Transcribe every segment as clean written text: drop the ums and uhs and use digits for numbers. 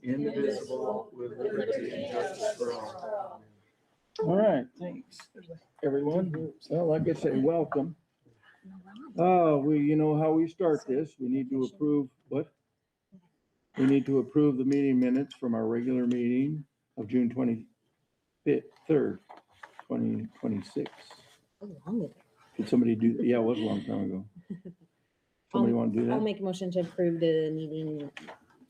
indivisible, with liberty and justice for all. All right, thanks, everyone. Well, like I said, welcome. You know how we start this. We need to approve what? We need to approve the meeting minutes from our regular meeting of June 23rd, 2026. Did somebody do, yeah, it was a long time ago. Somebody want to do I'll that? make a motion to approve the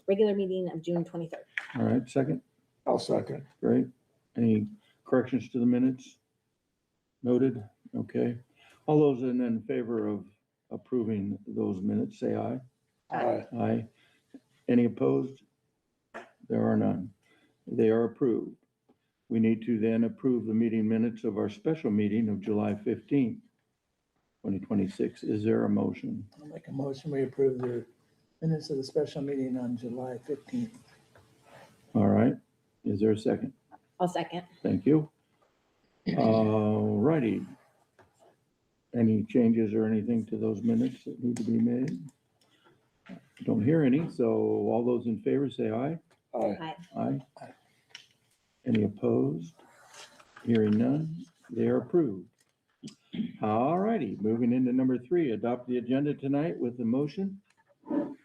regular meeting of June 23rd. All right, second, I'll second. great. Any corrections to the minutes? Noted, okay. All those in favor of approving those minutes, say aye. Aye. Aye. Any opposed? There are none. They are approved. We need to then approve the meeting minutes of our special meeting of July 15th, 2026. Is there a motion? I'll make a motion, we approve the minutes of the special meeting on July 15th. All right. Is there a second? I'll second. Thank you. All righty. Any changes or anything to those minutes that need to be made? Don't hear any, so all those in favor say aye. Aye. Aye. Any opposed? Hearing none, they are approved. All righty, moving into number 3, adopt the agenda tonight with the motion. I'll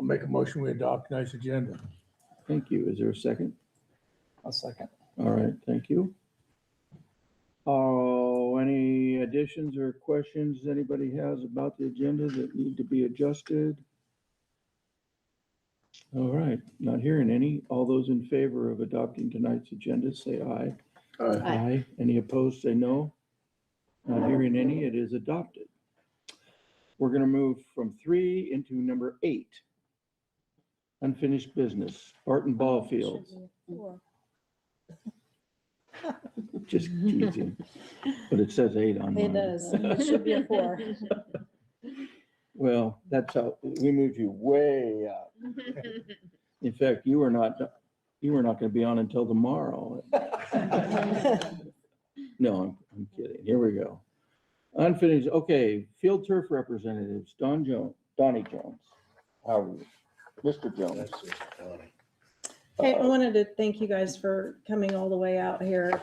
make a motion, we adopt tonight's agenda. Thank you. Is there a second? I'll second. All right, thank you. Oh, any additions or questions anybody has about the agenda that need to be adjusted? All right, not hearing any. All those in favor of adopting tonight's agenda, say aye. Aye. Aye. Any opposed, say no. Not hearing any, it is adopted. We're gonna move from 3 into number 8. Unfinished business, Barton Ball Fields. Just teasing. But it says 8 on mine. It does. It should be a 4. Well, that's how, we moved you way up. In fact, you were not gonna be on until tomorrow. No, I'm kidding. Here we go. Unfinished, okay, field turf representatives, Donnie Jones. How are you? Mr. Jones. Hey, I wanted to thank you guys for coming all the way out here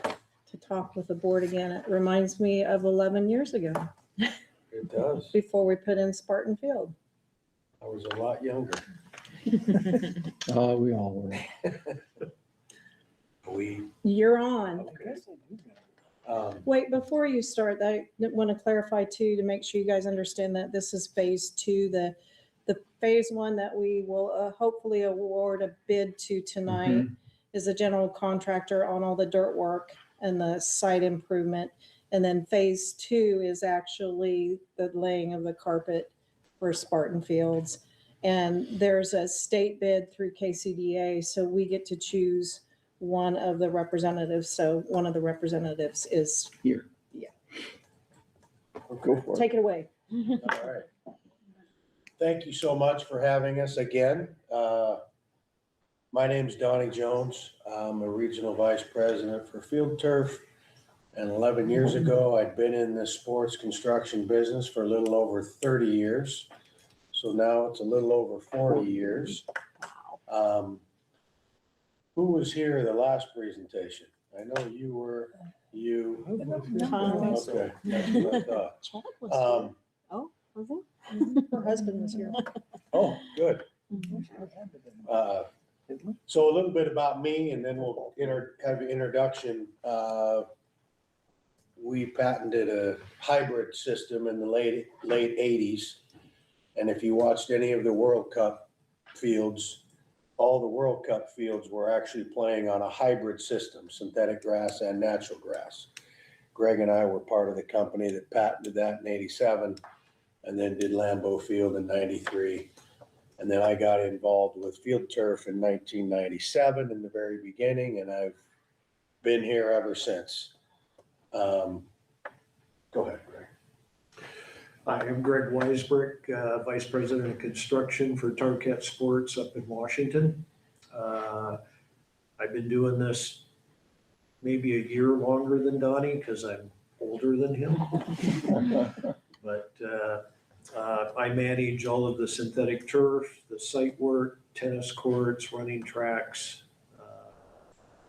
to talk with the board again. It reminds me of 11 years ago, It does. before we put in Spartan Field. I was a lot younger. Oh, we all were. You're on. Okay. Wait, before you start, I want to clarify too, to make sure you guys understand that this is phase 2. The phase 1 that we will hopefully award a bid to tonight is a general contractor on all the dirt work and the site improvement. And then phase 2 is actually the laying of the carpet for Spartan Fields. And there's a state bid through KCDA, so we get to choose one of the representatives. So one of the representatives is Here. Yeah. Go for it. Take it away. All right. Thank you so much for having us again. My name's Donnie Jones. I'm a regional vice president for Field Turf. And 11 years ago, I'd been in the sports construction business for a little over 30 years. So now it's a little over 40 years. Who was here the last presentation? I know you were, Tom. okay, that's what I thought. Her husband was here. Oh, good. So a little bit about me, and then we'll have an introduction. We patented a hybrid system in the late 80s. And if you watched any of the World Cup fields, all the World Cup fields were actually playing on a hybrid system, synthetic grass and natural grass. Greg and I were part of the company that patented that in 87 and then did Lambeau Field in 93. And then I got involved with Field Turf in 1997 in the very beginning, and I've been here ever since. Go ahead, Greg. I am Greg Weisbrick, Vice President of Construction for Target Sports up in Washington. I've been doing this maybe a year longer than Donnie because I'm older than him. But I manage all of the synthetic turf, the site work, tennis courts, running tracks,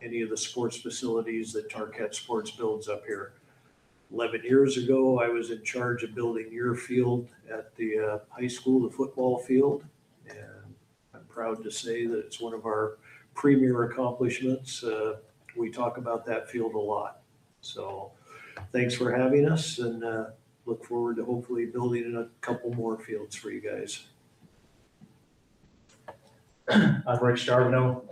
any of the sports facilities that Tarquette Sports builds up here. 11 years ago, I was in charge of building your field at the high school, the football field. And I'm proud to say that it's one of our premier accomplishments. We talk about that field a lot. So thanks for having us, and look forward to hopefully building a couple more fields for you guys. I'm Rick Charbonneau.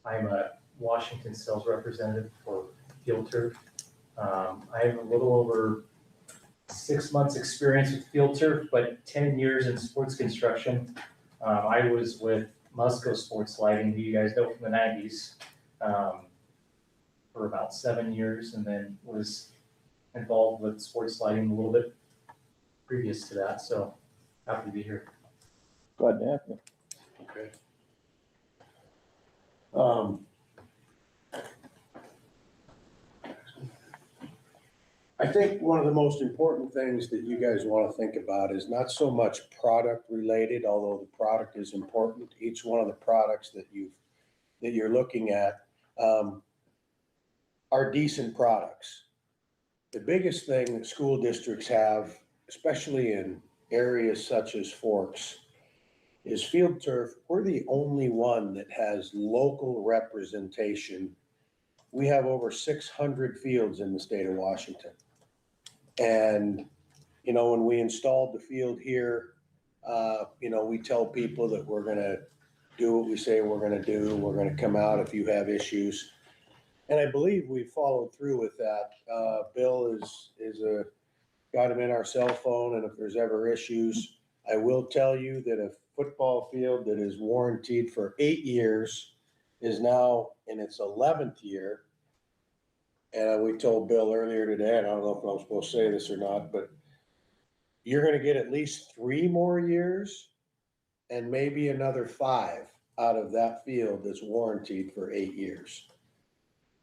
I'm a Washington sales representative for Field Turf. I have a little over 6 months experience with Field Turf, but 10 years in sports construction. I was with Musco Sports Lighting, who you guys know from the 90s, for about 7 years, and then was involved with sports lighting a little bit previous to that. So happy to be here. Glad to have you. Okay. I think one of the most important things that you guys want to think about is not so much product related, although the product is important. Each one of the products that you're looking at are decent products. The biggest thing that school districts have, especially in areas such as Forks, is Field Turf. We're the only one that has local representation. We have over 600 fields in the state of Washington. And, you know, when we installed the field here, you know, we tell people that we're gonna do what we say we're gonna do. We're gonna come out if you have issues. And I believe we followed through with that. Bill got him in our cell phone, and if there's ever issues, I will tell you that a football field that is warranted for 8 years is now in its 11th year. And we told Bill earlier today, and I don't know if I'm supposed to say this or not, but you're gonna get at least 3 more years and maybe another 5 out of that field that's warranted for 8 years.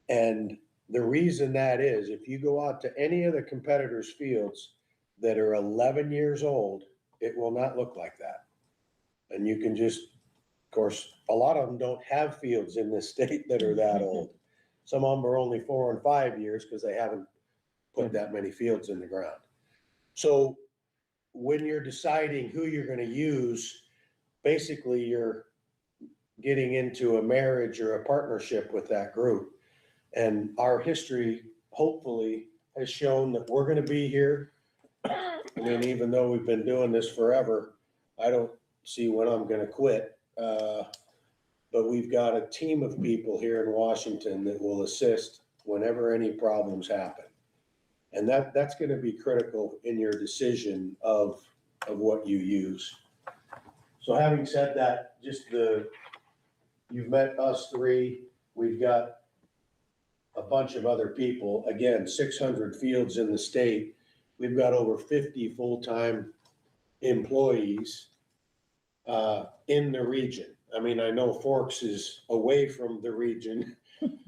And the reason that is, if you go out to any of the competitors' fields that are 11 years old, it will not look like that. And you can just, of course, a lot of them don't have fields in this state that are that old. Some of them are only 4 and 5 years because they haven't put that many fields in the ground. So when you're deciding who you're going to use, basically you're getting into a marriage or a partnership with that group. And our history, hopefully, has shown that we're going to be here. I mean, even though we've been doing this forever, I don't see when I'm going to quit. But we've got a team of people here in Washington that will assist whenever any problems happen. And that's going to be critical in your decision of what you use. So having said that, you've met us 3. We've got a bunch of other people. Again, 600 fields in the state. We've got over 50 full-time employees in the region. I mean, I know Forks is away from the region,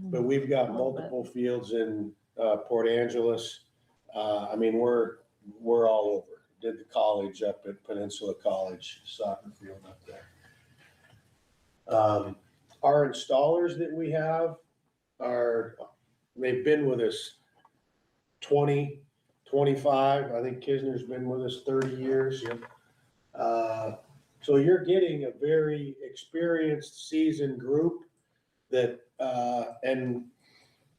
but we've got multiple fields in Port Angeles. I mean, we're all over. Did the college up at Peninsula College, soccer field up there. Our installers that we have they've been with us 20, 25. I think Kisner's been with us 30 years. Yep. So you're getting a very experienced, seasoned group that, and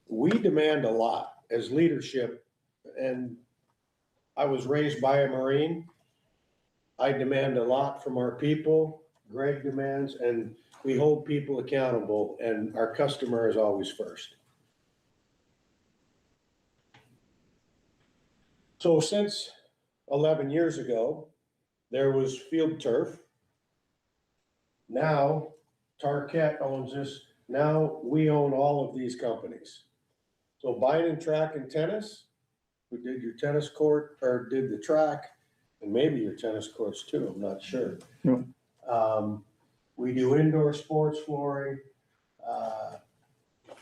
we demand a lot as leadership. And I was raised by a Marine. I demand a lot from our people. Greg demands, and we hold people accountable, and our customer is always first. So since 11 years ago, there was Field Turf. Now Tarquette owns us. Now we own all of these companies. So Biden Track and Tennis, who did your tennis court or did the track, and maybe your tennis courts too, I'm not sure. Yeah. We do indoor sports flooring.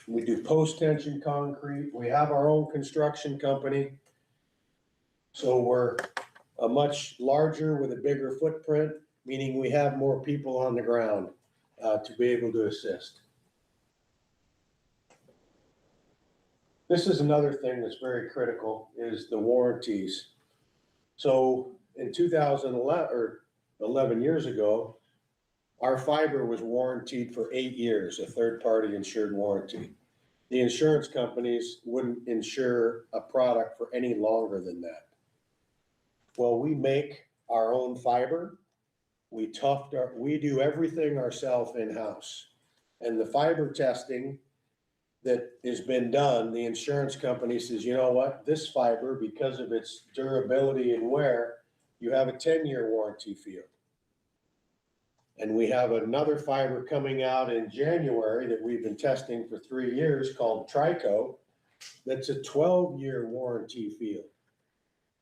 We do post-tension concrete. We have our own construction company. So we're a much larger with a bigger footprint, meaning we have more people on the ground to be able to assist. This is another thing that's very critical, is the warranties. So in 2011, or 11 years ago, our fiber was warranted for 8 years, a third-party insured warranty. The insurance companies wouldn't insure a product for any longer than that. Well, we make our own fiber. We do everything ourselves in-house. And the fiber testing that has been done, the insurance company says, you know what, this fiber, because of its durability and wear, you have a 10-year warranty field. And we have another fiber coming out in January that we've been testing for 3 years called Trico. That's a 12-year warranty field.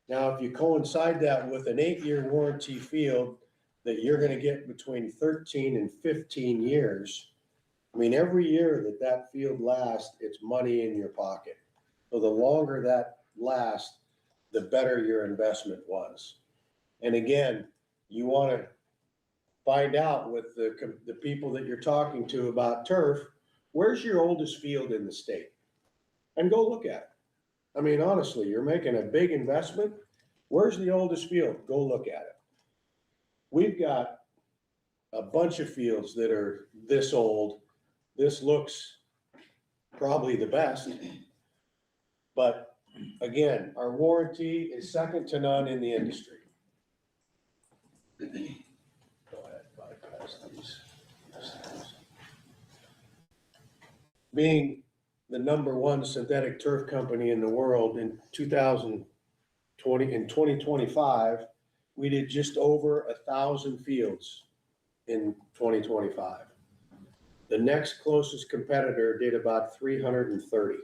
Now, if you coincide that with an 8-year warranty field that you're gonna get between 13 and 15 years, I mean, every year that that field lasts, it's money in your pocket. So the longer that lasts, the better your investment was. And again, you wanna find out with the people that you're talking to about turf, where's your oldest field in the state? And go look at it. I mean, honestly, you're making a big investment. Where's the oldest field? Go look at it. We've got a bunch of fields that are this old. This looks probably the best. But again, our warranty is second to none in the industry. Go ahead, bypass these. Being the #1 synthetic turf company in the world in 2025, we did just over 1,000 fields in 2025. The next closest competitor did about 330.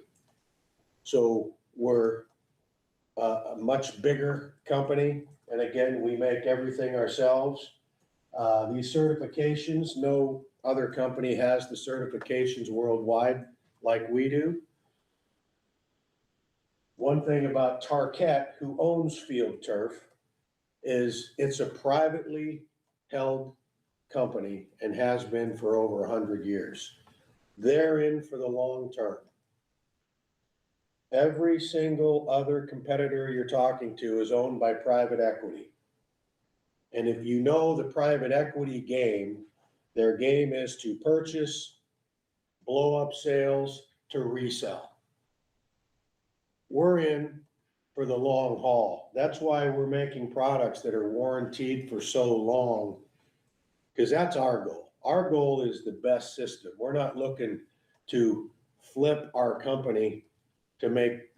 So we're a much bigger company. And again, we make everything ourselves. These certifications, no other company has the certifications worldwide like we do. One thing about Tarkett, who owns Field Turf, is it's a privately held company and has been for over 100 years. They're in for the long term. Every single other competitor you're talking to is owned by private equity. And if you know the private equity game, their game is to purchase, blow up sales, to resell. We're in for the long haul. That's why we're making products that are warranted for so long, because that's our goal. Our goal is the best system. We're not looking to flip our company to make,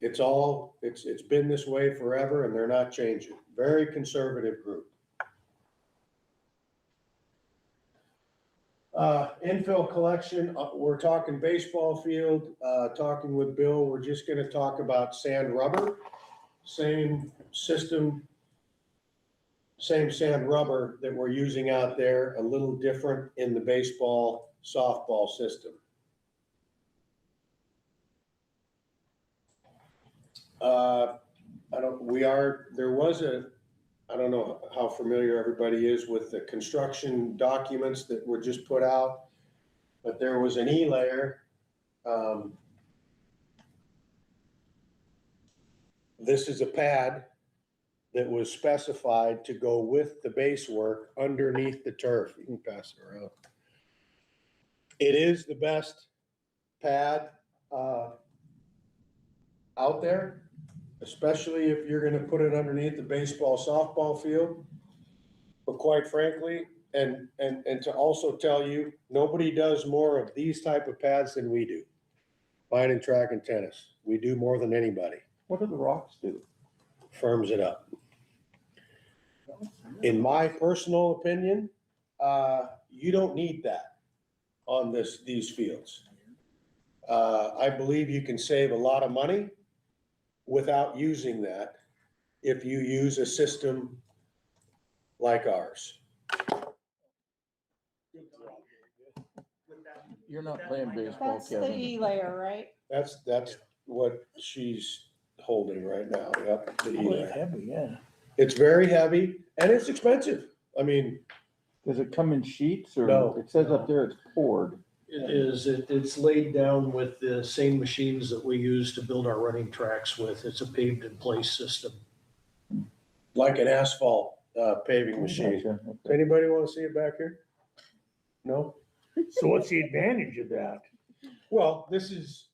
it's been this way forever and they're not changing. Very conservative group. Infill collection, we're talking baseball field, talking with Bill, we're just gonna talk about sand rubber. Same system, same sand rubber that we're using out there, a little different in the baseball, softball system. I don't know how familiar everybody is with the construction documents that were just put out, but there was an E-layer. This is a pad that was specified to go with the base work underneath the turf. You can pass it around. It is the best pad out there, especially if you're gonna put it underneath the baseball, softball field. But quite frankly, and to also tell you, nobody does more of these type of pads than we do. Line and track and tennis. We do more than anybody. What do the rocks do? Firms it up. In my personal opinion, you don't need that on these fields. I believe you can save a lot of money without using that if you use a system like ours. You're not playing baseball, That's the Kevin. E-layer, right? That's what she's holding right now. Yep. the Boy, E-layer. heavy, yeah. It's very heavy and it's expensive. I mean, Does it come in sheets or? No. It says up there it's poured. It's laid down with the same machines that we use to build our running tracks with. It's a paved in place system. like an asphalt paving machine. Gotcha, Does okay. anybody want to see it back here? No? So what's the advantage of that? Well, this is,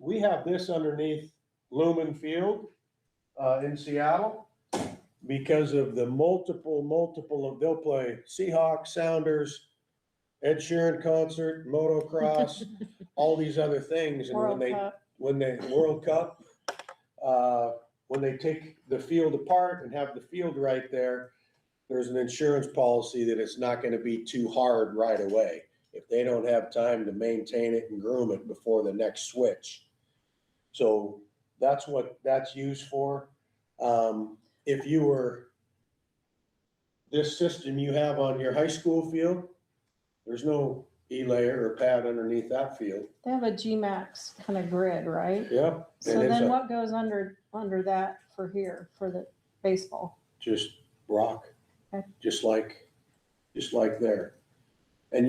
we have this underneath Lumen Field in Seattle because of the multiple of, they'll play Seahawks, Sounders, Ed Sheeran concert, motocross, all these other things. And World Cup. World Cup, when they take the field apart and have the field right there, there's an insurance policy that it's not gonna be too hard right away if they don't have time to maintain it and groom it before the next switch. So that's what that's used for. If you were, this system you have on your high school field, there's no E-layer or pad underneath that field. They have a G-Max kind of grid, right? Yeah. So And it's then a- what goes under that for here, for the baseball? Just rock, Okay. just like there. And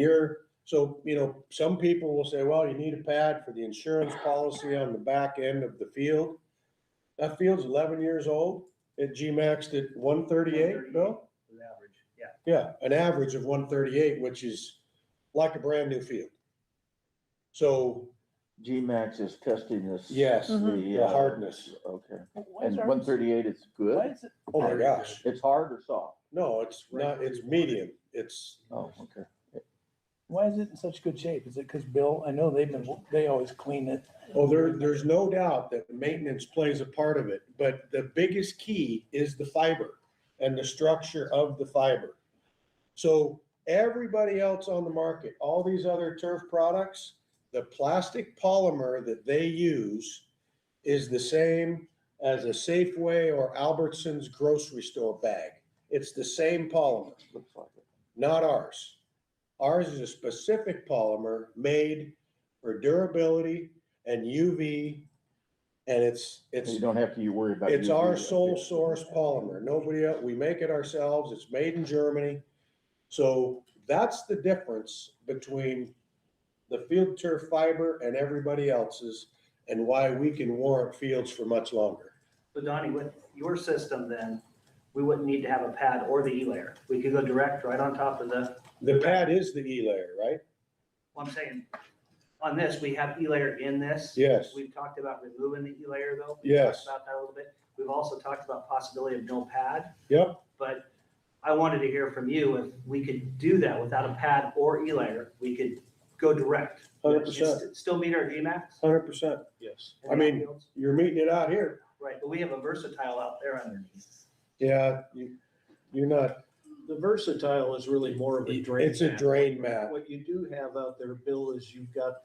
so, some people will say, well, you need a pad for the insurance policy on the back end of the field. That field's 11 years old. It G-maxed at 138, Bill? The average, yeah. Yeah, an average of 138, which is like a brand new field. So, G-Max is testing this. yes, Mhm. the hardness. Okay, Why is and ours- 138 is Why good? is it, Oh my gosh. It's hard or soft? No, it's not, it's medium. It's, Oh, okay. why is it in such good shape? Is it because Bill, I know they always clean it. oh, there's no doubt that maintenance plays a part of it, but the biggest key is the fiber and the structure of the fiber. So everybody else on the market, all these other turf products, the plastic polymer that they use is the same as a Safeway or Albertsons grocery store bag. It's the same polymer, Looks like it. not ours. Ours is a specific polymer made for durability and UV, and You don't have to worry about. it's UV. our sole source polymer. Nobody else, we make it ourselves. It's made in Germany. So that's the difference between the field turf fiber and everybody else's and why we can warrant fields for much longer. So Donnie, with your system then, we wouldn't need to have a pad or the E-layer. We could go direct right on top of the, The pad is the E-layer, right? well, I'm saying, on this, we have E-layer in this. Yes. We've talked about removing the E-layer though. We Yes. talked about that a little bit. We've also talked about possibility of no pad, Yep, but I wanted to hear from you if we could do that without a pad or E-layer, we could go direct. 100%. Still meet our G-Max? 100%. Yes. in I the mean- outfields? You're meeting it out here. Right, but we have a versatile out there underneath. Yeah, you're not, The versatile is really more of a drain. it's a mat. drain mat. What you do have out there, Bill, is you've got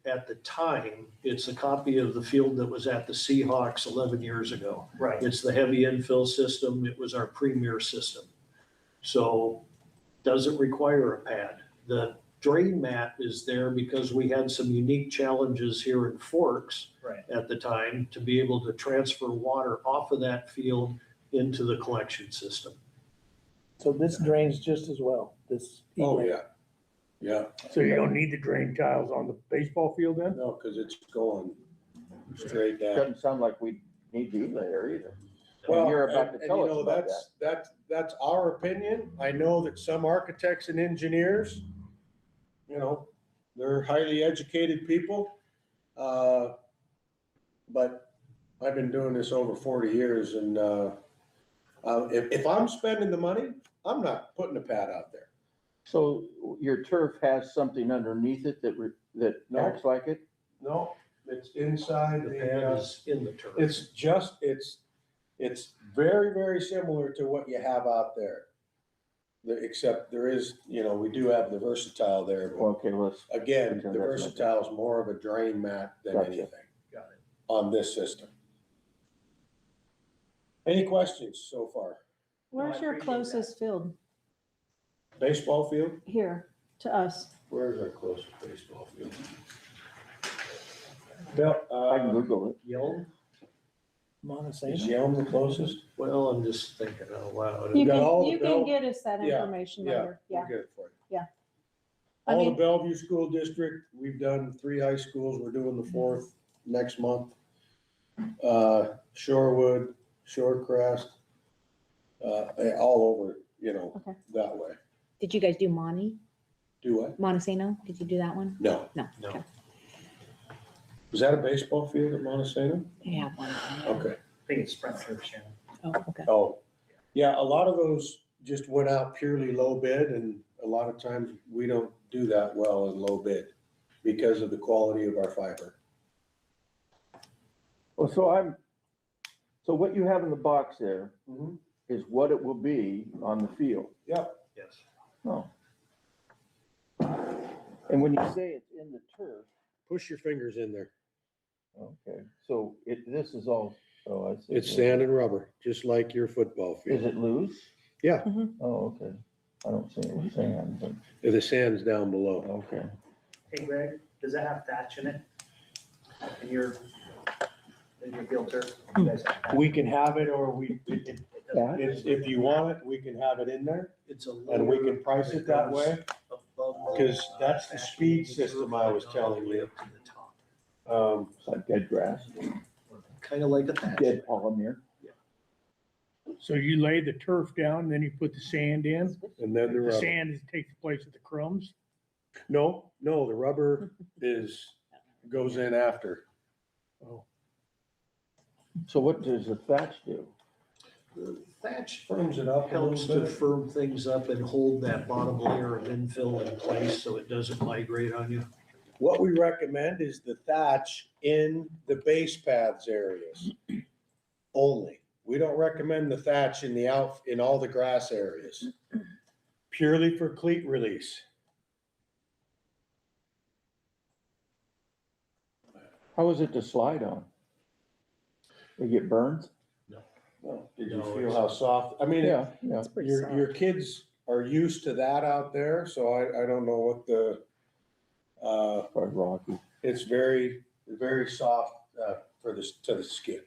at the time, it's a copy of the field that was at the Seahawks 11 years ago. Right. It's the heavy infill system. It was our premier system. So doesn't require a pad. The drain mat is there because we had some unique challenges here in Forks Right. at the time to be able to transfer water off of that field into the collection system. So this drains just as well, this. Oh, E-layer. yeah. So you don't need the drain tiles on the baseball field then? No, because it's going straight down. Doesn't sound like we need the E-layer either. Well, You're about to and tell us about that's our opinion. I know that some architects and engineers, they're highly educated people. But I've been doing this over 40 years and, if I'm spending the money, I'm not putting a pad out there. So your turf has something underneath it that No. acts like it? No, it's inside The pad the, is in the turf. it's very, very similar to what you have out there. Except there is, we do have the versatile there, but Okay, let's, again, Okay, the that's versatile is more of a drain mat than Gotcha. anything. Got it. On this system. Any questions so far? Where's I your appreciate that. closest field Baseball field? here to us? Where's our closest baseball field? Bill, I can Google it. Yellow? Montesano. Is Yelm the closest? Well, I'm just thinking out loud. You got all can, the you Bell- can get us that Yeah, information Yeah, later, we'll yeah. get it for you. Yeah. I All the mean- Bellevue School District, we've done 3 high schools, we're doing the 4th next month. Shorewood, Shorecrest, all over, Okay. that way. Did you guys do Monty, Do what? Montesano? Did you do that one? No. No. No. Okay. Was that a baseball field at Montesano? Yeah, one. Okay. I think it's Sprint Turf, Shannon. Oh, okay. Oh, yeah, a lot of those just went out purely low bid, and a lot of times we don't do that well in low bid because of the quality of our fiber. Well, so what you have in the box there is what it will be on the field. Yes. Oh. And when you say it's in the turf, Push your fingers in there. okay, so this is all, oh, I see. It's sand and rubber, just like your football Is field. it loose? Yeah, Oh, okay. I don't see any sand, but, the sand's down below. okay. Hey Greg, does that have thatch in it? In your field turf? You guys have thatch? We can have it, or Yeah. if you want it, we can have it in there, It's a. and we can price it that way. Above the- 'Cause that's the speed system I was telling you. Up to the top. It's like dead grass, Kind of like a thatch. dead polymer. So you lay the turf down, then you put the sand in. And then the The rubber. sand takes the place of the crumbs. No, the rubber goes in after. So what does the thatch do? The thatch Firms it up a helps little to bit. firm things up and hold that bottom layer of infill in place so it doesn't migrate on you. What we recommend is the thatch in the base paths areas only. We don't recommend the thatch in all the grass areas, purely for cleat release. How is it to slide on? They get burned? Well, did you No, feel it's- how soft? I mean, Yeah. It's pretty your soft. kids are used to that out there, so I don't know what Quite rocky. it's very, very soft, to the skin.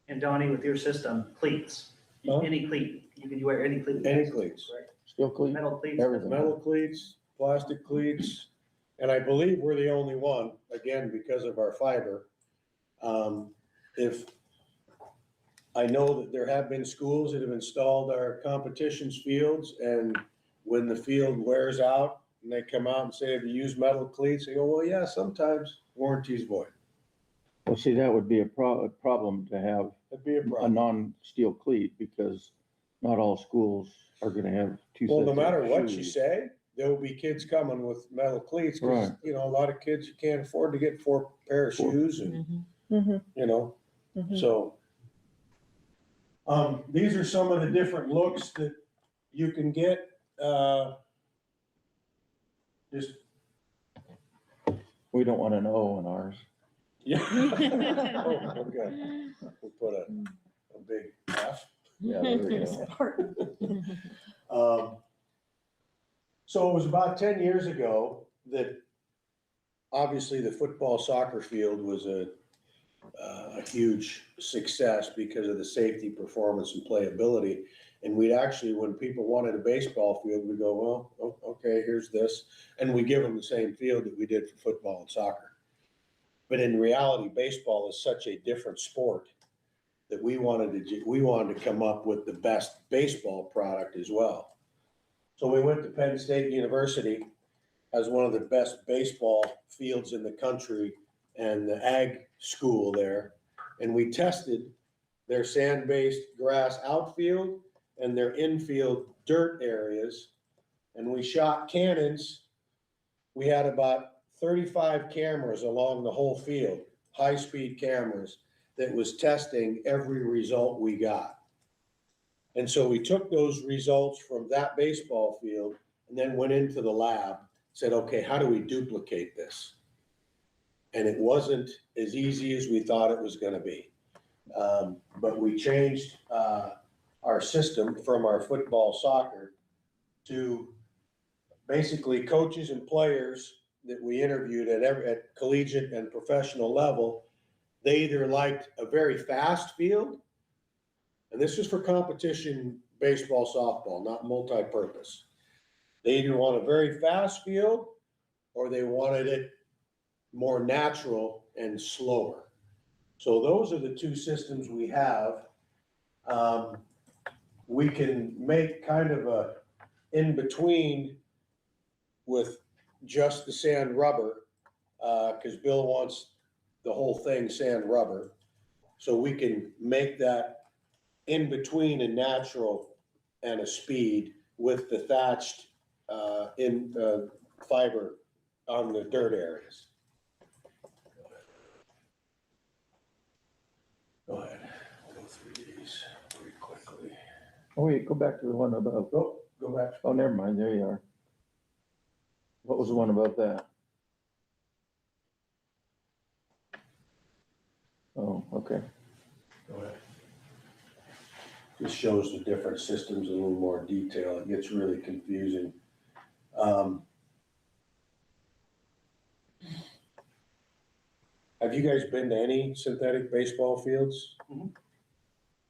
And Donnie, with your system, cleats, Huh? any cleat, you can wear any cleat. Any cleats. Right. Still clean? Metal cleats. Everything. Metal cleats, plastic cleats, and I believe we're the only one, again, because of our fiber. If, I know that there have been schools that have installed our competitions fields, and when the field wears out and they come out and say, have you used metal cleats? They go, well, yeah, sometimes, warranty's void. Well, see, that would be a problem to have That'd be a a problem. non-steel cleat because not all schools are gonna have two sets Well, of no matter what you shoes. say, there will be kids coming with metal cleats, because, Right. a lot of kids, you can't afford to get 4 pair of shoes, and, Mhm. Mhm. so. These are some of the different looks that you can get, just, We don't want an O in ours. yeah. Oh, okay. We'll put a big F. Yeah, there we go. So it was about 10 years ago that obviously the football soccer field was a huge success because of the safety, performance, and playability. And we'd actually, when people wanted a baseball field, we'd go, well, okay, here's this. And we give them the same field that we did for football and soccer. But in reality, baseball is such a different sport that we wanted to come up with the best baseball product as well. So we went to Penn State University as one of the best baseball fields in the country and the ag school there. And we tested their sand-based grass outfield and their infield dirt areas. And we shot cannons. We had about 35 cameras along the whole field, high-speed cameras, that was testing every result we got. And so we took those results from that baseball field and then went into the lab, said, okay, how do we duplicate this? And it wasn't as easy as we thought it was gonna be. But we changed our system from our football soccer to basically coaches and players that we interviewed at collegiate and professional level, they either liked a very fast field, and this is for competition baseball, softball, not multi-purpose. They either want a very fast field or they wanted it more natural and slower. So those are the two systems we have. We can make kind of a in-between with just the sand rubber, because Bill wants the whole thing sand rubber. So we can make that in between a natural and a speed with the thatched fiber on the dirt areas. Go ahead, I'll go through these pretty quickly. Oh, wait, go back to the one above. Go back. Oh, never mind, there you are. What was the one about that? Oh, okay. Go ahead. This shows the different systems in a little more detail. It gets really confusing. Have you guys been to any synthetic baseball fields? Mhm.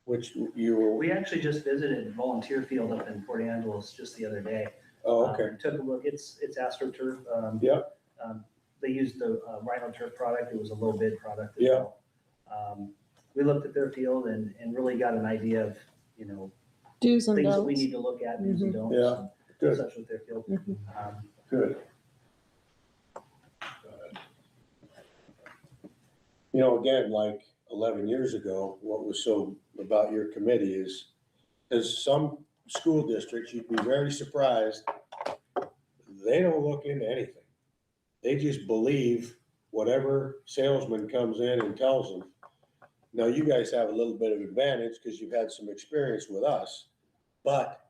Which you were? We actually just visited a volunteer field up in Port Angeles just the other day. Oh, okay. Took a look, it's AstroTurf. Yep. They used the Rhino Turf product, it was a low bid product as Yeah. well. We looked at their field and really got an idea of, you know, Do's and things that we don'ts. need to look at, do's and don'ts. Yeah, good. Such with their field. Mhm. Good. You know, again, like 11 years ago, what was so about your committee is, because some school districts, you'd be very surprised, they don't look into anything. They just believe whatever salesman comes in and tells them. Now, you guys have a little bit of advantage because you've had some experience with us, but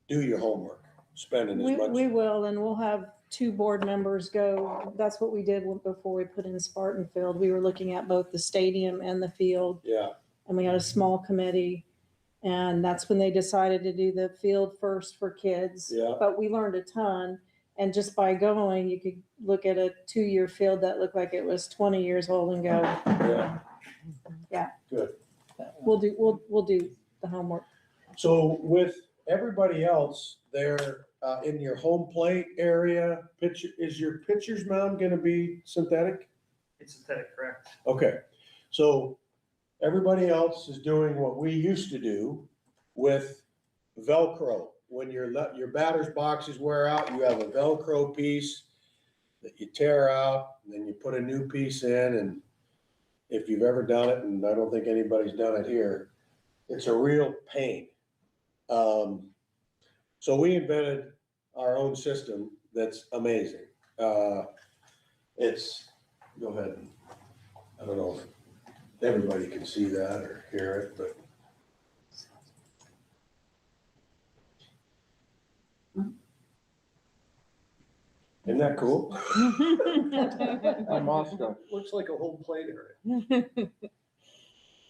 do your homework, spending as much. We will, and we'll have 2 board members go. That's what we did before we put in Spartan Field. We were looking at both the stadium and the field, Yeah, and we had a small committee. And that's when they decided to do the field first for kids. Yeah. But we learned a ton. And just by going, you could look at a 2-year field that looked like it was 20 years old and go, yeah. Yeah. Good. we'll do the homework. So with everybody else, they're in your home plate area, is your pitcher's mound gonna be synthetic? It's synthetic, correct? Okay, so everybody else is doing what we used to do with Velcro. When your batter's boxes wear out, you have a Velcro piece that you tear out, and then you put a new piece in, and if you've ever done it, and I don't think anybody's done it here, it's a real pain. So we invented our own system that's amazing. It's, go ahead. I don't know if everybody can see that or hear it, but. Isn't that cool? I'm awestruck. Looks like a home plate area.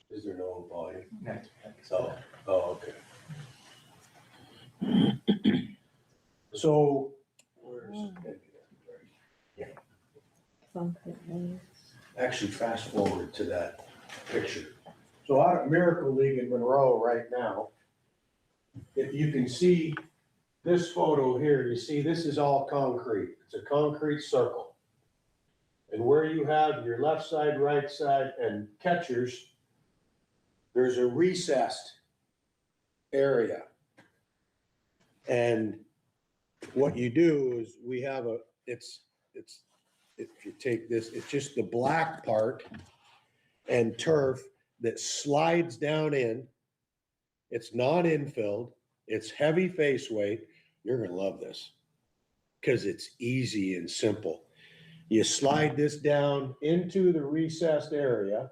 Is there no volume? No. Oh, okay. So, where's? Actually, fast forward to that picture. So out at Miracle League in Monroe right now, if you can see this photo here, you see this is all concrete. It's a concrete circle. And where you have your left side, right side, and catchers, there's a recessed area. And what you do is we have if you take this, it's just the black part and turf that slides down in. It's not infilled. It's heavy face weight. You're gonna love this because it's easy and simple. You slide this down into the recessed area.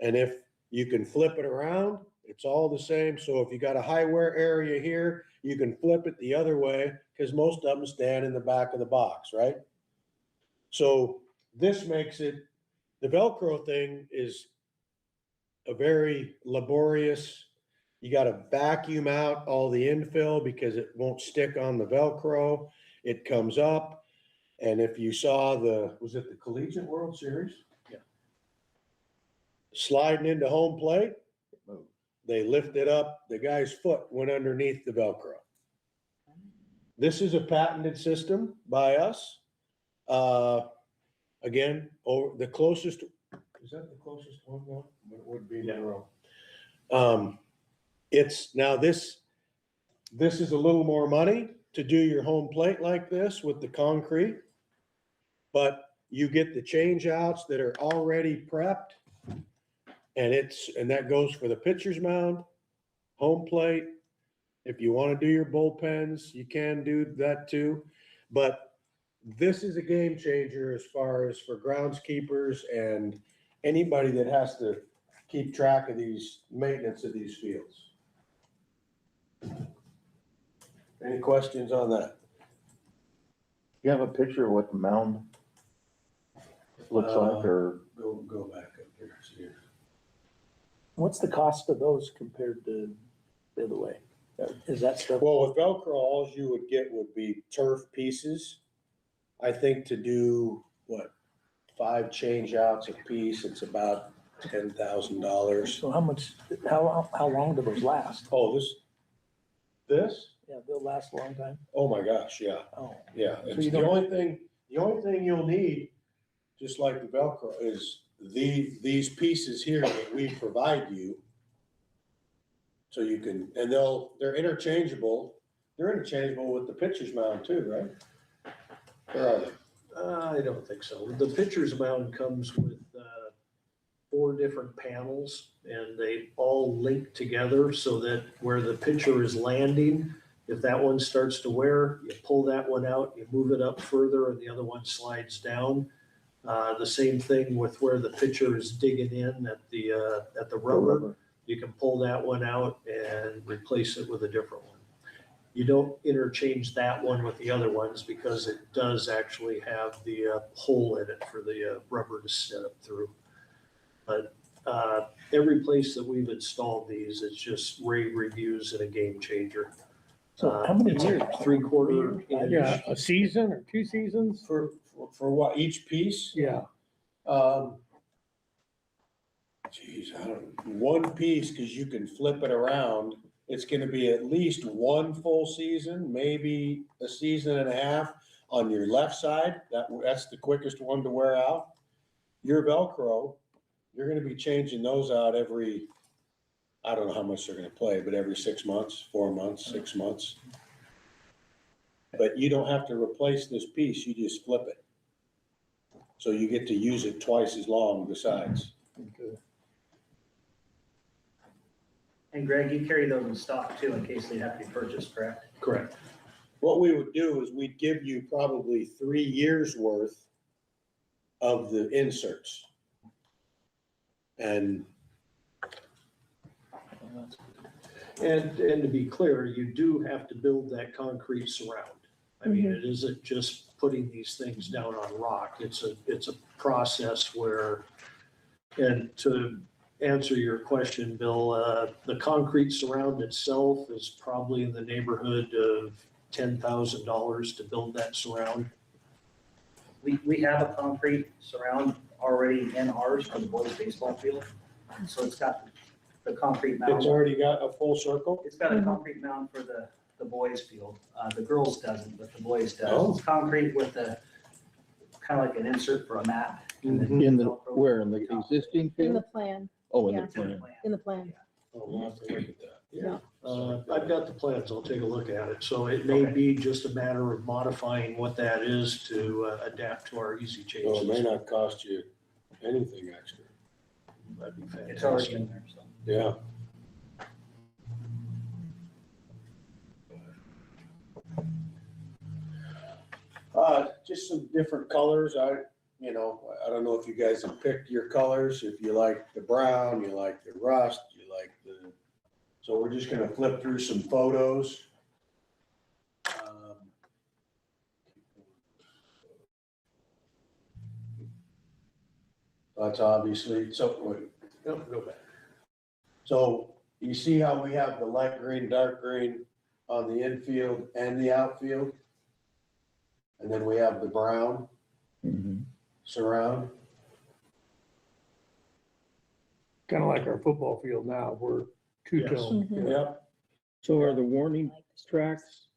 And if you can flip it around, it's all the same. So if you got a high wear area here, you can flip it the other way because most of them stand in the back of the box, right? So this makes it, the Velcro thing is a very laborious, you got to vacuum out all the infill because it won't stick on the Velcro. It comes up. And if you saw was it the Collegiate World Series? Yeah. Sliding into home plate, they lifted up, the guy's foot went underneath the Velcro. This is a patented system by us. Again, over the closest, is that the closest one? No, it would be Monroe. It's now this is a little more money to do your home plate like this with the concrete, but you get the change outs that are already prepped. And that goes for the pitcher's mound, home plate. If you want to do your bullpens, you can do that too. But this is a game changer as far as for groundskeepers and anybody that has to keep track of these maintenance of these fields. Any questions on that? You have a picture of what the mound looks like, or? Go back up here. See. What's the cost of those compared to the other way? Is that stuff? Well, with Velcro, all you would get would be turf pieces. I think to do, 5 change outs a piece, it's about $10,000. So how long do those last? Oh, this? Yeah, they'll last a long time. Oh my gosh, yeah, Oh, yeah. So It's you the don't- only thing you'll need, just like the Velcro, is these pieces here that we provide you. So you can, and they're interchangeable. They're interchangeable with the pitcher's mound too, right? Where are they? I don't think so. The pitcher's mound comes with 4 different panels, and they all link together so that where the pitcher is landing, if that one starts to wear, you pull that one out, you move it up further, and the other one slides down. The same thing with where the pitcher is digging in at the rubber. You can pull that one out and replace it with a different one. You don't interchange that one with the other ones because it does actually have the hole in it for the rubber to set up through. But every place that we've installed these, it's just rave reviews and a game changer. so how many It's years? 3/4 inch. Yeah, a season or 2 seasons? For what, each piece? Yeah. Geez, I don't, one piece, because you can flip it around, it's gonna be at least 1 full season, maybe a season and a half on your left side. That's the quickest one to wear out. Your Velcro, you're gonna be changing those out every, I don't know how much they're gonna play, but every 6 months, 4 months, 6 months. But you don't have to replace this piece, you just flip it. So you get to use it twice as long besides. And Greg, you carry those in stock too, in case they have to be purchased, correct? Correct. What we would do is we'd give you probably 3 years worth of the inserts. And To be clear, you do have to build that concrete surround. I mean, it isn't just putting these things down on rock. It's a process where, and to answer your question, Bill, the concrete surround itself is probably in the neighborhood of $10,000 to build that surround. We have a concrete surround already in ours for the boys baseball field. So it's got the concrete mound. it's already got a full circle. It's got a concrete mound for the boys field. The girls doesn't, but the boys Oh. does. It's concrete with the, kind of like an insert for a mat. and then In the, Velcro where, in the on top. existing In the field? plan, Oh, in yeah. the It's in the plan. plan. in the plan. Oh, we'll have to look at that. Yeah. I've got the plans. I'll take a look at it. So it may Okay. be just a matter of modifying what that is to adapt to our easy Well, it may changes. not cost you anything extra. That'd be It's already fantastic. in there, so. Yeah. Just some different colors. I don't know if you guys have picked your colors. If you like the brown, you like the rust, you like so we're just gonna flip through some photos. That's obviously, so, wait, Yep, go back. so you see how we have the light green, dark green on the infield and the outfield? And then we have the brown Mhm. surround. Kind of like our football field now, we're two-tone. Mhm. Yep. So are the warning tracks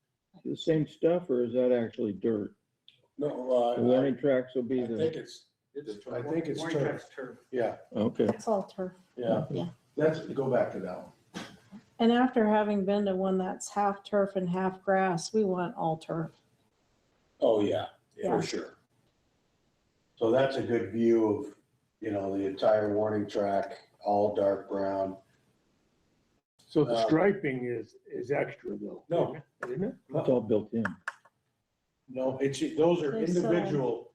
the same stuff, or is that actually dirt? No, The warning tracks will be I think the, it's, I think it's Warning turf. track's turf. Yeah, okay. It's all turf. yeah. Yeah. Let's go back to that one. And after having been to one that's half turf and half grass, we want all turf. Oh, yeah, Yeah. for sure. So that's a good view of, you know, the entire warning track, all dark brown. So the striping is extra though. No. Isn't it? It's all built in. No, those are They sell 'em. individual.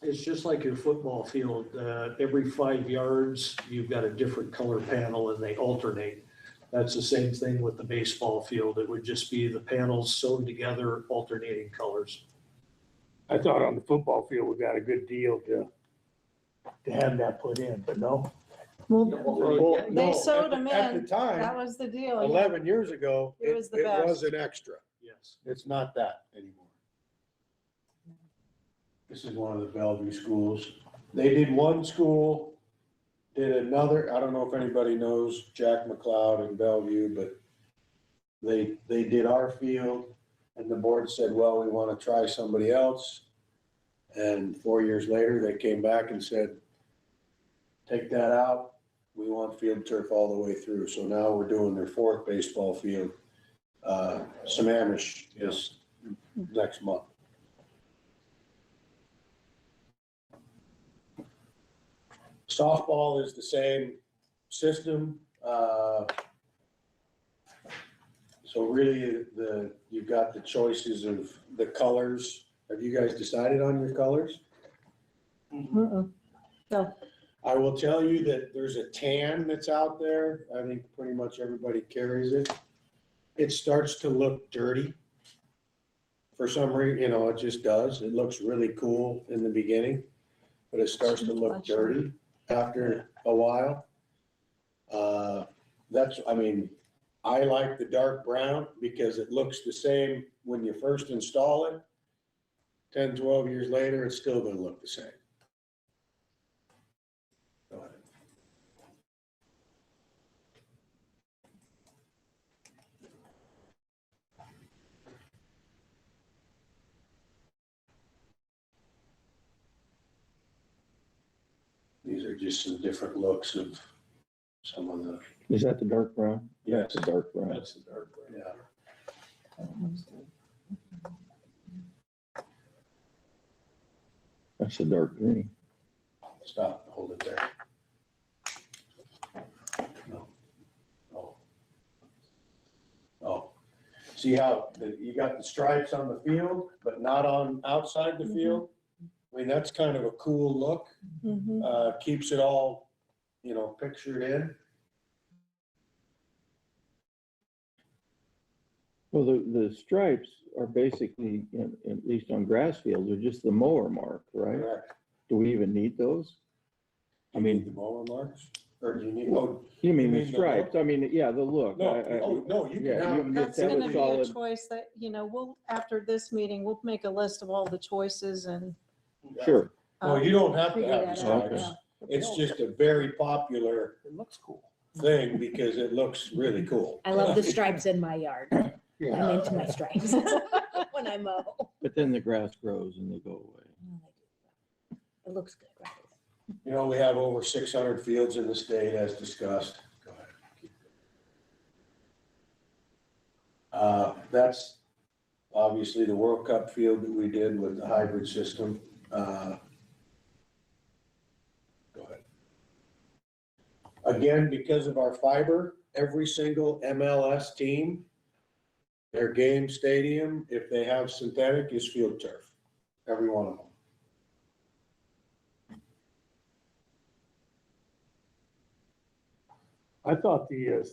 It's just like your football field, every 5 yards, you've got a different color panel and they alternate. That's the same thing with the baseball field. It would just be the panels sewn together, alternating colors. I thought on the football field, we got a good deal to have that put in, but no. Well, Well, they no, sewed them At in. the time, That was the deal. 11 years ago, It was the it best. was an extra. Yes. It's not that anymore. This is one of the Bellevue schools. They did one school, did another, I don't know if anybody knows Jack McLeod in Bellevue, but they did our field and the board said, well, we want to try somebody else. And 4 years later, they came back and said, take that out. We want field turf all the way through. So now we're doing their fourth baseball field, Sammamish is next month. Softball is the same system. So really, you've got the choices of the colors. Have you guys decided on your colors? Mm-mm. No. I will tell you that there's a tan that's out there. I think pretty much everybody carries it. It starts to look dirty. For some reason, you know, it just does. It looks really cool in the beginning, but it starts to look dirty after a while. I like the dark brown because it looks the same when you first install it. 10, 12 years later, it's still gonna look the same. Go ahead. These are just some different looks of some of the, Is that the dark brown? yes, The dark brown. that's the dark brown, yeah. That's the dark green. Stop, hold it there. No. Oh. Oh. See how you got the stripes on the field, but not on outside the field? I mean, that's kind of a cool look. Mhm. Keeps it all, you know, pictured in. Well, the stripes are basically, at least on grass fields, are just the mower mark, right? Correct. Do we even need those? I mean, the mower marks, or do you need, oh, You mean You the mean the stripes? I mean, yeah, the look. no, I- oh, no, you yeah, can you have. can That's have a gonna be a solid- choice that, we'll, after this meeting, we'll make a list of all the choices and. Sure. No, you don't have to figure have the that out, stripes. yeah. It's just a very popular It looks cool. thing because it looks really cool. I love the stripes in my yard. I'm Yeah. into my stripes when I mow. But then the grass grows and they go away. It looks good, right? You know, we have over 600 fields in the state as discussed. Go ahead. That's obviously the World Cup field that we did with the hybrid system. Go ahead. Again, because of our fiber, every single MLS team, their game stadium, if they have synthetic, is field turf. Every one of them. I thought the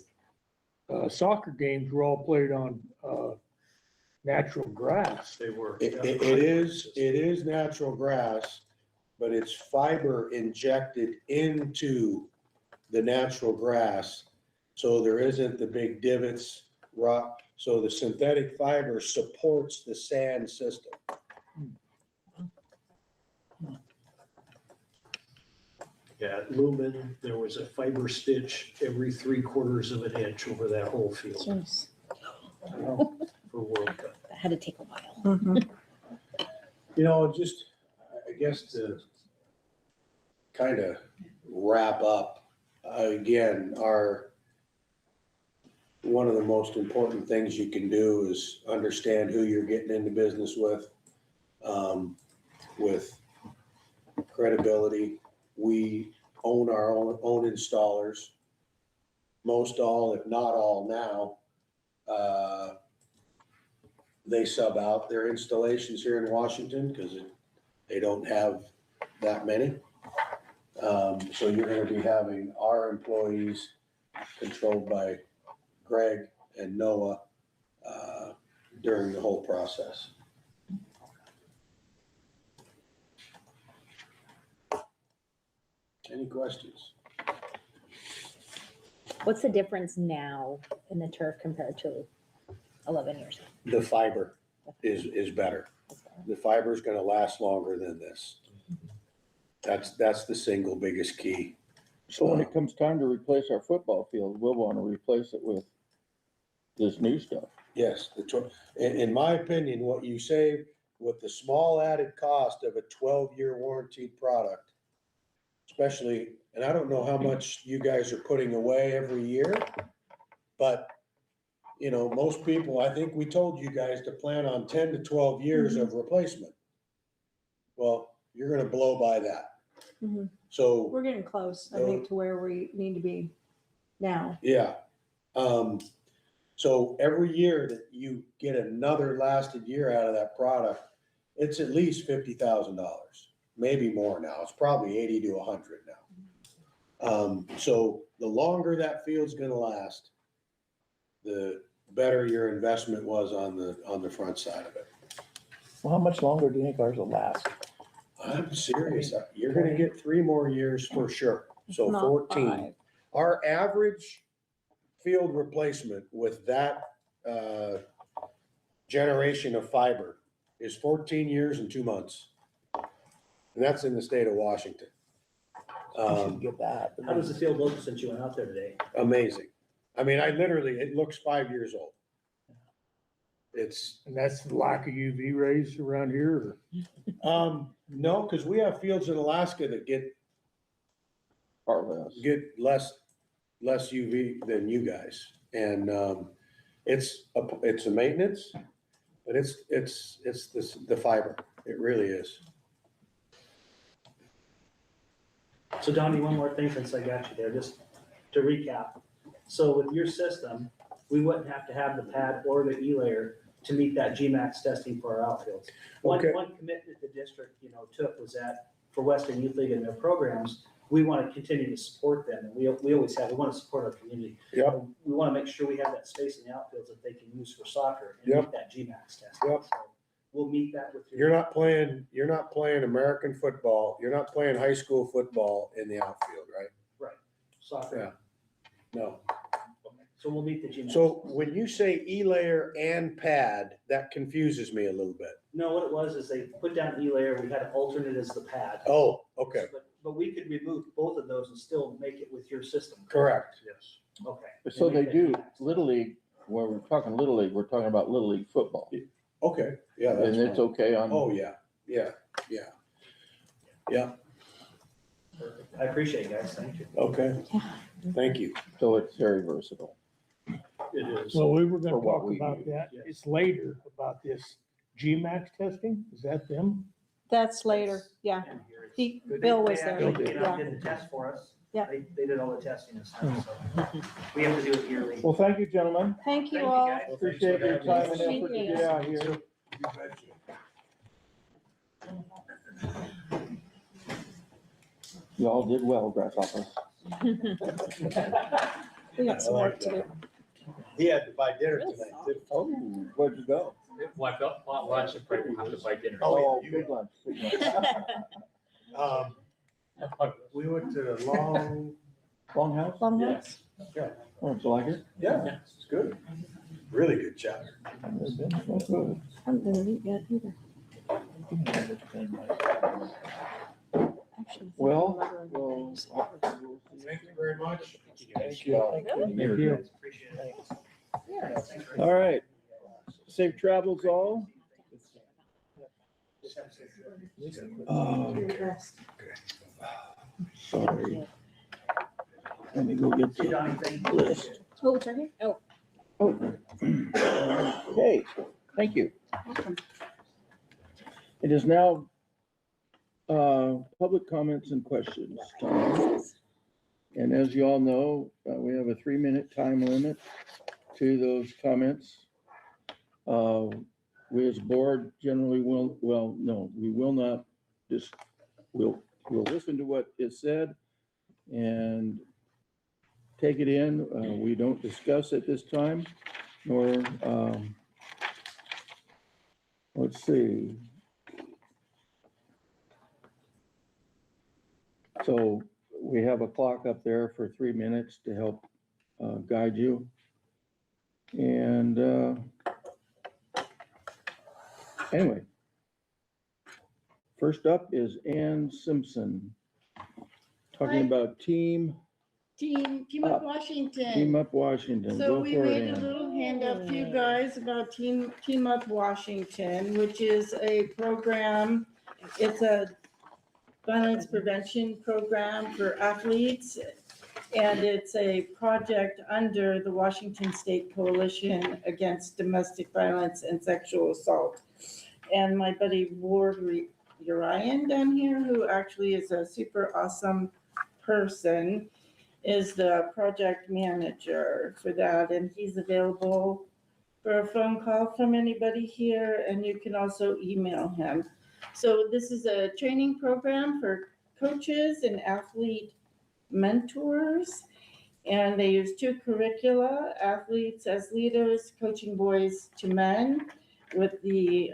soccer games were all played on natural grass. They were. It is natural grass, but it's fiber injected into the natural grass. So there isn't the big divots rock, so the synthetic fiber supports the sand system. Yeah, at Lumen, there was a fiber stitch every 3/4 of an inch over that whole field Jeez. for World Cup. That had to take a while. Mhm. You know, just, I guess to kind of wrap up, again, one of the most important things you can do is understand who you're getting into business with credibility. We own our own installers. Most all, if not all now, they sub out their installations here in Washington because they don't have that many. So you're gonna be having our employees controlled by Greg and Noah during the whole process. Any questions? What's the difference now in the turf compared to 11 years ago? The fiber is better. The fiber is gonna last longer than this. That's the single biggest key. So when it comes time to replace our football field, we'll want to replace it with this new stuff. Yes, in my opinion, what you save with the small added cost of a 12-year warranted product, especially, and I don't know how much you guys are putting away every year, but you know, most people, I think we told you guys to plan on 10 to 12 years of replacement. Well, you're gonna blow by that. Mhm. So, We're getting close, I think, to where we need to be now. yeah. So every year that you get another lasted year out of that product, it's at least $50,000, maybe more now. It's probably 80 to 100 now. So the longer that field's gonna last, the better your investment was on the front side of it. Well, how much longer do you think ours will last? I'm serious. You're gonna get 3 more years for sure. So Not 14. 5. Our average field replacement with that generation of fiber is 14 years and 2 months. And that's in the state of Washington. You should get that. How does the field look since you went out there today? Amazing. I mean, it looks 5 years old. It's, And that's the lack of UV rays around here, or? no, because we have fields in Alaska that get Far less. less UV than you guys. And it's a maintenance, but it's the fiber. It really is. So Donnie, one more thing since I got you there, just to recap. So with your system, we wouldn't have to have the pad or the E-layer to meet that GMAX testing for our outfields. Okay. One commitment the district, took was that for Western Youth League and their programs, we want to continue to support them. And we always have, we want to support our community. Yep. We want to make sure we have that space in the outfields that they can use for soccer and Yep. meet that GMAX testing. Yep. So we'll meet that with your. You're not playing American football. You're not playing high school football in the outfield, right? Soccer. Yeah. No. So we'll meet the GMAX. So when you say E-layer and pad, that confuses me a little bit. No, what it was is they put down E-layer, we had an alternate as the pad. Oh, okay. But we could remove both of those and still make it with your system. Correct. Yes. Okay. So And they make that do, GMAX. Little League, when we're talking Little League, we're talking about Little League football. Okay. Yeah, that's And it's fine. okay on. Oh, yeah. I appreciate it, guys. Thank you. Okay. Thank you. So it's very versatile. It is. Well, we were For gonna what talk we about use, that. yes. It's later about this GMAX testing. Is that them? That's later, yeah. And here it's- Bill was They there. actually came out Yeah. and did the test for us. Yeah. They did all the testing and stuff, so we have to do it yearly. Well, thank you, gentlemen. Thank you Thank you, all. guys. Appreciate your time and Thank effort to you. get out here. You all did well, Grasshopper. We got some work to do. He had to buy dinner tonight, too. Oh, where'd you go? Well, I felt want lunch and probably have to buy dinner. Oh, big lunch, big lunch. We went to Long. Longhouse? Longhouse? Oh, did you like it? Yeah, it's good. really good chowder. I've been so Haven't been to eat yet either. good. Actually, I think Well, I'm over in well, Vegas. Thank you very much. Thank you. Thank Thank you. All right. Safe travels all. Sorry. Let me go get Hey, the Donnie, thank you. list. Oh, it's right here? Oh. Okay, thank you. It is now public comments and questions time. And as you all know, we have a 3-minute time limit to those comments. We as board generally will, well, no, we will not just, we'll listen to what is said and take it in. We don't discuss at this time, nor, let's see. So we have a clock up there for 3 minutes to help guide you. And anyway, first up is Ann Simpson, talking Hi. about Team Team Up. Up Washington. Team Up Washington. So Go we for it, made a Ann. little handout for you guys about Team Up Washington, which is a program. It's a violence prevention program for athletes. And it's a project under the Washington State Coalition Against Domestic Violence and Sexual Assault. And my buddy Ward Urian down here, who actually is a super awesome person, is the project manager for that, and he's available for a phone call from anybody here, and you can also email him. So this is a training program for coaches and athlete mentors, and they use 2 curricula: athletes as leaders, coaching boys to men, with the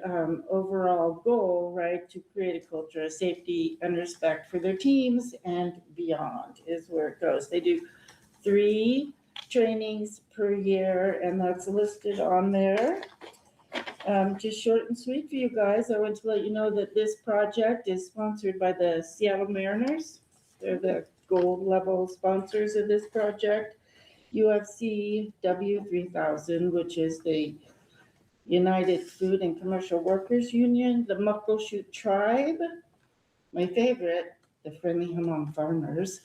overall goal, right, to create a culture of safety and respect for their teams and beyond is where it goes. They do 3 trainings per year, and that's listed on there. Just short and sweet for you guys. I want to let you know that this project is sponsored by the Seattle Mariners. They're the gold level sponsors of this project. UFC W3000, which is the United Food and Commercial Workers Union, the Muckleshoot Tribe, my favorite, the Friendly Hmong Farmers.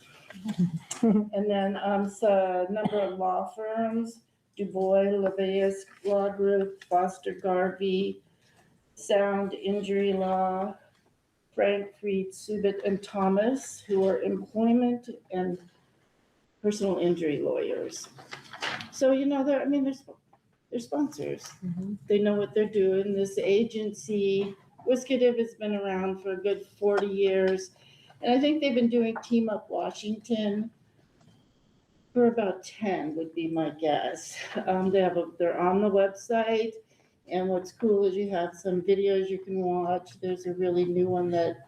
And then so a number of law firms: Du Bois, LeVeus, Law Group, Foster Garvey, Sound Injury Law, Frank Fried, Subit, and Thomas, who are employment and personal injury lawyers. So, you know, they're sponsors. They know what they're doing. This agency, Wiskative, has been around for a good 40 years. And I think they've been doing Team Up Washington for about 10 would be my guess. They're on the website. And what's cool is you have some videos you can watch. There's a really new one that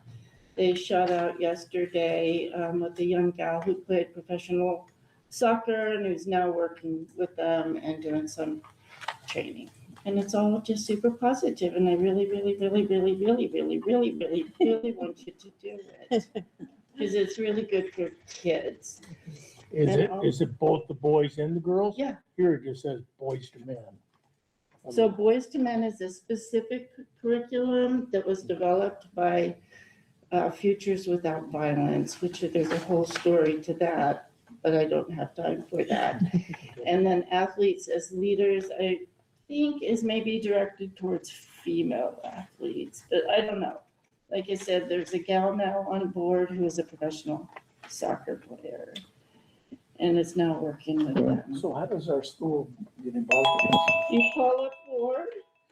they shot out yesterday with a young gal who played professional soccer and who's now working with them and doing some training. And it's all just super positive, and I really, really, really, really, really, really, really, really, really want you to do it. Because it's really good for kids. Is it both the boys and the girls? Yeah. Here it just says boys to men. So Boys to Men is a specific curriculum that was developed by Futures Without Violence, which there's a whole story to that, but I don't have time for that. And then Athletes as Leaders, I think is maybe directed towards female athletes, but I don't know. Like I said, there's a gal now on board who is a professional soccer player and is now working with them. So how does our school get involved in this? You call up Ward.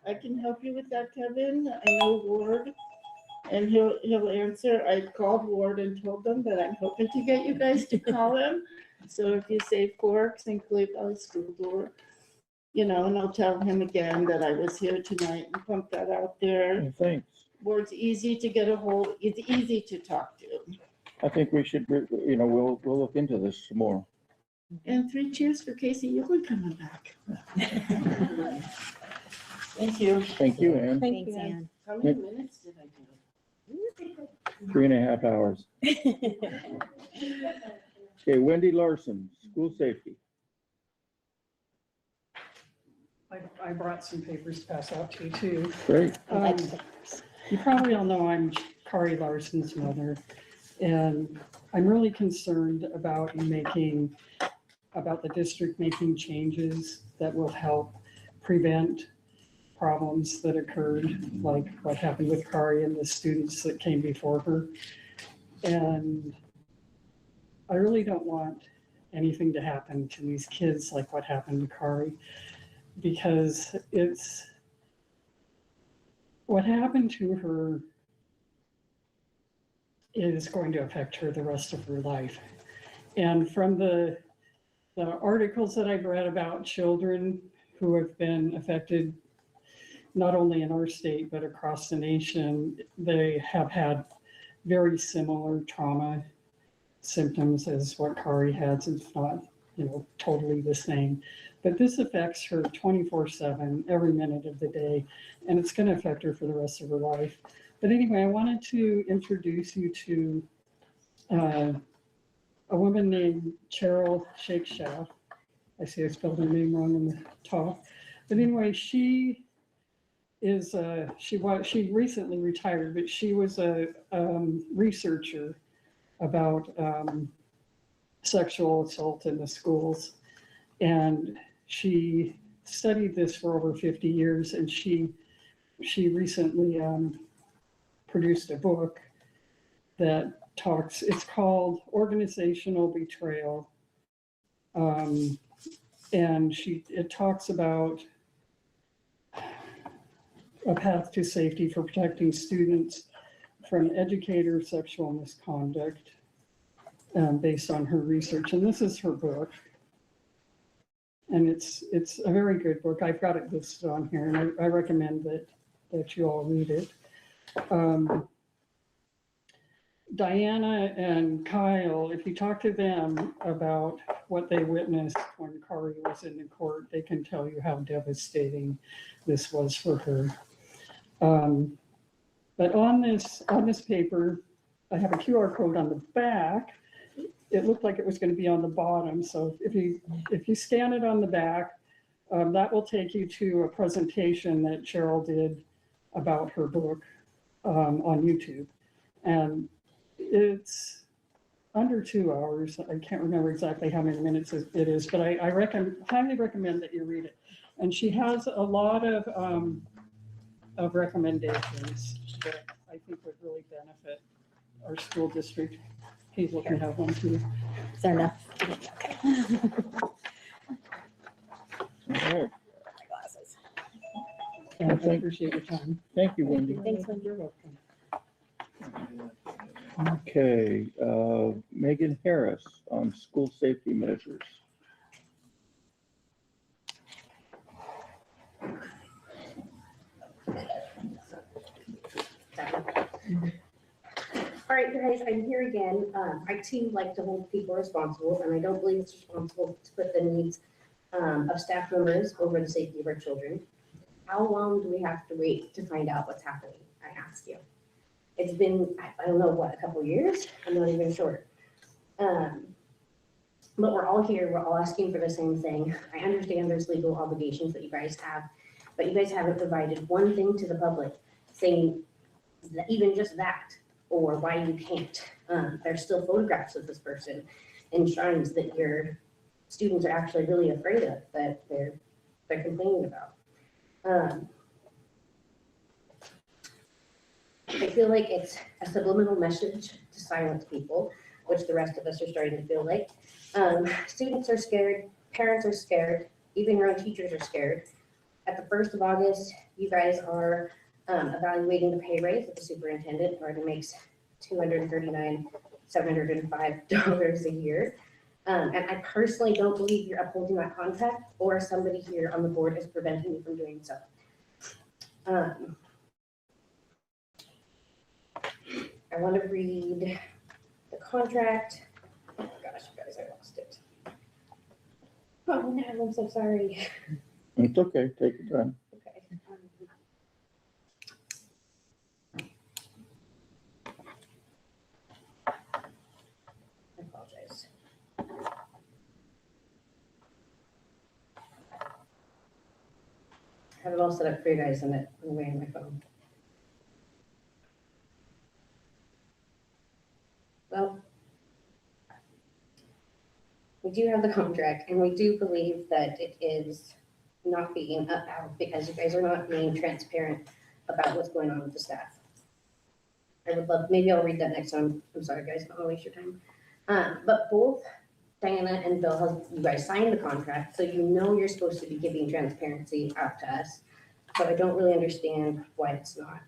I can help you with that, Kevin. I know Ward, and he'll answer. I called Ward and told them that I'm hoping to get you guys to call him. So if you say Forks and Clay Valley School Door, you know, and I'll tell him again that I was here tonight and pump that out there. Well, thanks. Ward's easy to get a hold. It's easy to talk to. I think we should, you know, we'll look into this some more. And 3 cheers for Casey Yulin coming back. Thank you. Thank you, Ann. Thank Thanks, you, Ann. Ann. How many minutes did I do? 3.5 hours. Okay, Wendy Larson, school safety. I brought some papers to pass out to you too. Great. You probably all know I'm Kari Larson's mother, and I'm really concerned about the district making changes that will help prevent problems that occurred, like what happened with Kari and the students that came before her. And I really don't want anything to happen to these kids like what happened to Kari, because what happened to her is going to affect her the rest of her life. And from the articles that I've read about children who have been affected, not only in our state, but across the nation, they have had very similar trauma symptoms as what Kari has. It's not, totally the same. But this affects her 24/7, every minute of the day, and it's going to affect her for the rest of her life. But anyway, I wanted to introduce you to a woman named Cheryl Shakeshaft. I see I spelled her name wrong in the talk. But anyway, she recently retired, but she was a researcher about sexual assault in the schools. And she studied this for over 50 years, and she recently produced a book that it's called Organizational Betrayal. And it talks about a path to safety for protecting students from educator sexual misconduct, based on her research. And this is her book. And it's a very good book. I've got it listed on here, and I recommend that you all read it. Diana and Kyle, if you talk to them about what they witnessed when Kari was in the court, they can tell you how devastating this was for her. But on this paper, I have a QR code on the back. It looked like it was going to be on the bottom. So if you scan it on the back, that will take you to a presentation that Cheryl did about her book on YouTube. And it's under 2 hours. I can't remember exactly how many minutes it is, but I highly recommend that you read it. And she has a lot of recommendations that I think would really benefit our school district. Hazel can have one too. Is there enough? Okay. All right. My glasses. And I appreciate your time. Thank you, Wendy. Thanks, Wendy. You're welcome. Okay, Megan Harris on school safety measures. All right, guys, I'm here again. I too like to hold people responsible, and I don't believe it's responsible to put the needs of staff members over the safety of our children. How long do we have to wait to find out what's happening? I ask you. It's been, I don't know, what, a couple of years? I'm not even sure. But we're all here, we're all asking for the same thing. I understand there's legal obligations that you guys have, but you guys haven't provided one thing to the public saying that even just that, or why you can't. There's still photographs of this person in shrines that your students are actually really afraid of, that they're complaining about. I feel like it's a subliminal message to silence people, which the rest of us are starting to feel like. Students are scared, parents are scared, even your own teachers are scared. At the 1st of August, you guys are evaluating the pay raise of the superintendent, who already makes $239,705 a year. And I personally don't believe you're upholding that contract, or somebody here on the board is preventing you from doing so. I want to read the contract. Oh gosh, you guys, I lost it. Oh no, I'm so sorry. It's okay, take your time. Okay. have it all set up for you guys and it went away on my phone. Well, we do have the contract and we do believe that it is not being upheld because you guys are not being transparent about what's going on with the staff. I would love, maybe I'll read that next time. I'm sorry, guys, don't want to waste your time. But both Diana and Bill, you guys signed the contract, so you know you're supposed to be giving transparency out to us. So I don't really understand why it's not.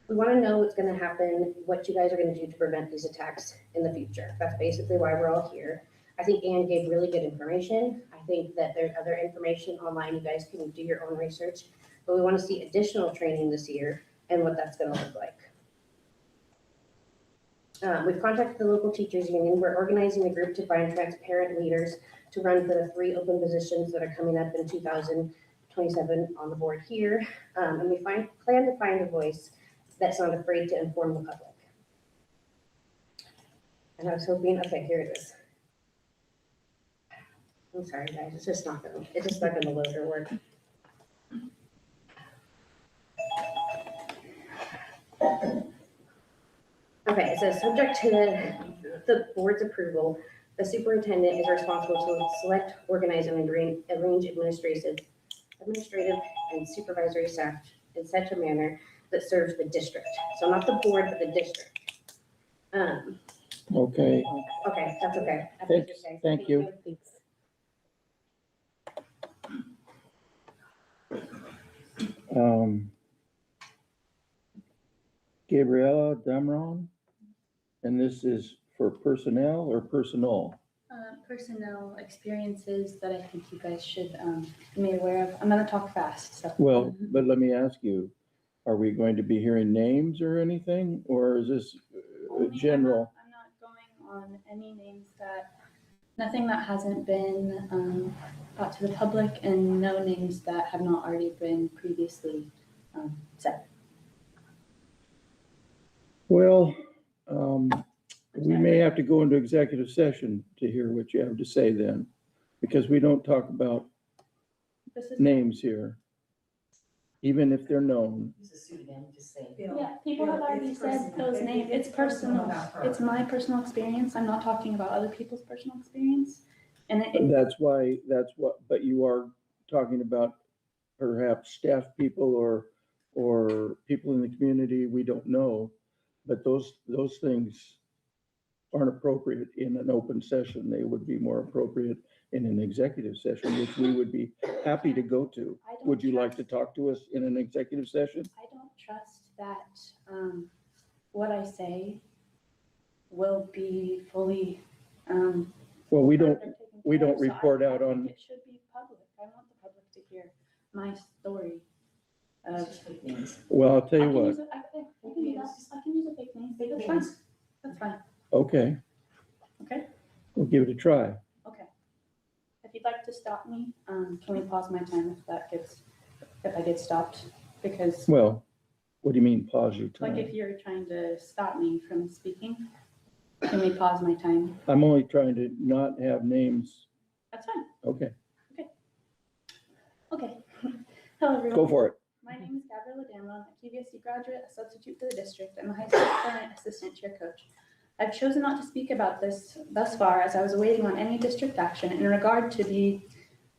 We want to know what's going to happen, what you guys are going to do to prevent these attacks in the future. That's basically why we're all here. I think Ann gave really good information. I think that there's other information online. You guys can do your own research, but we want to see additional training this year and what that's going to look like. We've contacted the local teachers union. We're organizing a group to find transparent leaders to run for the 3 open positions that are coming up in 2027 on the board here. And we plan to find a voice that's not afraid to inform the public. And I was hoping, okay, here it is. I'm sorry, guys, it's just not gonna load or work. Okay, it says subject to the board's approval, the superintendent is responsible to select, organize, and arrange administrative and supervisory staff in such a manner that serves the district. So not the board, but the district. Okay, Okay, that's okay. thank you. Thanks. Gabriella Damron, and this is for personnel or personal? Personnel experiences that I think you guys should be made aware of. I'm gonna talk fast, so. Well, but let me ask you, are we going to be hearing names or anything, or is this general? I'm not going on any names nothing that hasn't been brought to the public and no names that have not already been previously set. Well, we may have to go into executive session to hear what you have to say then, because we don't talk about names here, even if they're known. Yeah, people have already said those names. It's personal. It's my personal experience. I'm not talking about other people's personal experience. And That's what, but you are talking about perhaps staff people or people in the community we don't know, but those things aren't appropriate in an open session. They would be more appropriate in an executive session, which we would be happy to go to. Would you like to talk to us in an executive session? I don't trust that what I say will be fully. Well, we don't report out on. It should be public. I want the public to hear my story. Well, I'll tell you what. I can use a fake name. That's fine. That's fine. Okay. Okay. We'll give it a try. Okay. If you'd like to stop me, can we pause my time if I get stopped? Because. Well, what do you mean pause your time? Like if you're trying to stop me from speaking, can we pause my time? I'm only trying to not have names. That's fine. Okay. Okay. Hello, everyone. Go for it. My name is Gabriella Damron, a QVSD graduate, a substitute for the district, and a high school current assistant cheer coach. I've chosen not to speak about this thus far as I was awaiting on any district action in regard to the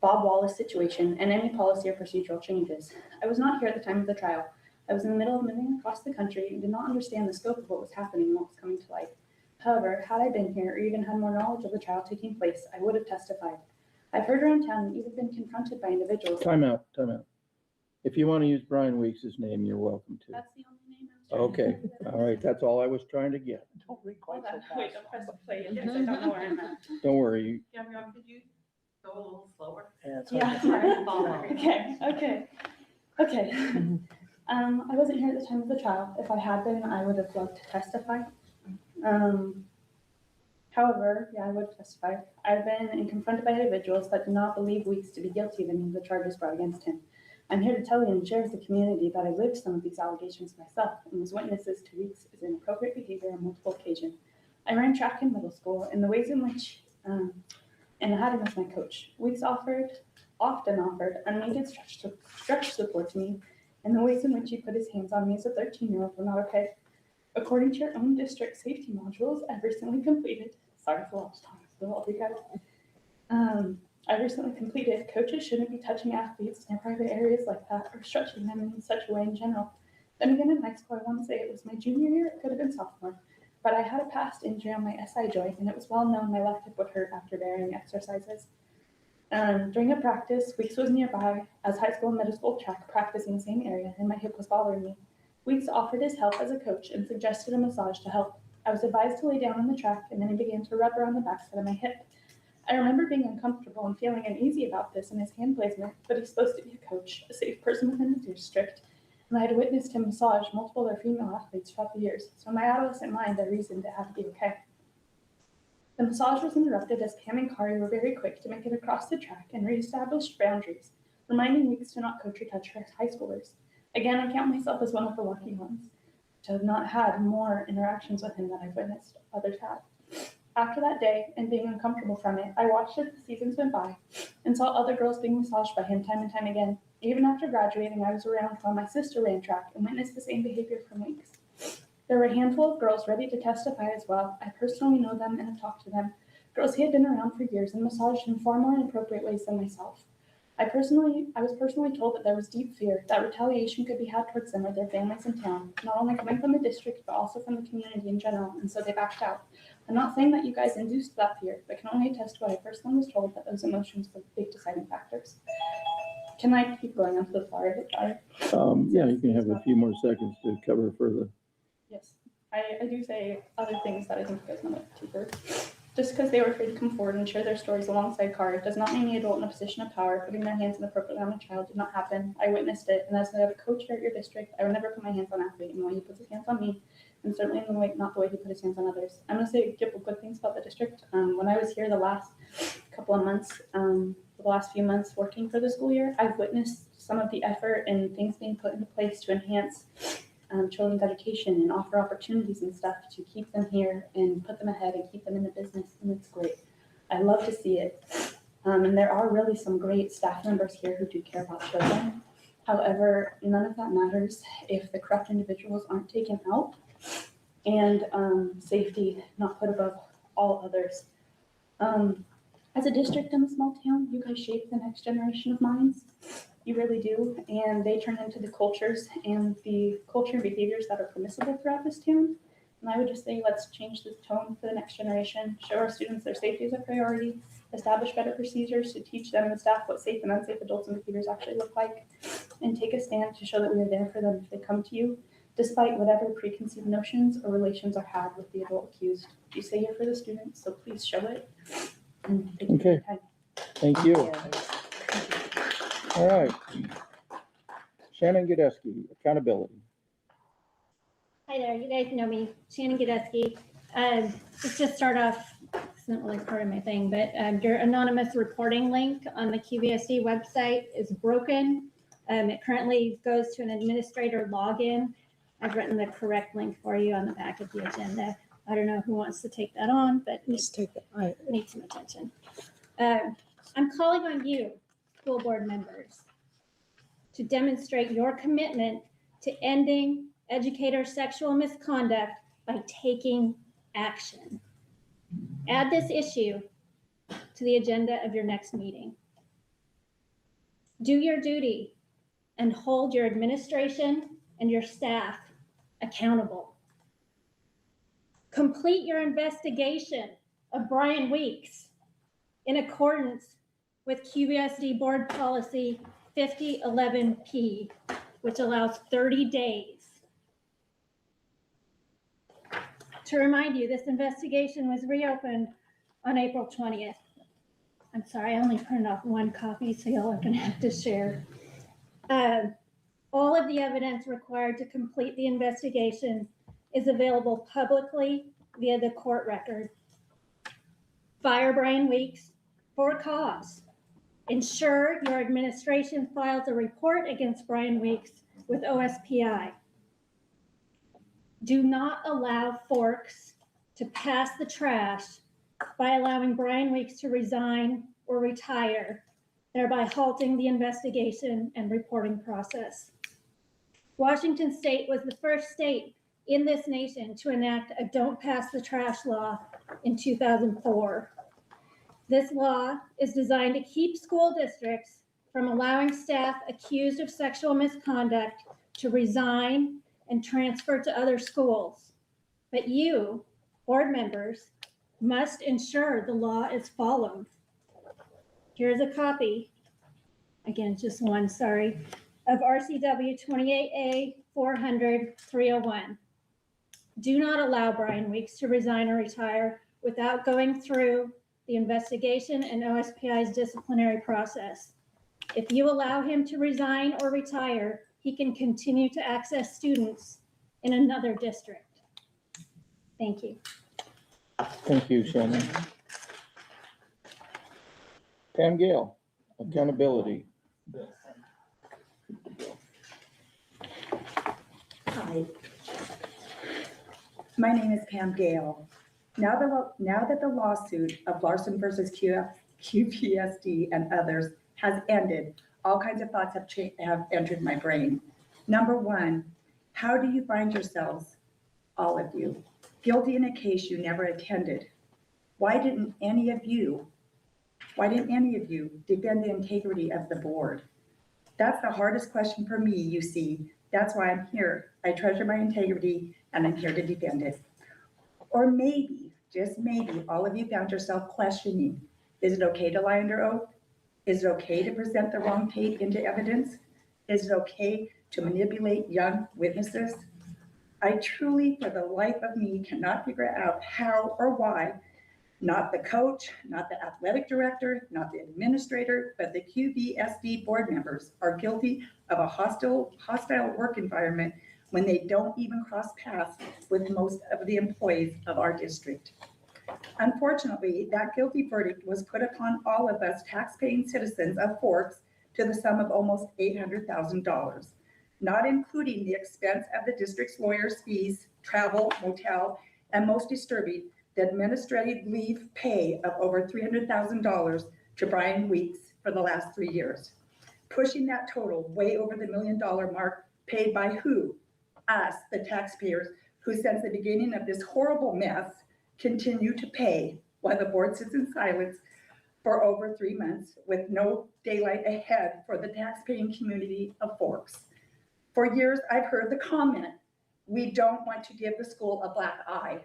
Bob Wallace situation and any policy or procedural changes. I was not here at the time of the trial. I was in the middle of moving across the country and did not understand the scope of what was happening and what was coming to light. However, had I been here or even had more knowledge of the trial taking place, I would have testified. I've heard around town and even been confronted by individuals. Time out. If you want to use Brian Weeks' name, you're welcome to. That's the only name I was trying to Okay, all right, that's all I was trying to get. Hold on, wait, don't press the play yet, because I don't know where I'm at. Don't worry. Gabrielle, could you go a little slower? Yeah, sorry. Okay. I wasn't here at the time of the trial. If I had been, I would have loved to testify. However, I would have testified. I've been confronted by individuals that do not believe Weeks to be guilty of any of the charges brought against him. I'm here to tell you and share with the community that I lived some of these allegations myself and was witnesses to Weeks' inappropriate behavior on multiple occasions. I ran track in middle school, and the ways in which and had him as my coach. Weeks often offered unneeded stretch support to me, and the ways in which he put his hands on me as a 13-year-old were not okay. According to your own district safety modules, I've recently completed, sorry for lots of time, so all you guys. I recently completed, coaches shouldn't be touching athletes in private areas like that or stretching them in such a way in general. Then again, in high school, I want to say it was my junior year, it could have been sophomore, but I had a past injury on my SI joint, and it was well known my left hip would hurt after varying exercises. During a practice, Weeks was nearby as high school and middle school track practicing the same area, and my hip was bothering me. Weeks offered his help as a coach and suggested a massage to help. I was advised to lay down on the track, and then he began to rub around the backside of my hip. I remember being uncomfortable and feeling uneasy about this and his hand placement, but he's supposed to be a coach, a safe person within the district, and I had witnessed him massage multiple other female athletes throughout the years, so in my adolescent mind, I reasoned it had to be okay. The massage was interrupted as Pam and Kari were very quick to make it across the track and reestablished boundaries, reminding Weeks to not coach or touch her high schoolers. Again, I count myself as one of the lucky ones to have not had more interactions with him than I've witnessed others have. After that day and being uncomfortable from it, I watched as the seasons went by and saw other girls being massaged by him time and time again. Even after graduating, I was around while my sister ran track and witnessed the same behavior from Weeks. There were a handful of girls ready to testify as well. I personally know them and have talked to them. Girls he had been around for years and massaged in far more inappropriate ways than myself. I was personally told that there was deep fear that retaliation could be had towards them or their families in town, not only coming from the district, but also from the community in general, and so they backed out. I'm not saying that you guys induced that fear, but can only attest to what I personally was told, that those emotions were big deciding factors. Can I keep going? I'm so sorry. Yeah, you can have a few more seconds to cover further. Yes, I do say other things that I think you guys know deeper. Just because they were free to come forward and share their stories alongside Kari does not mean the adult in a position of power putting their hands inappropriately on a child did not happen. I witnessed it, and as a coach here at your district, I would never put my hands on an athlete in the way he puts his hands on me, and certainly in the way, not the way he put his hands on others. I'm going to say a couple good things about the district. When I was here the last couple of months, the last few months working for the school year, I've witnessed some of the effort and things being put into place to enhance children's education and offer opportunities and stuff to keep them here and put them ahead and keep them in the business, and it's great. I love to see it. And there are really some great staff members here who do care about children. However, none of that matters if the corrupt individuals aren't taken out and safety not put above all others. As a district in a small town, you guys shape the next generation of minds. You really do, and they turn into the cultures and the culture and behaviors that are permissible throughout this town. And I would just say, let's change the tone for the next generation, show our students their safety is a priority, establish better procedures to teach them and staff what safe and unsafe adults and behaviors actually look like, and take a stand to show that we are there for them if they come to you, despite whatever preconceived notions or relations are had with the adult accused. You say you're for the students, so please show it. And thank you for your time. Thank you. All right. Shannon Gadesky, accountability. Hi there, you guys know me, Shannon Gadesky. Let's just start off, it's not really part of my thing, but your anonymous reporting link on the QVSD website is broken. It currently goes to an administrator login. I've written the correct link for you on the back of the agenda. I don't know who wants to take that on, but Let's take it. Need some attention. I'm calling on you, school board members, to demonstrate your commitment to ending educator sexual misconduct by taking action. Add this issue to the agenda of your next meeting. Do your duty and hold your administration and your staff accountable. Complete your investigation of Brian Weeks in accordance with QVSD board policy 5011P, which allows 30 days. To remind you, this investigation was reopened on April 20th. I'm sorry, I only printed off one copy, so y'all are gonna have to share. All of the evidence required to complete the investigation is available publicly via the court record. Fire Brian Weeks for cause. Ensure your administration files a report against Brian Weeks with OSPI. Do not allow Forks to pass the trash by allowing Brian Weeks to resign or retire, thereby halting the investigation and reporting process. Washington State was the first state in this nation to enact a Don't Pass the Trash law in 2004. This law is designed to keep school districts from allowing staff accused of sexual misconduct to resign and transfer to other schools. But you, board members, must ensure the law is followed. Here's a copy, again, just one, sorry, of RCW 28A 400-301. Do not allow Brian Weeks to resign or retire without going through the investigation and OSPI's disciplinary process. If you allow him to resign or retire, he can continue to access students in another district. Thank you. Thank you, Shannon. Pam Gale, accountability. Hi. My name is Pam Gale. Now that the lawsuit of Larson versus QVSD and others has ended, all kinds of thoughts have entered my brain. Number one, how do you find yourselves, all of you, guilty in a case you never attended? Why didn't any of you defend the integrity of the board? That's the hardest question for me, you see. That's why I'm here. I treasure my integrity and I'm here to defend it. Or maybe, just maybe, all of you found yourself questioning, is it okay to lie under oath? Is it okay to present the wrong tape into evidence? Is it okay to manipulate young witnesses? I truly, for the life of me, cannot figure out how or why not the coach, not the athletic director, not the administrator, but the QVSD board members are guilty of a hostile work environment when they don't even cross paths with most of the employees of our district. Unfortunately, that guilty verdict was put upon all of us tax-paying citizens of Forks to the sum of almost $800,000, not including the expense of the district's lawyers' fees, travel, motel, and most disturbing, the administrative leave pay of over $300,000 to Brian Weeks for the last 3 years, pushing that total way over the $1 million mark, paid by who? Us, the taxpayers, who since the beginning of this horrible mess continue to pay while the board sits in silence for over 3 months with no daylight ahead for the taxpaying community of Forks. For years, I've heard the comment, we don't want to give the school a black eye.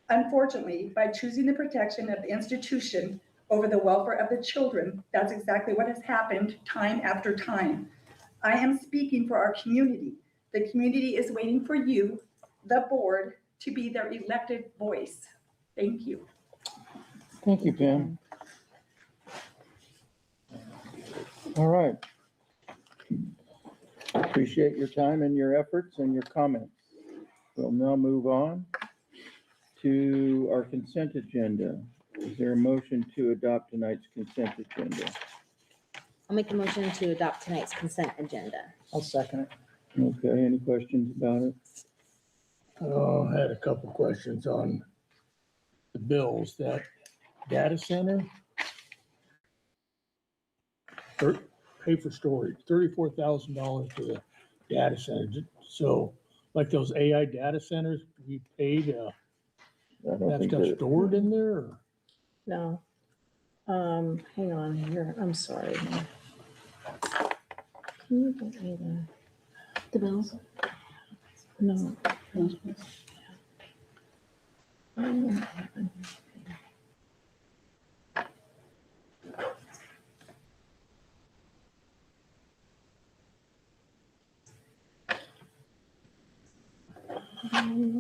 Unfortunately, by choosing the protection of the institution over the welfare of the children, that's exactly what has happened time after time. I am speaking for our community. The community is waiting for you, the board, to be their elected voice. Thank you. Thank you, Pam. All right. Appreciate your time and your efforts and your comments. We'll now move on to our consent agenda. Is there a motion to adopt tonight's consent agenda? I'll make a motion to adopt tonight's consent agenda. I'll second it. Okay, any questions about it? I had a couple questions on the bills. That data center, pay for storage, $34,000 for the data center. So like those AI data centers, we paid, that stuff stored in there? Or? No. Hang on here. I'm sorry. Can you get me the bills? No. Let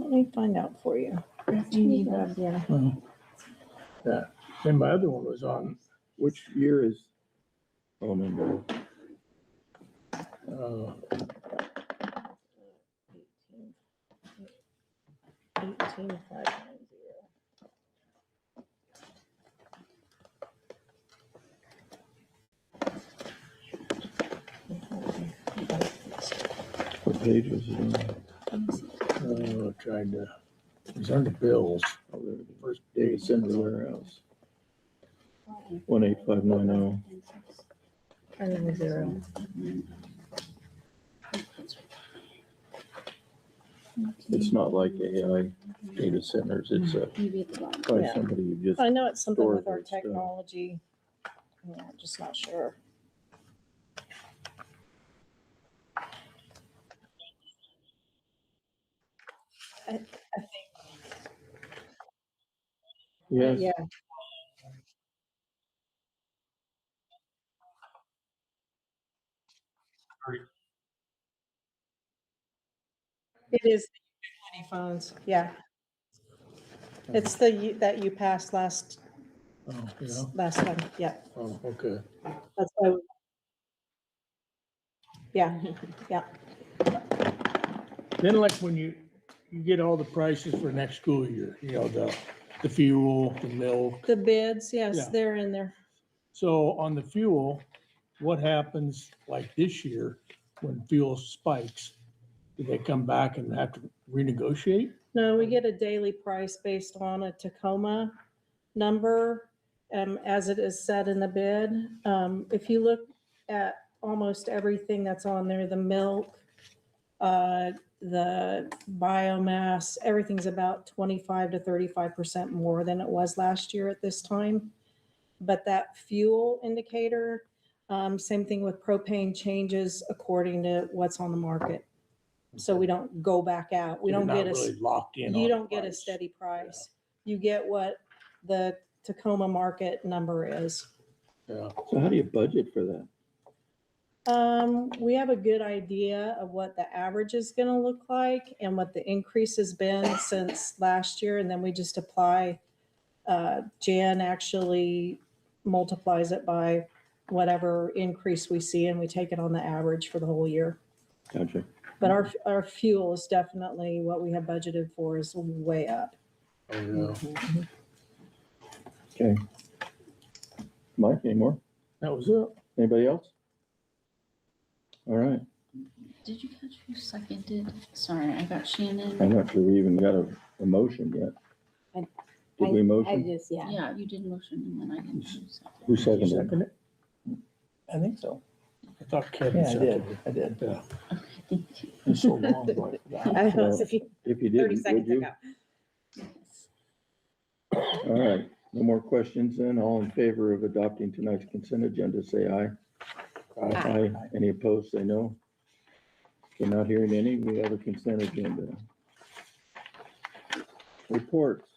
me find out for you. You need that, yeah. Yeah. And my other one was on, which year is, oh, no. 18,590. What page was it on? tried to, it was under bills. Oh, there it is. First Data center warehouse. 18590. 990. It's not like AI data centers, it's by Yeah. somebody who just. I know it's something stores with our that stuff. technology. Yeah, I'm just not sure. I think. Yes. Yeah. It is the utility phones, yeah. It's that you passed last Oh, yeah. time, yeah. Oh, okay. That's why. Yeah, yeah. Then like when you get all the prices for next school year, the fuel, the milk. The bids, yes, Yeah. they're in there. So on the fuel, what happens like this year when fuel spikes? Do they come back and have to renegotiate? No, we get a daily price based on a Tacoma number, as it is set in the bid. If you look at almost everything that's on there, the milk, the biomass, everything's about 25 to 35% more than it was last year at this time. But that fuel indicator, same thing with propane, changes according to what's on the market. So we don't go back out. We You're don't not get really locked in you on don't the get a price. steady price. You get what the Tacoma market number is. Yeah. So how do you budget for that? We have a good idea of what the average is gonna look like and what the increase has been since last year, and then we just apply, Jan actually multiplies it by whatever increase we see, and we take it on the average for the whole year. Gotcha. But our fuel is definitely what we have budgeted for is way up. Oh, yeah. Okay. Mike, any more? That was it. Anybody else? All right. Did you catch who seconded? Sorry, I got Shannon. I'm not sure we even got a motion yet. Did we I motion? just, yeah. Yeah, you did motion and then I didn't. Who seconded? You second it? I think so. I thought Kevin Yeah, I seconded did. it. I did. Yeah. It's so long. Like that. I know, Well, if you, If you 30 didn't, would seconds you? ago. All right, no more questions then. All in favor of adopting tonight's consent agenda, say aye. Aye. Any opposed, say no. Okay, not hearing any, we have a consent agenda. Reports.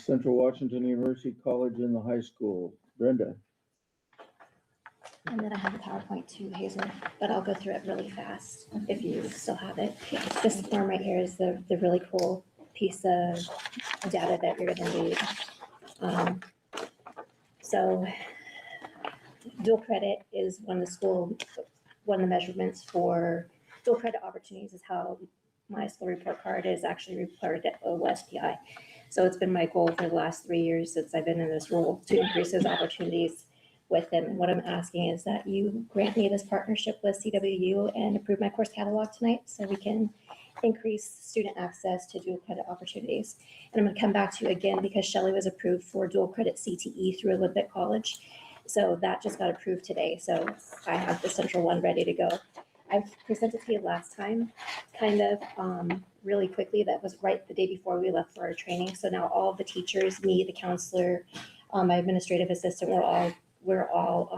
Central Washington University College and the high school. Brenda. And then I have a PowerPoint too, Hazel, but I'll go through it really fast if you still have it. This form right here is the really cool piece of data that you're gonna need. So dual credit is one of the measurements for dual credit opportunities is how my school report card is actually reported at OSPI. So it's been my goal for the last 3 years since I've been in this role to increase those opportunities with them. And what I'm asking is that you grant me this partnership with CWU and approve my course catalog tonight so we can increase student access to dual credit opportunities. And I'm going to come back to you again because Shelley was approved for dual credit CTE through Olympic College. So that just got approved today. So I have the central one ready to go. I presented to you last time, kind of really quickly. That was right the day before we left for our training. So now all of the teachers, me, the counselor, my administrative assistant, we're all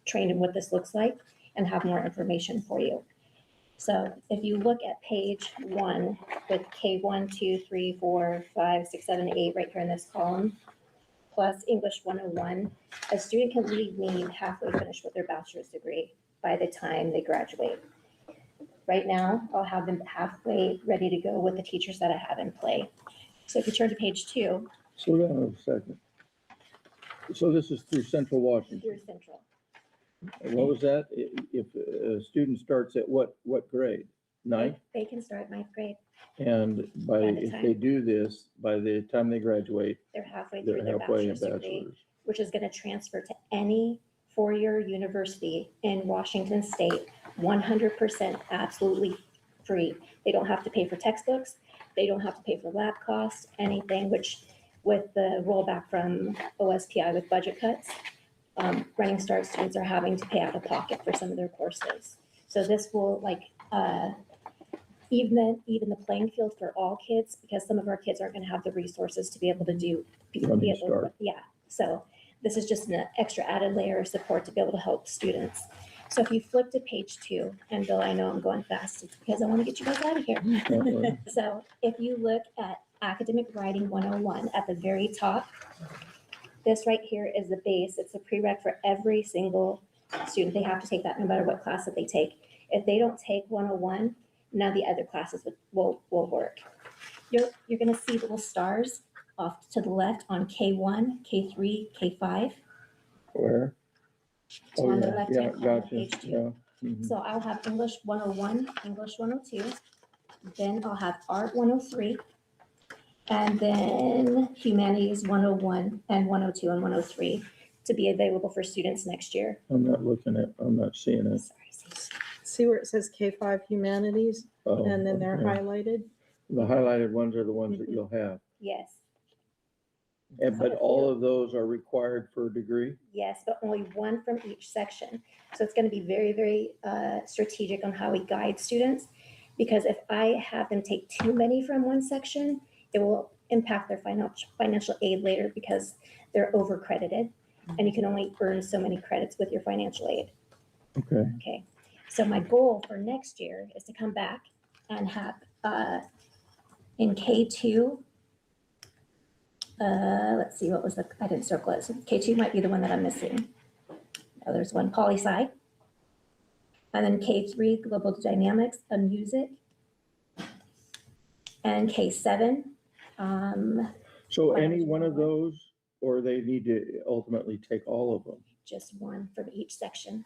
trained in what this looks like and have more information for you. So if you look at page 1 with K1, 2, 3, 4, 5, 6, 7, 8 right here in this column, plus English 101, a student can leave me halfway finished with their bachelor's degree by the time they graduate. Right now, I'll have them halfway ready to go with the teachers that I have in play. So if you turn to page 2. Slow down a second. So this is through Central Washington. Through Central. What was that? If a student starts at what grade? Ninth? They can start 9th grade. And if they do this, by the time they graduate, They're halfway they're through their halfway in bachelor's degree, bachelor's. which is going to transfer to any four-year university in Washington State, 100% absolutely free. They don't have to pay for textbooks. They don't have to pay for lab costs, anything, which with the rollback from OSPI with budget cuts, Running Start students are having to pay out of pocket for some of their courses. So this will like even the playing field for all kids, because some of our kids aren't going to have the resources to be able to Running Start. yeah. So this is just an extra added layer of support to be able to help students. So if you flip to page 2, and Bill, I know I'm going fast because I want to get you guys out of here. So if you look at Academic Writing 101 at the very top, this right here is the base. It's a prereq for every single student. They have to take that no matter what class that they take. If they don't take 101, none of the other classes will work. You're going to see little stars off to the left on K1, K3, K5. Where? So on the left-hand corner of Gotcha. page 2. Yeah. Mhm. So I'll have English 101, English 102, then I'll have Art 103, and then Humanities 101 and 102 and 103 to be available for students next year. I'm not seeing it. See where it says K5 Humanities, Oh, and then they're okay. highlighted? The highlighted ones are the ones that you'll have. Yes, But all of those are required for a degree? yes, but only one from each section. So it's going to be very, very strategic on how we guide students, because if I have them take too many from one section, it will impact their financial aid later because they're over-credited, and you can only earn so many credits with your financial aid. Okay. Okay, so my goal for next year is to come back and have in K2, let's see, what was I didn't circle it. So K2 might be the one that I'm missing. Oh, there's one, poli-sci. And then K3, global dynamics and music. And K7. So any one of those, or they need to ultimately take all of them? Just one from each section.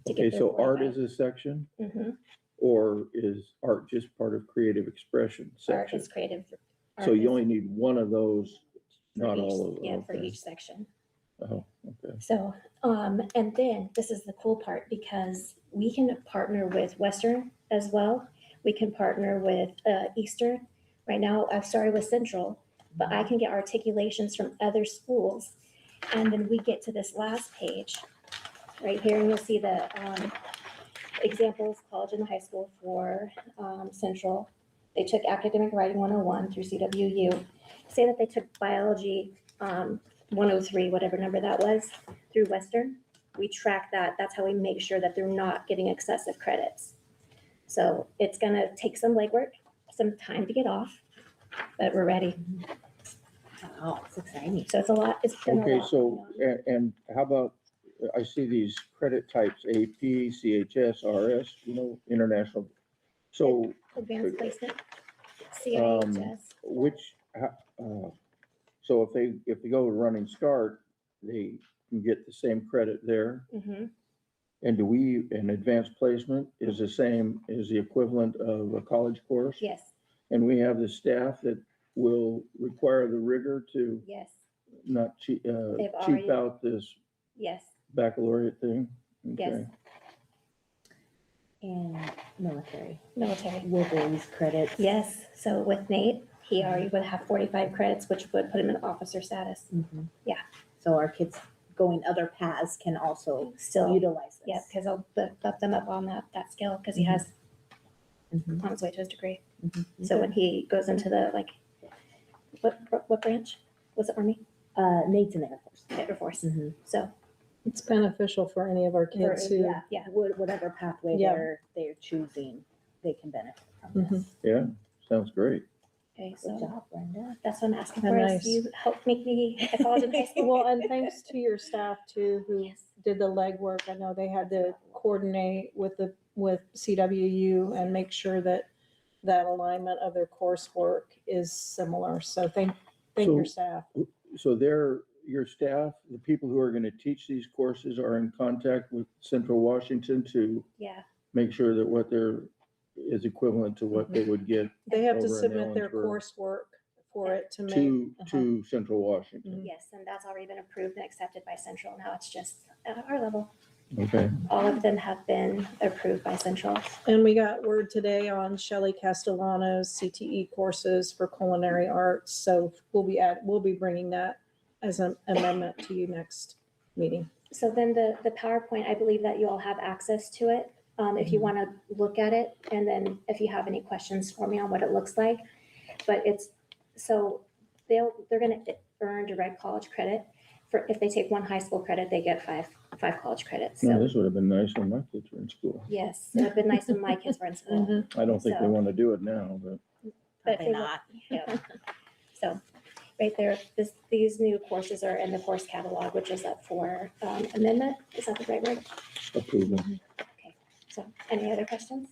to Okay, get their so point art right. is a section, Mhm. or is art just part of creative expression Art section? is creative. So art you is only need one of those, for not each- all of them? Yeah, for okay. each section. Oh, okay. So, and then this is the cool part, because we can partner with Western as well. We can partner with Eastern. Right now, I've started with Central, but I can get articulations from other schools. And then we get to this last page right here, and you'll see the examples, college and high school for Central. They took Academic Writing 101 through CWU. Say that they took biology 103, whatever number that was, through Western. We track that. That's how we make sure that they're not getting excessive credits. So it's gonna take some legwork, some time to get off, but we're ready. Oh, it's exciting. So it's a lot. It's been a Okay, lot. so, and how about, I see these credit types, AP, CHS, RS, international. So, Advanced placement, CIHS. which, so if they go to Running Start, they can get the same credit there? Mhm. And an advanced placement is the same, is the equivalent of a college course? Yes, And we have the staff that will require the rigor to yes, not cheap already- out this yes, baccalaureate thing? yes. Okay. And military. Military. Will those credits? Yes, so with Nate, he already would have 45 credits, which would put him in officer status. Yeah. So our kids going other paths can also Still utilize this. Yeah, because I'll buff them up on that skill, because he has on his way to his degree. So when he goes into the, like, what branch? Was it Army? Nate's in the Air Force. Air Force. So It's beneficial for any of our kids who, Yeah, whatever pathway Yeah. they're choosing, they can benefit from Mhm. this. Yeah, sounds great. Okay, Good so job, Brenda. that's what I'm asking Oh, for, is nice. you help make me a college and high school. well, and thanks to your staff too, who did the legwork. I know they had to coordinate with CWU and make sure that alignment of their coursework is similar. So thank your staff. So your staff, the people who are going to teach these courses are in contact with Central Washington to Yeah, make sure that what they're is equivalent to what they would get They have to over in submit their Ellensburg coursework for it to make. to Central Washington. yes, and that's already been approved and accepted by Central. Now it's just at our level. Okay. All of them have been approved by Central. And we got word today on Shelley Castellano's CTE courses for culinary arts. So we'll be bringing that as an amendment to you next meeting. So then the PowerPoint, I believe that you all have access to it. If you want to look at it, and then if you have any questions for me on what it looks like. But so they're going to earn direct college credit. For if they take one high school credit, they get five college credits. No, So this would have been nice when my kids were in school. yes, it would have been nice when my kids were in school. I don't think they So- want to do it now, but. But if they want- yeah. So right there, these new courses are in the course catalog, which is up for amendment. Is that the right word? Approval. So any other questions?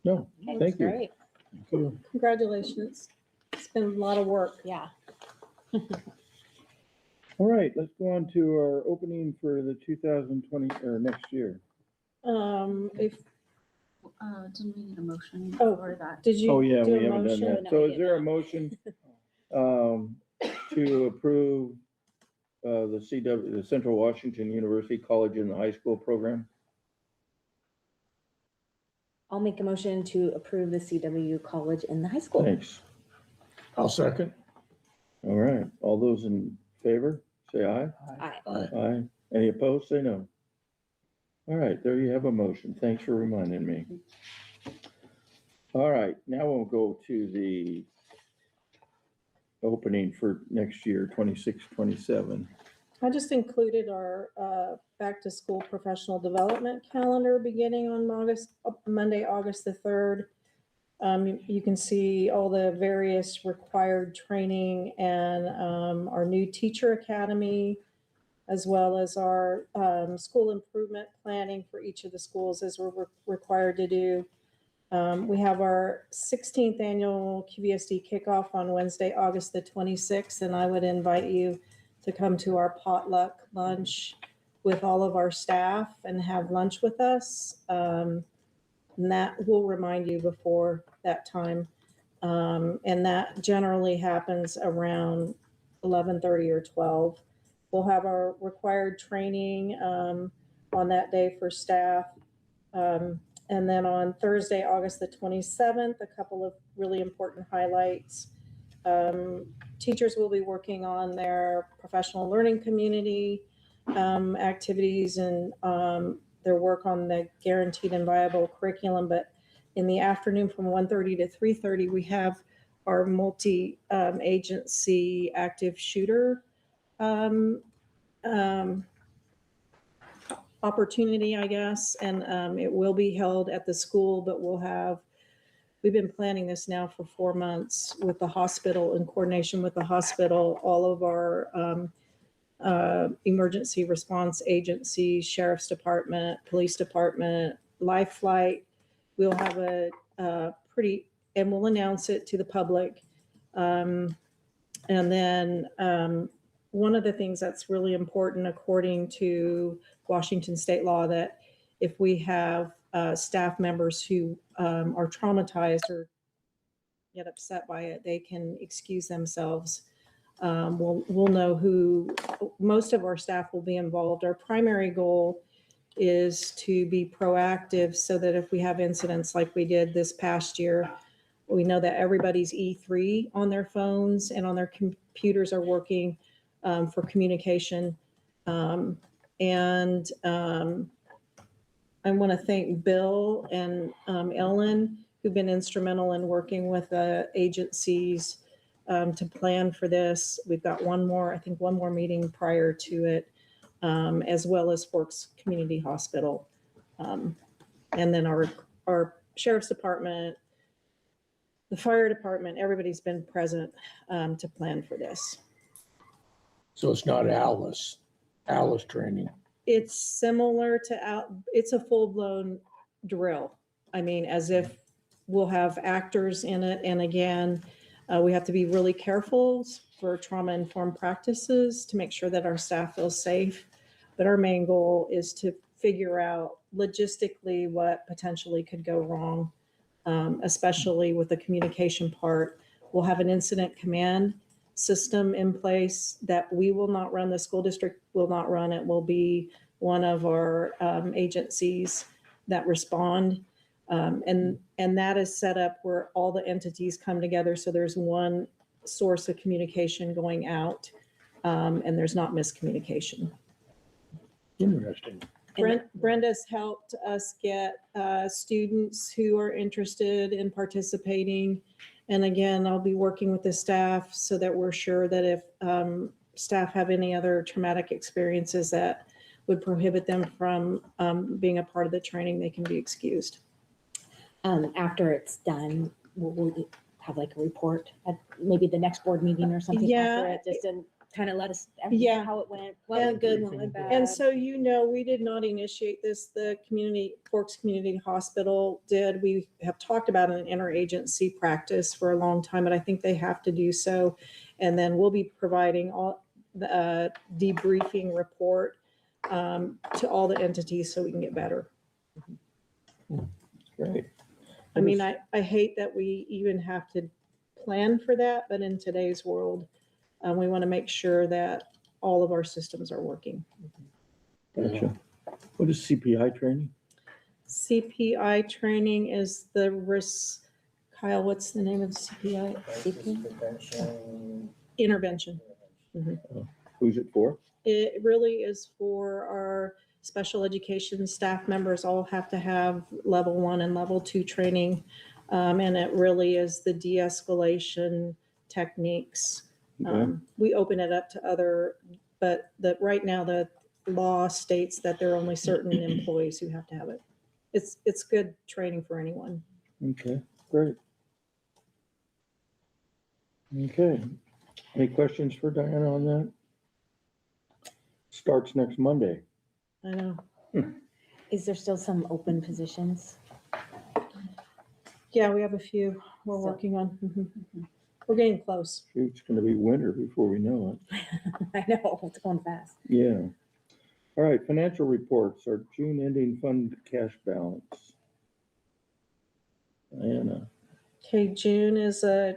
No, Okay. thank you. Great. Thank you. Congratulations. It's been a lot of work. Yeah. All right, let's go on to our opening for the 2020, or next year. If, Didn't we need a motion Oh, for that? did you Oh, yeah, do we a haven't done motion? that. So is there a motion to approve the CW, the Central Washington University College and the High School program? I'll make a motion to approve the CW college and the high school. Thanks. I'll second. All right, all those in favor, say aye. Aye. Aye. Any opposed, say no. All right, there you have a motion. Thanks for reminding me. All right, now we'll go to the opening for next year, 26, 27. I just included our back to school professional development calendar beginning on Monday, August the 3rd. You can see all the various required training and our new teacher academy, as well as our school improvement planning for each of the schools as we're required to do. We have our 16th annual QVSD kickoff on Wednesday, August the 26th, and I would invite you to come to our potluck lunch with all of our staff and have lunch with us. And that will remind you before that time. And that generally happens around 11:30 or 12. We'll have our required training on that day for staff. And then on Thursday, August the 27th, a couple of really important highlights. Teachers will be working on their professional learning community activities and their work on the guaranteed and viable curriculum. But in the afternoon from 1:30 to 3:30, we have our multi-agency active shooter opportunity, I guess. And it will be held at the school, but we've been planning this now for 4 months with the hospital, in coordination with the hospital, all of our emergency response agencies, sheriff's department, police department, Life Flight. We'll have and we'll announce it to the public. And then one of the things that's really important, according to Washington state law, that if we have staff members who are traumatized or get upset by it, they can excuse themselves. We'll know who, most of our staff will be involved. Our primary goal is to be proactive so that if we have incidents like we did this past year, we know that everybody's E3 on their phones and on their computers are working for communication. I want to thank Bill and Ellen, who've been instrumental in working with the agencies to plan for this. We've got one more meeting prior to it, as well as Forks Community Hospital. And then our sheriff's department, the fire department, everybody's been present to plan for this. So it's not Alice training. It's similar to, it's a full-blown drill. I mean, as if we'll have actors in it. And again, we have to be really careful for trauma-informed practices to make sure that our staff feels safe. But our main goal is to figure out logistically what potentially could go wrong, especially with the communication part. We'll have an incident command system in place that we will not run, the school district will not run. It will be one of our agencies that respond. And that is set up where all the entities come together. So there's one source of communication going out, and there's not miscommunication. Interesting. Brenda's helped us get students who are interested in participating. And again, I'll be working with the staff so that we're sure that if staff have any other traumatic experiences that would prohibit them from being a part of the training, they can be excused. After it's done, we'll have like a report at maybe the next board meeting or something Yeah. after it, just to kind of let us, Yeah. how it went, what went good, what went bad. And so, we did not initiate this. The Forks Community Hospital did. We have talked about an interagency practice for a long time, but I think they have to do so. And then we'll be providing all the debriefing report to all the entities so we can get better. Great. I mean, I hate that we even have to plan for that, but in today's world, we want to make sure that all of our systems are working. Gotcha. What is CPI training? CPI training is the risk. Kyle, what's the name of the CPI? Intervention. Who's it for? It really is for our special education staff members. All have to have level 1 and level 2 training. And it really is the de-escalation techniques. Okay. We open it up to other, but right now the law states that there are only certain employees who have to have it. It's good training for anyone. Okay, great. Okay, any questions for Diana on that? Starts next Monday. I know. Is there still some open positions? Yeah, we have a few we're working on. We're getting close. Shoot, it's gonna be winter before we know it. I know, it's going fast. Yeah. All right, financial reports, our June ending fund cash balance. Diana. Okay, June is a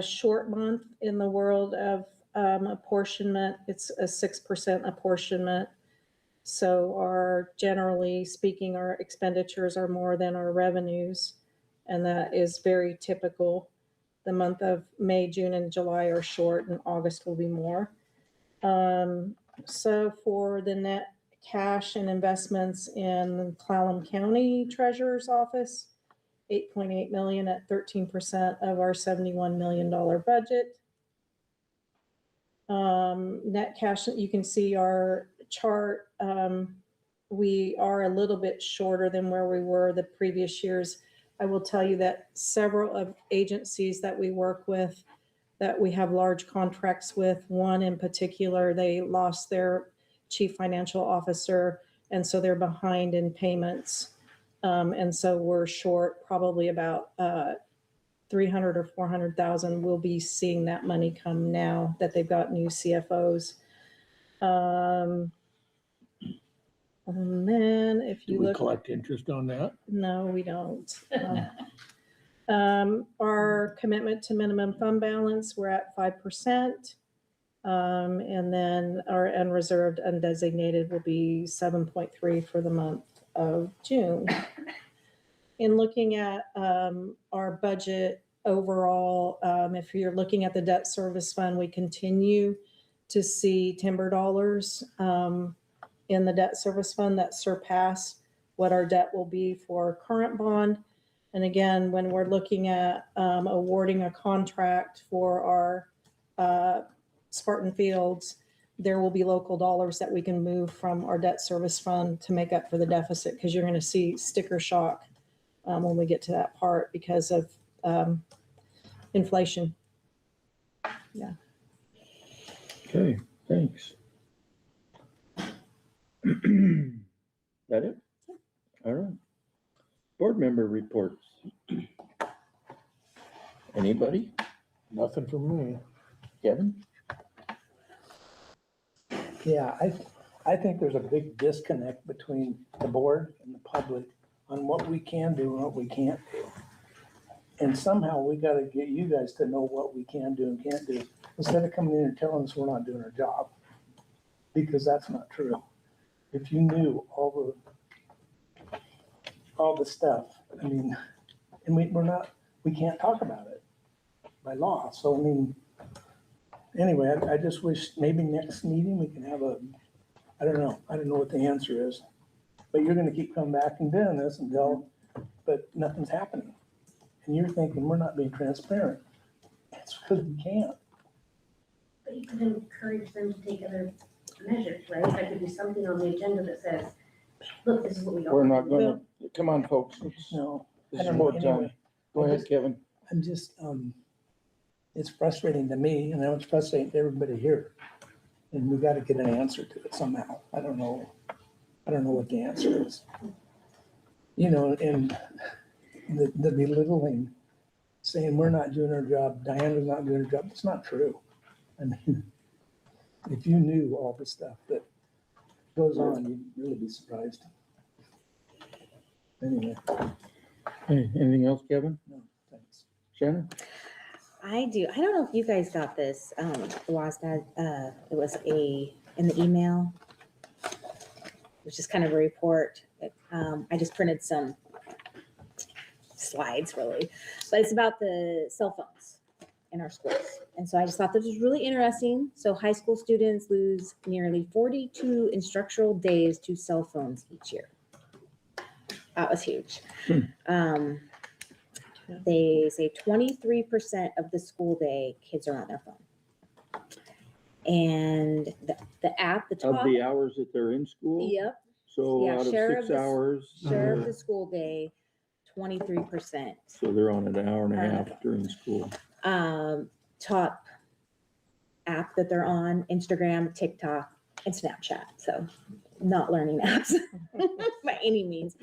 short month in the world of apportionment. It's a 6% apportionment. So generally speaking, our expenditures are more than our revenues, and that is very typical. The month of May, June, and July are short, and August will be more. So for the net cash and investments in Clallam County Treasurer's Office, 8.8 million at 13% of our $71 million budget. Net cash, you can see our chart. We are a little bit shorter than where we were the previous years. I will tell you that several of agencies that we work with, that we have large contracts with, one in particular, they lost their chief financial officer, and so they're behind in payments. And so we're short probably about 300 or 400,000. We'll be seeing that money come now that they've got new CFOs. And then if you Do we look, collect interest on that? no, we don't. Our commitment to minimum fund balance, we're at 5%. And then our unreserved undesignated will be 7.3 for the month of June. In looking at our budget overall, if you're looking at the debt service fund, we continue to see timber dollars in the debt service fund that surpass what our debt will be for current bond. And again, when we're looking at awarding a contract for our Spartan Fields, there will be local dollars that we can move from our debt service fund to make up for the deficit, because you're going to see sticker shock when we get to that part because of inflation. Yeah. Okay, thanks. That it? All right. Board member reports. Anybody? Nothing from me. Kevin? Yeah, I think there's a big disconnect between the board and the public on what we can do and what we can't do. And somehow we gotta get you guys to know what we can do and can't do, instead of coming in and telling us we're not doing our job. Because that's not true. If you knew all the stuff, I mean, and we can't talk about it by law. So, I mean, anyway, I just wish maybe next meeting we can have I don't know what the answer is. But you're gonna keep coming back and doing this but nothing's happening. And you're thinking we're not being transparent. It's because we can't. But you could encourage them to take other measures, right? There could be something on the agenda that says, look, this is what we don't. We're not gonna, come on, folks. No, This I is don't know. board time. Anyway, Go ahead, Kevin. I'm just, it's frustrating to me, and I know it's frustrating to everybody here. And we gotta get an answer to it somehow. I don't know what the answer is. You know, and the belittling, saying we're not doing our job, Diana's not doing her job, it's not true. I mean, if you knew all the stuff that goes on, you'd really be surprised. Anyway. Hey, anything else, Kevin? No, thanks. Shannon? I do. I don't know if you guys got this, WASDA, it was in the email, which is kind of a report. I just printed some slides really, but it's about the cell phones in our schools. And so I just thought this was really interesting. So high school students lose nearly 42 instructional days to cell phones each year. That was huge. They say 23% of the school day, kids are on their phone. And the app, the top. Of the hours that they're in school? Yep. So Yeah, out of share 6 the- hours. Share of the school day, 23%. So they're on an hour and a half during school. Top app that they're on, Instagram, TikTok, and Snapchat. So not learning apps by any means.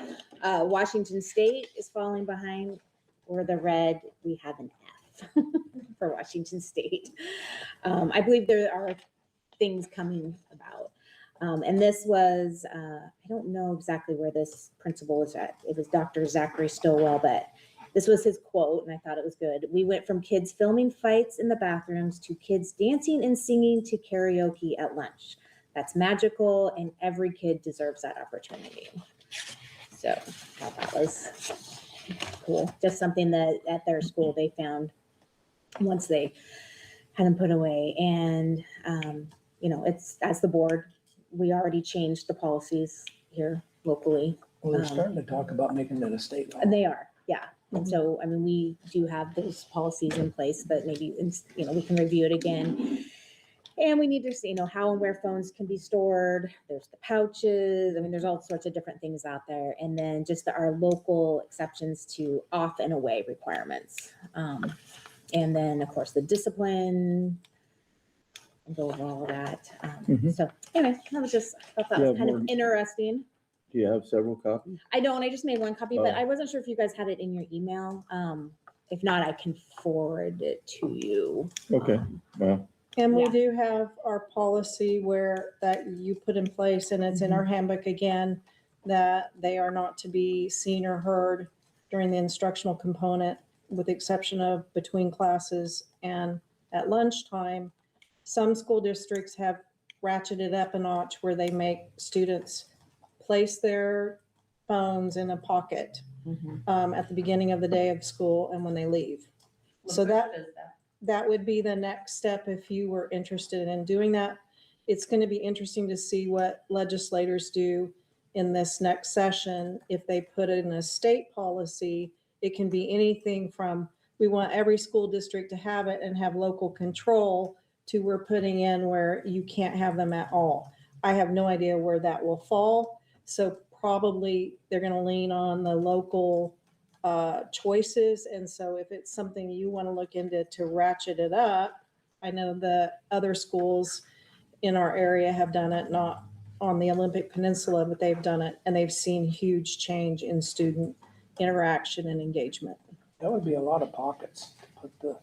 Washington State is falling behind. We're the red, we have an F for Washington State. I believe there are things coming about. And this was, I don't know exactly where this principal was at. It was Dr. Zachary Stillwell, but this was his quote, and I thought it was good. We went from kids filming fights in the bathrooms to kids dancing and singing to karaoke at lunch. That's magical, and every kid deserves that opportunity. So I thought that was cool. Just something that at their school they found once they had them put away. And, you know, it's, as the board, we already changed the policies here locally. Well, they're starting to talk about making it a state law. And they are, yeah. And so, I mean, we do have those policies in place, but maybe, you know, we can review it again. And we need to see, you know, how and where phones can be stored. There's the pouches. I mean, there's all sorts of different things out there. And then just our local exceptions to off and away requirements. And then, of course, the discipline and go over all of that. So anyway, that was just, I thought that was kind of interesting. Do you have several copies? I don't, I just made one copy, but I wasn't sure if you guys had it in your email. If not, I can forward it to you. Okay, well. And we do have our policy that you put in place, and it's in our handbook again, that they are not to be seen or heard during the instructional component, with the exception of between classes and at lunchtime. Some school districts have ratcheted up a notch where they make students place their phones in a pocket at the beginning of the day of school and when they leave. So that would be the next step if you were interested in doing that. It's going to be interesting to see what legislators do in this next session. If they put it in a state policy, it can be anything from, we want every school district to have it and have local control, to we're putting in where you can't have them at all. I have no idea where that will fall. So probably they're going to lean on the local choices. And so if it's something you want to look into to ratchet it up, I know the other schools in our area have done it, not on the Olympic Peninsula, but they've done it, and they've seen huge change in student interaction and engagement. That would be a lot of pockets to put the.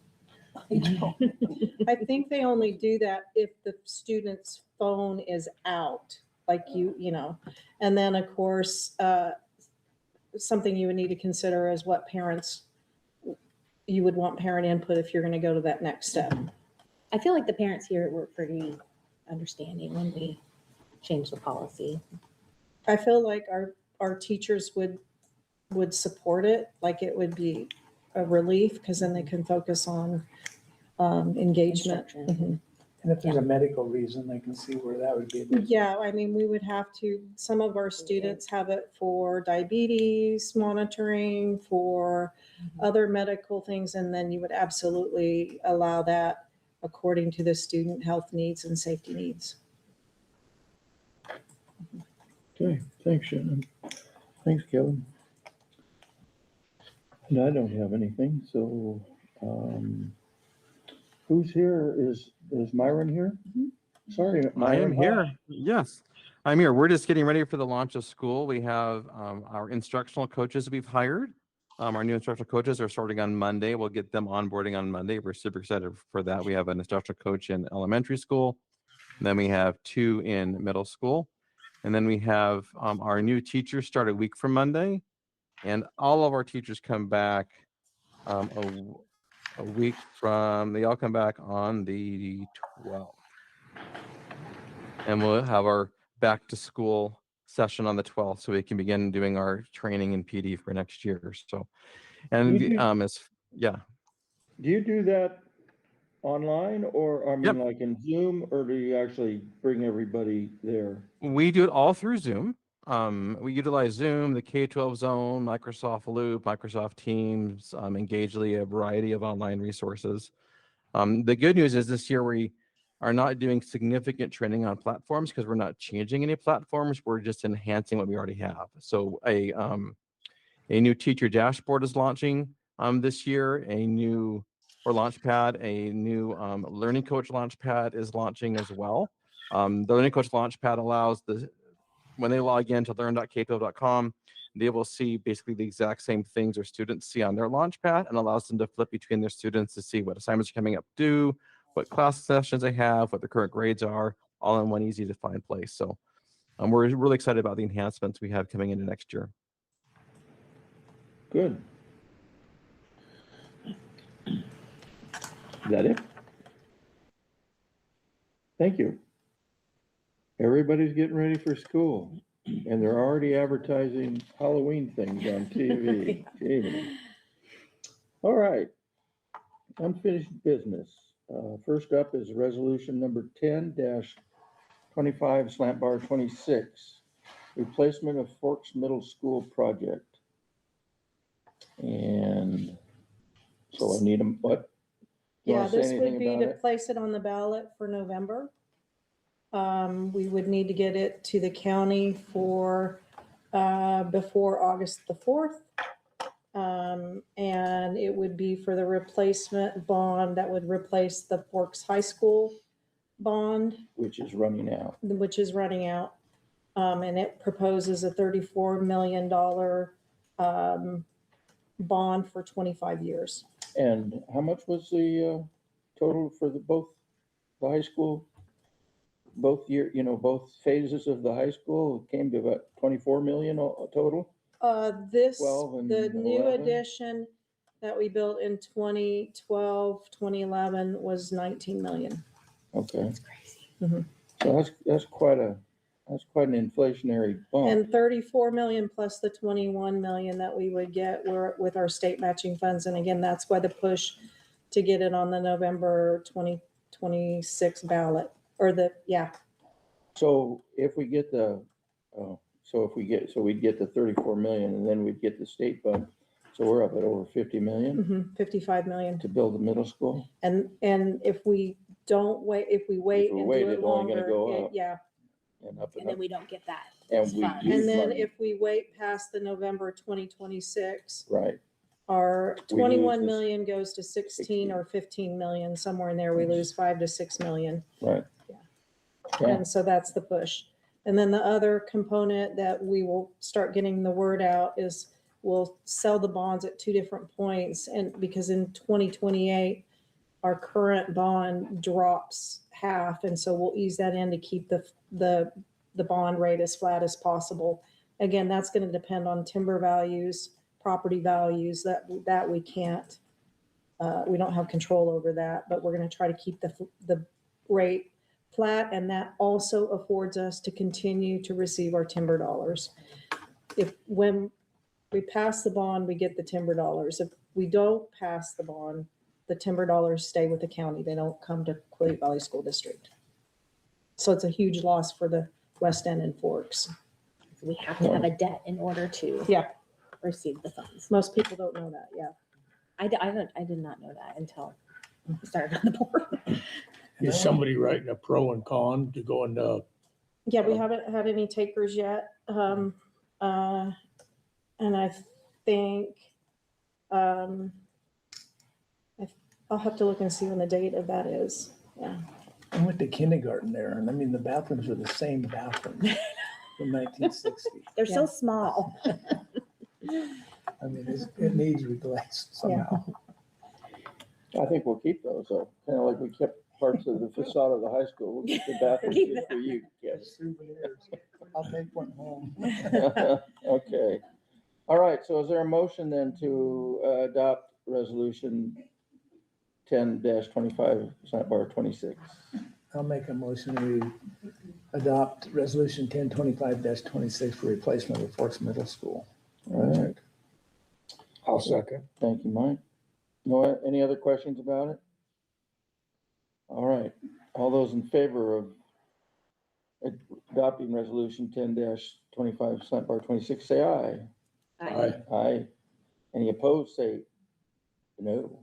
I think they only do that if the student's phone is out, like you know, and then of course, something you would need to consider is what parents you would want parent input if you're gonna go to that next step. I feel like the parents here were pretty understanding when we changed the policy. I feel like our teachers would support it, like it would be a relief, because then they can focus on engagement. Instruction. And if there's a medical reason, I can see where that would be. Yeah, I mean, we would have to, some of our students have it for diabetes monitoring, for other medical things, and then you would absolutely allow that according to the student health needs and safety needs. Okay, thanks, Shannon. Thanks, Kevin. And I don't have anything, so, who's here? Is Myron here? Sorry, I Myron. am here. Yes, I'm here. We're just getting ready for the launch of school. We have our instructional coaches we've hired. Our new instructional coaches are starting on Monday. We'll get them onboarding on Monday. We're super excited for that. We have an instructional coach in elementary school. Then we have 2 in middle school. And then we have our new teachers start a week from Monday. And all of our teachers come back a week from, they all come back on the 12th. And we'll have our back to school session on the 12th, so we can begin doing our training in PD for next year. So, and yeah. Do you do that online or, I mean, like in Zoom, or do you actually bring everybody there? We do it all through Zoom. We utilize Zoom, the K-12 Zone, Microsoft Loop, Microsoft Teams, Engagely, a variety of online resources. The good news is this year we are not doing significant training on platforms because we're not changing any platforms. We're just enhancing what we already have. So a new teacher dashboard is launching this year. A new Launchpad, a new Learning Coach Launchpad is launching as well. The Learning Coach Launchpad allows when they log in to learn.k12.com, they will see basically the exact same things their students see on their Launchpad, and allows them to flip between their students to see what assignments are coming up due, what class sessions they have, what their current grades are, all in one easy to find place. So we're really excited about the enhancements we have coming into next year. Good. Is that it? Thank you. Everybody's getting ready for school, and they're already advertising Halloween things on TV. Gee. All right, unfinished business. First up is resolution number 10-25/26, replacement of Forks Middle School project. And so I need them, what? You Yeah, wanna say this would anything be about to it? place it on the ballot for November. We would need to get it to the county for, before August the 4th. And it would be for the replacement bond that would replace the Forks High School bond, Which is running out. which is running out. And it proposes a $34 million bond for 25 years. And how much was the total for both the high school? Both both phases of the high school came to about 24 million total? This, 12 and the new 11? addition that we built in 2012, 2011 was 19 million. Okay. That's crazy. Mhm. So that's quite an inflationary bump. And 34 million plus the 21 million that we would get with our state matching funds. And again, that's why the push to get it on the November 2026 ballot, or So if we get we'd get the 34 million, and then we'd get the state bump. So we're up at over 50 million 55 million. to build the middle school. And if we wait and do it it's only gonna longer, go up. yeah. And up And then we don't get that. And we funds. lose And then money. if we wait past the November 2026, Right. our We lose 21 this million goes to 16 or 15 million, somewhere in there. We lose 5 to 6 million. Right. Yeah. And so that's the push. And then the other component that we will start getting the word out is we'll sell the bonds at 2 different points. And because in 2028, our current bond drops half. And so we'll ease that in to keep the bond rate as flat as possible. Again, that's going to depend on timber values, property values that we can't We don't have control over that, but we're gonna try to keep the rate flat, and that also affords us to continue to receive our timber dollars. When we pass the bond, we get the timber dollars. If we don't pass the bond, the timber dollars stay with the county. They don't come to Quileute Valley School District. So it's a huge loss for the West End and Forks. We have to have a debt in order to receive the funds. Most people don't know that, yeah. I did not know that until we started on the board. Is somebody writing a pro and con to go into? Yeah, we haven't had any takers yet. And I think, I'll have to look and see when the date of that is. Yeah. I went to kindergarten there, and I mean, the bathrooms are the same bathroom from 1960. They're so small. I mean, it needs replaced somehow. I think we'll keep those, though, kind of like we kept parts of the facade of the high school. We'll keep the bathroom just for you, yes. Souvenirs. I'll take one home. Okay. All right, so is there a motion then to adopt resolution 10-25, Senate Bar 26? I'll make a motion, we adopt resolution 1025-26 for replacement of Forks Middle School. All right. I'll second. Thank you, Mike. No, any other questions about it? All right, all those in favor of adopting resolution 10-25, Senate Bar 26, say aye. Aye. Aye. Any opposed, say no.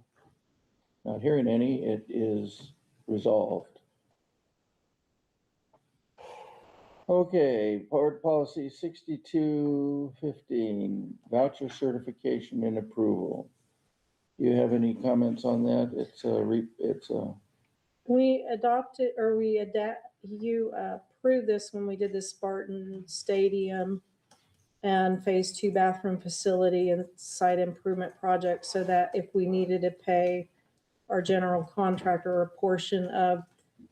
Not hearing any, it is resolved. Okay, board policy 6215, voucher certification and approval. Do you have any comments on that? We adopted, or you approved this when we did the Spartan Stadium and Phase 2 bathroom facility and site improvement project, so that if we needed to pay our general contractor a portion of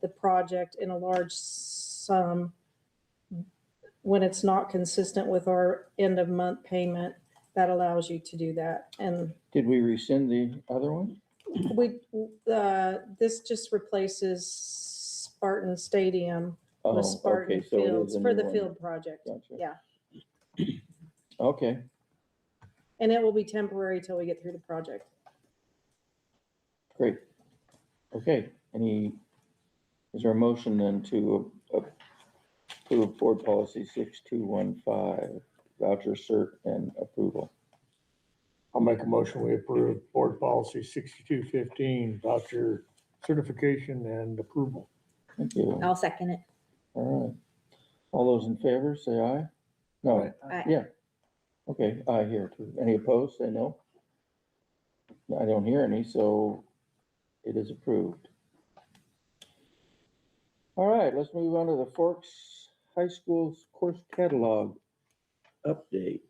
the project in a large sum, when it's not consistent with our end of month payment, that allows you to do that. And did we rescind the other one? This just replaces Spartan Stadium Oh, with Spartan okay, so it is Fields a for new the one. field project. Gotcha. Yeah. Okay, And it will be temporary till we get through the project. great. Okay, is there a motion then to approve board policy 6215, voucher cert and approval? I'll make a motion, we approve board policy 6215, voucher certification and approval. Thank you. I'll second it. All right. All those in favor, say aye. No, Aye. yeah. Okay, aye here too. Any opposed, say no. I don't hear any, so it is approved. All right, let's move on to the Forks High School's course catalog update.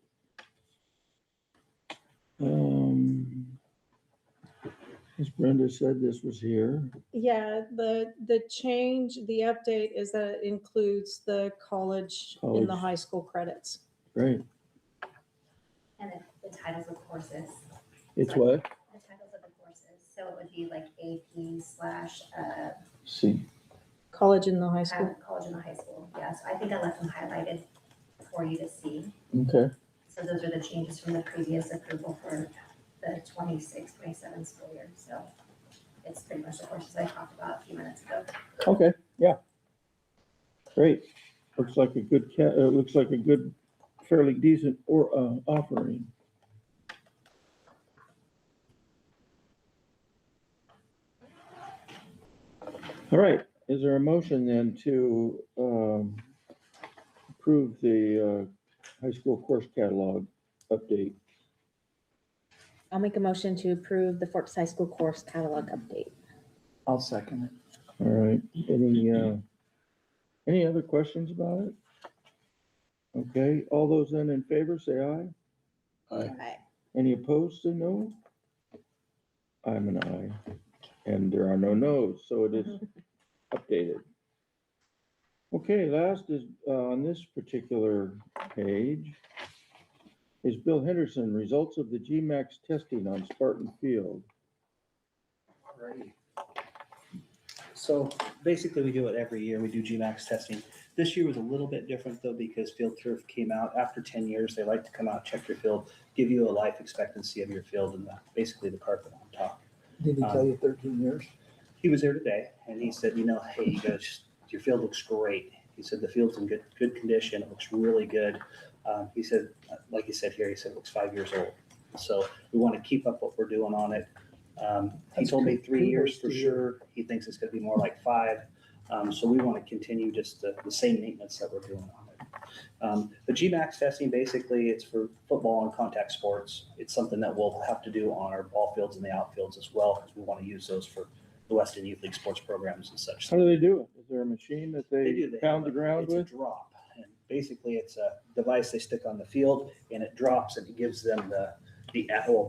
As Brenda said, this was here. Yeah, the change, the update is that it includes the college in the College. high school credits. Great. And the titles of courses. It's what? The titles of the courses, so it would be like AP / See, College in the high school. college in the high school, yes, I think I left them highlighted for you to see. okay. So those are the changes from the previous approval for the 26-27 school year, so it's pretty much the courses I talked about a few minutes ago. Okay, yeah. Great. Looks like a good, fairly decent offering. All right, is there a motion then to approve the high school course catalog update? I'll make a motion to approve the Forks High School course catalog update. I'll second it. All right, any other questions about it? Okay, all those then in favor, say aye. Aye. Any opposed, say no? I'm an aye, and there are no no's, so it is updated. Okay, last is on this particular page is Bill Henderson, results of the GMAX testing on Spartan Field. So basically, we do it every year. We do GMAX testing. This year was a little bit different though, because Field Turf came out after 10 years. They like to come out, check your field, give you a life expectancy of your field and basically the carpet on top. Did he tell you 13 years? He was there today and he said, hey, he goes, your field looks great. He said, the field's in good condition. It looks really good. He said, like he said here, he said, it looks 5 years old. So we want to keep up what we're doing on it. He told me 3 years for sure. He thinks it's going to be more like 5. So we want to continue just the same maintenance that we're doing on it. The GMAX testing, basically, it's for football and contact sports. It's something that we'll have to do on our ball fields and the outfields as well, because we want to use those for the Weston Youth League sports programs and such. How do they do it? Is there a machine that they do. pound the ground It's with? a drop. And basically, it's a device they stick on the field, and it drops, and it gives them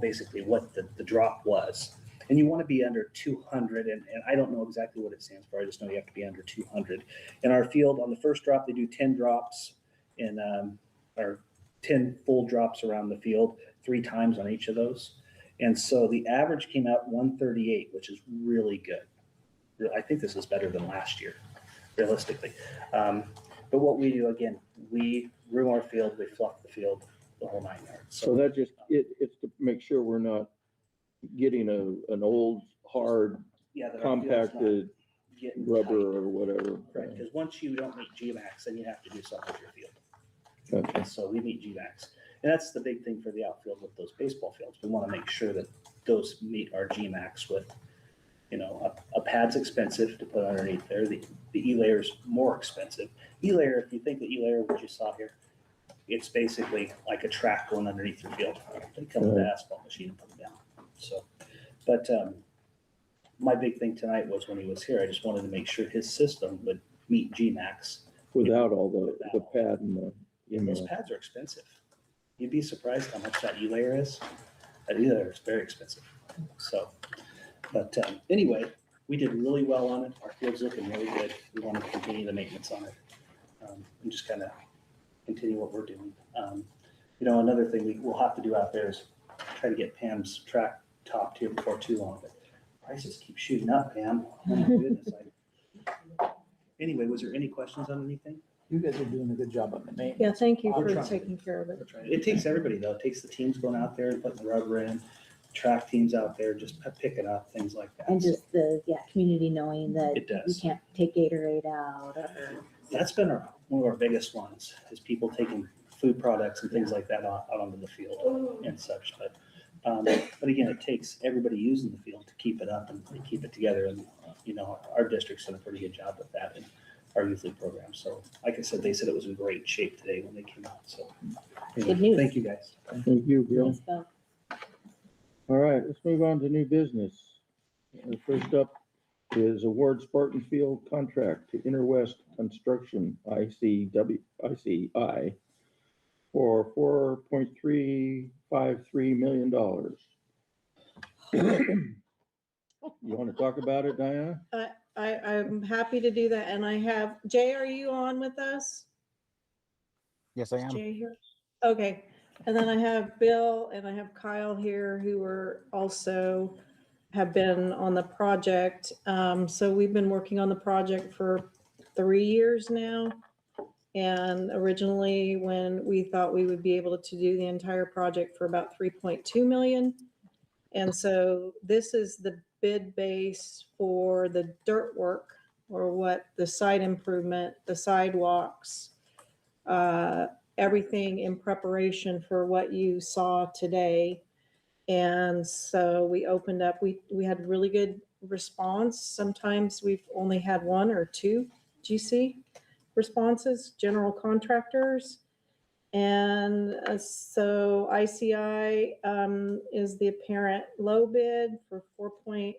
basically what the drop was. And you want to be under 200, and I don't know exactly what it stands for. I just know you have to be under 200. In our field, on the first drop, they do 10 drops or 10 full drops around the field, 3 times on each of those. And so the average came out 138, which is really good. I think this is better than last year, realistically. But what we do, again, we room our field, we fluff the field, the whole 9 yards. So that just, it's to make sure we're not getting an old, hard, Yeah, that our field's not compacted getting rubber or whatever. Right, because once you don't meet GMAX, then you have to do something with your field. Okay. So we meet GMAX. And that's the big thing for the outfield with those baseball fields. We want to make sure that those meet our GMAX with, a pad's expensive to put underneath there. The E-layer is more expensive. E-layer, if you think the E-layer, what you saw here, it's basically like a track going underneath your field. They come with the asphalt machine and put it down. So, but my big thing tonight was when he was here, I just wanted to make sure his system would meet GMAX. Without all the pad and the, Those pads are expensive. You'd be surprised how much that E-layer is. That E-layer is very expensive. So, but anyway, we did really well on it. Our field's looking really good. We want to continue the maintenance on it and just kind of continue what we're doing. Another thing we'll have to do out there is try to get Pam's track topped here before too long. But prices keep shooting up, Pam. Oh my goodness. Anyway, was there any questions on anything? You guys are doing a good job on the maintenance. Yeah, thank you We're for trying. taking care of it. It takes everybody though. It takes the teams going out there and putting the rubber in, track teams out there, just picking up things like that. And just the community knowing that It does. you can't take Gatorade out or. That's been one of our biggest ones, is people taking food products and things like that out onto the field and such. But again, it takes everybody using the field to keep it up and keep it together. And, our district's done a pretty good job with that in our youth league program. So like I said, they said it was in great shape today when they came out. So anyway, Good news. Thank you guys. Thank you, Bill. Thanks, Bill. All right, let's move on to new business. First up is award Spartan Field contract to Interwest Construction, ICI, for $4.353 million. You want to talk about it, Diana? I'm happy to do that. And I have, Jay, are you on with us? Yes, I Is am. Jay here? Okay. And then I have Bill and I have Kyle here who are also have been on the project. So we've been working on the project for 3 years now. And originally when we thought we would be able to do the entire project for about 3.2 million. And so this is the bid base for the dirt work, or what the site improvement, the sidewalks, everything in preparation for what you saw today. And so we opened up, we had really good response. Sometimes we've only had 1 or 2 GC responses, general contractors. And so ICI is the apparent low bid for 4.3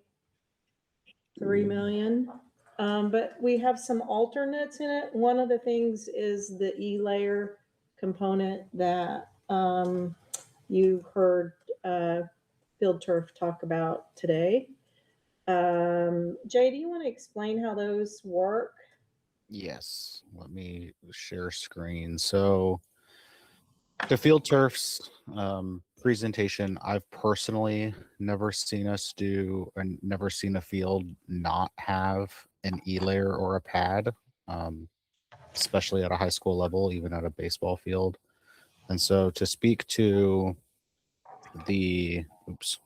million. But we have some alternates in it. One of the things is the E-layer component that you heard Field Turf talk about today. Jay, do you want to explain how those work? Yes, let me share screen. So the Field Turf's presentation, I've personally never seen us do and never seen a field not have an E-layer or a pad, especially at a high school level, even at a baseball field. And so to speak to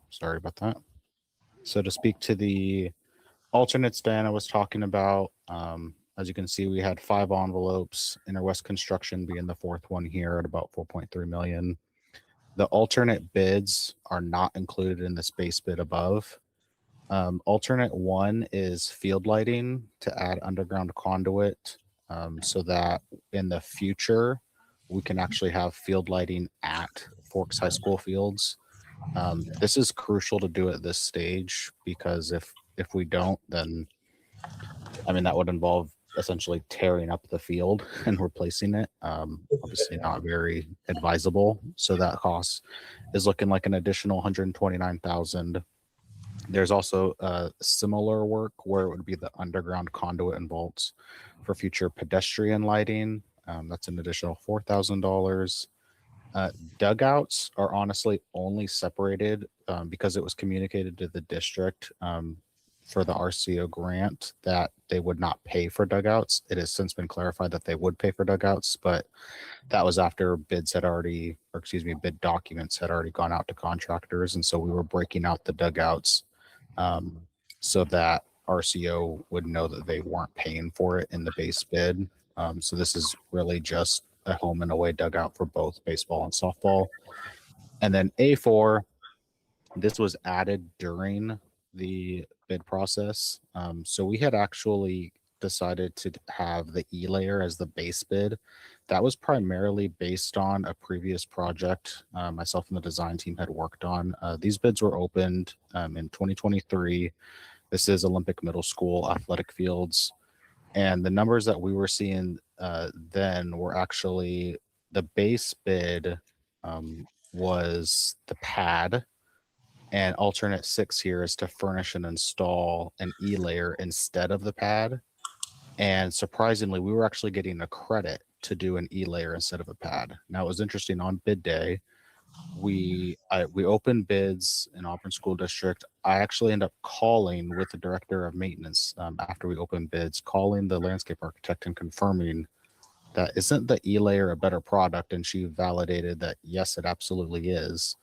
sorry about that. So to speak to the alternates Diana was talking about, as you can see, we had 5 envelopes, Interwest Construction being the 4th one here at about 4.3 million. The alternate bids are not included in this base bid above. Alternate 1 is field lighting to add underground conduit, so that in the future we can actually have field lighting at Forks High School fields. This is crucial to do at this stage, because if we don't, then I mean that would involve essentially tearing up the field and replacing it. Obviously not very advisable. So that cost is looking like an additional 129,000. There's also similar work where it would be the underground conduit and vaults for future pedestrian lighting. That's an additional $4,000. Dugouts are honestly only separated because it was communicated to the district for the RCO grant that they would not pay for dugouts. It has since been clarified that they would pay for dugouts, but that was after bid documents had already gone out to contractors. And so we were breaking out the dugouts so that RCO would know that they weren't paying for it in the base bid. So this is really just a home and away dugout for both baseball and softball. And then A4, this was added during the bid process. So we had actually decided to have the E-layer as the base bid. That was primarily based on a previous project myself and the design team had worked on. These bids were opened in 2023. This is Olympic Middle School athletic fields. And the numbers that we were seeing then were actually the base bid was the pad, and alternate 6 here is to furnish and install an E-layer instead of the pad. And surprisingly, we were actually getting a credit to do an E-layer instead of a pad. Now it was interesting, on bid day, we opened bids in Auburn School District. I actually ended up calling with the director of maintenance after we opened bids, calling the landscape architect and confirming that isn't the E-layer a better product, and she validated that yes, it absolutely is.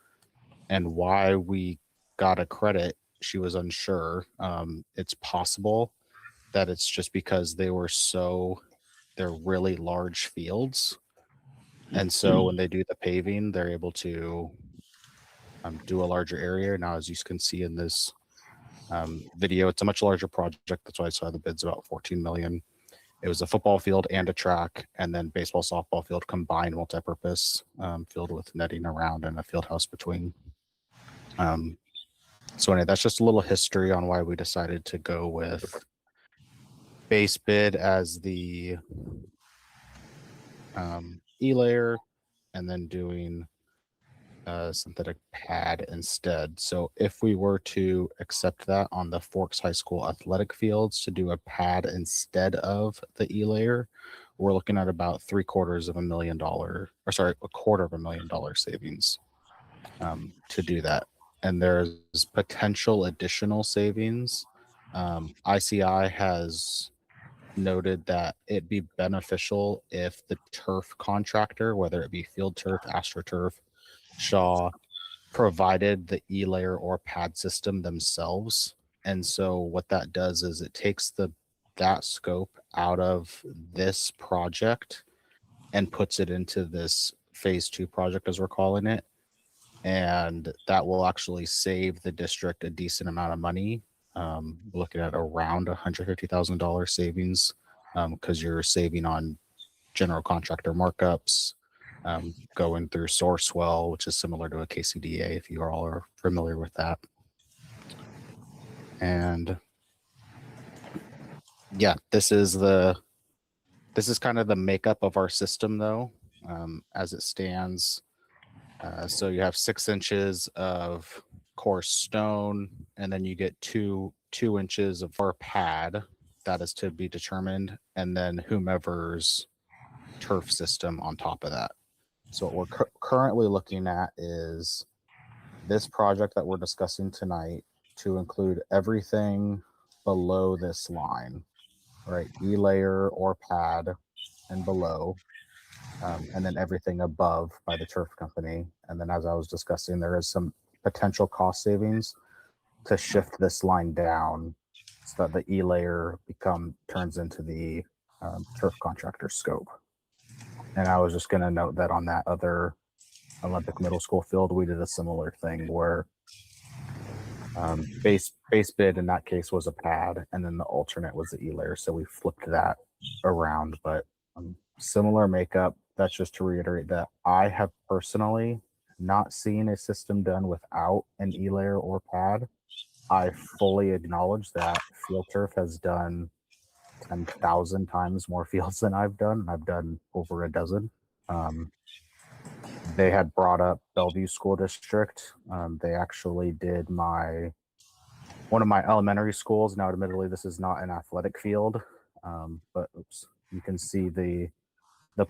And why we got a credit, she was unsure. It's possible that it's just because they're really large fields. And so when they do the paving, they're able to do a larger area. Now, as you can see in this video, it's a much larger project. That's why I saw the bids about 14 million. It was a football field and a track, and then baseball, softball field combined, multi-purpose field with netting around and a field house between. So anyway, that's just a little history on why we decided to go with base bid as the E-layer, and then doing a synthetic pad instead. So if we were to accept that on the Forks High School athletic fields to do a pad instead of the E-layer, we're looking at about $750,000 savings to do that. And there's potential additional savings. ICI has noted that it'd be beneficial if the turf contractor, whether it be Field Turf, AstroTurf, Shaw, provided the E-layer or pad system themselves. And so what that does is it takes that scope out of this project and puts it into this phase 2 project, as we're calling it. And that will actually save the district a decent amount of money. Looking at around $150,000 savings, because you're saving on general contractor markups, going through Sourcewell, which is similar to a KCDA, if you all are familiar with that. And yeah, this is kind of the makeup of our system, though, as it stands. So you have 6 inches of coarse stone, and then you get two inches of our pad that is to be determined, and then whomever's turf system on top of that. So what we're currently looking at is this project that we're discussing tonight to include everything below this line, right? E-layer or pad and below, and then everything above by the turf company. And then as I was discussing, there is some potential cost savings to shift this line down so that the E-layer turns into the turf contractor scope. And I was just going to note that on that other Olympic middle school field, we did a similar thing where base bid in that case was a pad, and then the alternate was the E-layer. So we flipped that around, but similar makeup. That's just to reiterate that I have personally not seen a system done without an E-layer or pad. I fully acknowledge that Field Turf has done 10,000 times more fields than I've done. I've done over a dozen. They had brought up Bellevue School District. They actually did one of my elementary schools. Now, admittedly, this is not an athletic field, but oops, you can see the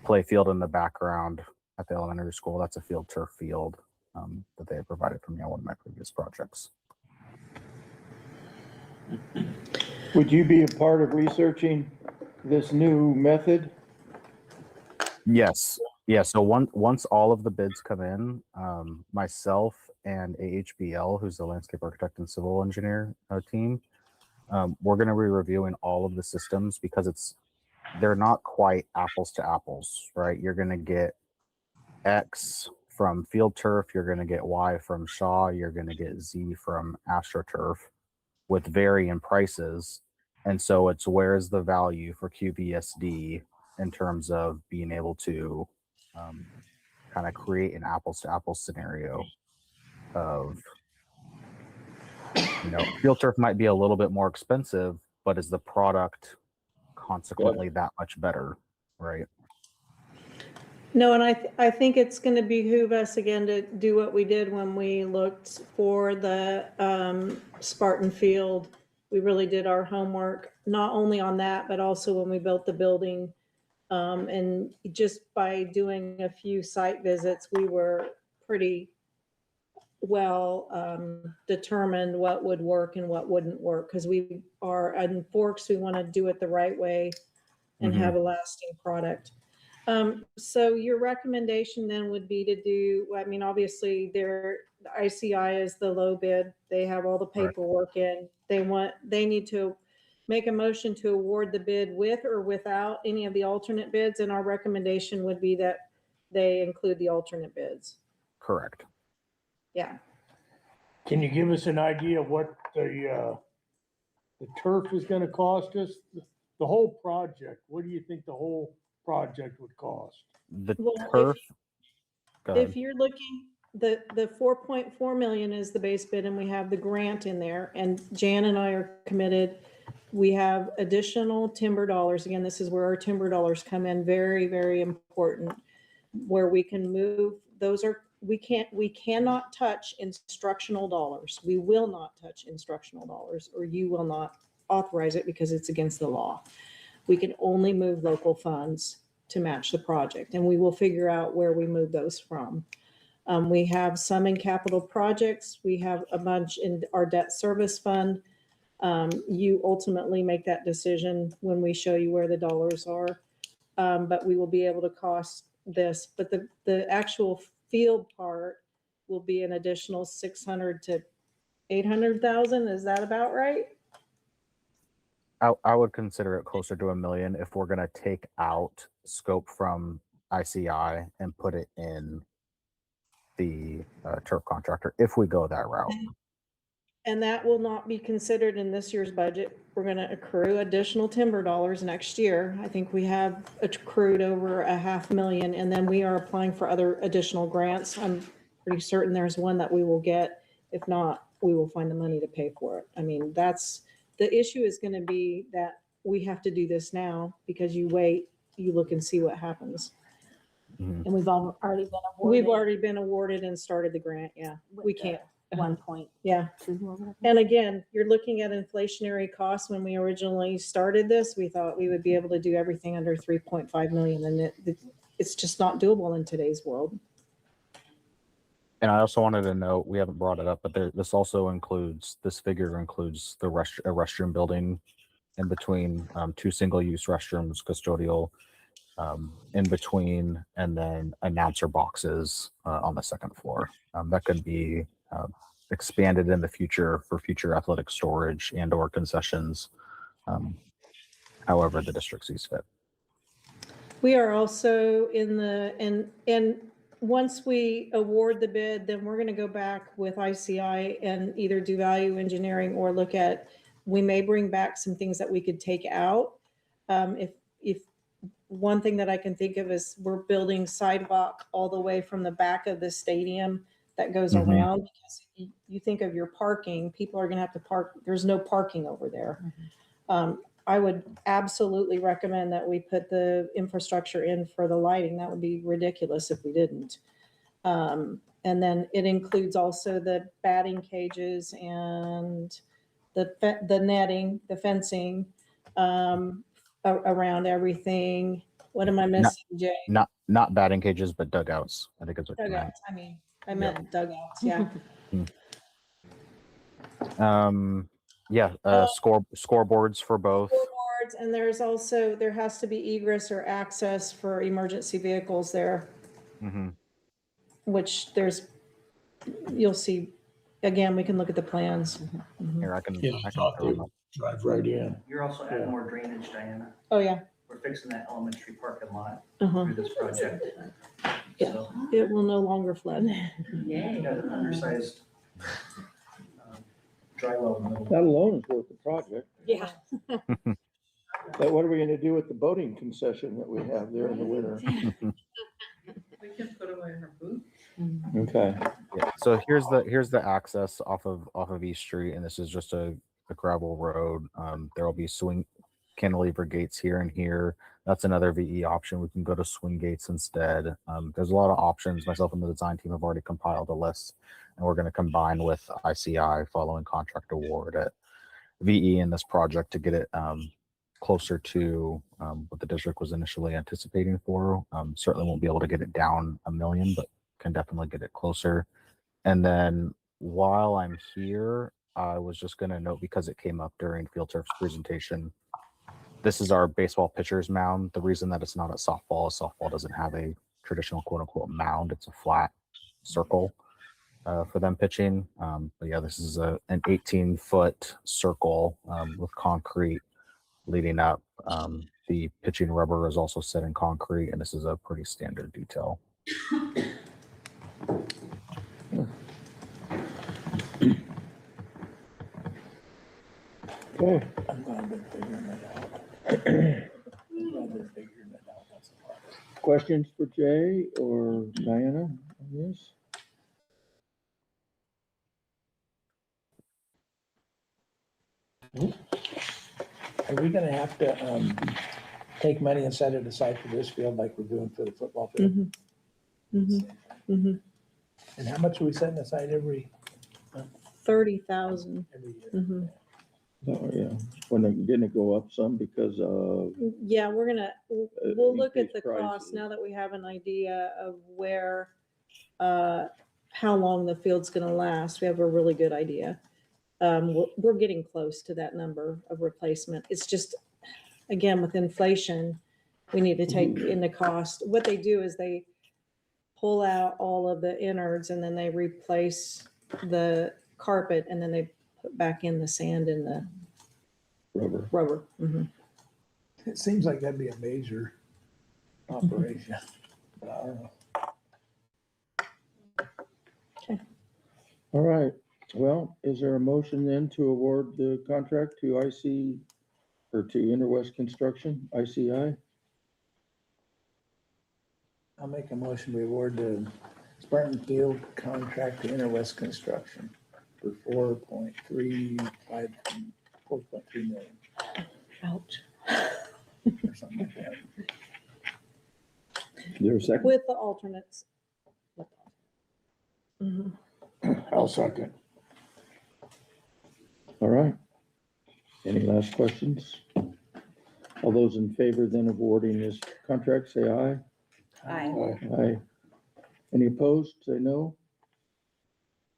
play field in the background at the elementary school. That's a Field Turf field that they had provided for me on one of my previous projects. Would you be a part of researching this new method? Yes. Yeah. So once all of the bids come in, myself and AHBL, who's the landscape architect and civil engineer team, we're going to be reviewing all of the systems because they're not quite apples to apples, right? You're going to get X from Field Turf, you're going to get Y from Shaw, you're going to get Z from AstroTurf with varying prices. And so it's where's the value for QVSD in terms of being able to kind of create an apples to apples scenario of, Field Turf might be a little bit more expensive, but is the product consequently that much better, right? No, and I think it's going to behoove us again to do what we did when we looked for the Spartan Field. We really did our homework, not only on that, but also when we built the building. And just by doing a few site visits, we were pretty well determined what would work and what wouldn't work. Because we are in Forks, we want to do it the right way and have a lasting product. So your recommendation then would be to do, I mean, obviously the ICI is the low bid. They have all the paperwork in. They need to make a motion to award the bid with or without any of the alternate bids. And our recommendation would be that they include the alternate bids. Correct. Yeah. Can you give us an idea of what the turf is gonna cost us? The whole project, what do you think the whole project would cost? The turf. If you're looking, the 4.4 million is the base bid, and we have the grant in there, and Jan and I are committed. We have additional timber dollars. Again, this is where our timber dollars come in, very, very important, where we can move. We cannot touch instructional dollars. We will not touch instructional dollars, or you will not authorize it because it's against the law. We can only move local funds to match the project, and we will figure out where we move those from. We have some in capital projects. We have a bunch in our debt service fund. You ultimately make that decision when we show you where the dollars are, but we will be able to cost this. But the actual field part will be an additional 600 to 800,000. Is that about right? I would consider it closer to $1 million if we're going to take out scope from ICI and put it in the turf contractor if we go that route. And that will not be considered in this year's budget. We're going to accrue additional timber dollars next year. I think we have accrued over $500,000, and then we are applying for other additional grants. I'm pretty certain there's one that we will get. If not, we will find the money to pay for it. I mean, the issue is going to be that we have to do this now, because you wait, you look and see what happens. And we've already been awarded. We've already been awarded and started the grant. Yeah, we can't. 1 point. Yeah. And again, you're looking at inflationary costs. When we originally started this, we thought we would be able to do everything under 3.5 million, and it's just not doable in today's world. And I also wanted to note, we haven't brought it up, but this also includes, this figure includes a restroom building in between, 2 single-use restrooms, custodial, in between, and then announcer boxes on the second floor. That could be expanded in the future for future athletic storage and or concessions, however the district sees fit. We are also in the, and once we award the bid, then we're gonna go back with ICI and either do value engineering or look at, we may bring back some things that we could take out. If one thing that I can think of is we're building sidewalk all the way from the back of the stadium that goes Mhm. around. Because you think of your parking, people are gonna have to park, there's no parking over there. I would absolutely recommend that we put the infrastructure in for the lighting. That would be ridiculous if we didn't. And then it includes also the batting cages and the netting, the fencing, around everything. What am I missing, Jay? Not batting cages, but dugouts. I think it's what you meant. Dugouts, I meant dugouts, yeah. Scoreboards for both. Scoreboards, and there's also, there has to be egress or access for emergency vehicles there, which you'll see, again, we can look at the plans. Here, I can drive right in. You're also adding more drainage, Diana. Oh, yeah. We're fixing that elementary parking lot Uh-huh. through this project. Yeah, So, it will no longer flood. you got an undersized dry well in the middle. That alone is worth the project. Yeah. But what are we gonna do with the boating concession that we have there in the winter? We can put away her boots. Okay. Yeah, so here's the access off of East Street, and this is just a gravel road. There will be swing cantilever gates here and here. That's another VE option. We can go to swing gates instead. There's a lot of options. Myself and the design team have already compiled a list, and we're going to combine with ICI following contract award at VE in this project to get it closer to what the district was initially anticipating for. Certainly won't be able to get it down $1 million, but can definitely get it closer. And then while I'm here, I was just going to note, because it came up during Field Turf's presentation, this is our baseball pitcher's mound. The reason that it's not at softball is softball doesn't have a traditional quote unquote mound. It's a flat circle for them pitching. But yeah, this is an 18-foot circle with concrete leading up. The pitching rubber is also set in concrete, and this is a pretty standard detail. Okay. I'm glad they're figuring it out. I'm glad they're figuring it out. That's a lot. Questions for Jay or Diana on this? Are we gonna have to take money and set it aside for this field like we're doing for the football field? And how much are we setting aside every 30,000. year? Oh, yeah. Didn't it go up some because of? Yeah, we'll look at the increased prices. cost now that we have an idea of where, how long the field's gonna last. We have a really good idea. We're getting close to that number of replacement. It's just, again, with inflation, we need to take into cost. What they do is they pull out all of the innards and then they replace the carpet and then they put back in the sand and the rubber. It seems like that'd be a major operation, but I don't know. All right. Well, is there a motion then to award the contract to IC or to Interwest Construction, ICI? I'll make a motion, we award the Spartan Field contract to Interwest Construction for 4.3 million. Ouch. Or something like that. There's a second? With the alternates. I'll second. All right. Any last questions? All those in favor then of awarding this contract, say aye. Aye. Aye. Any opposed, say no.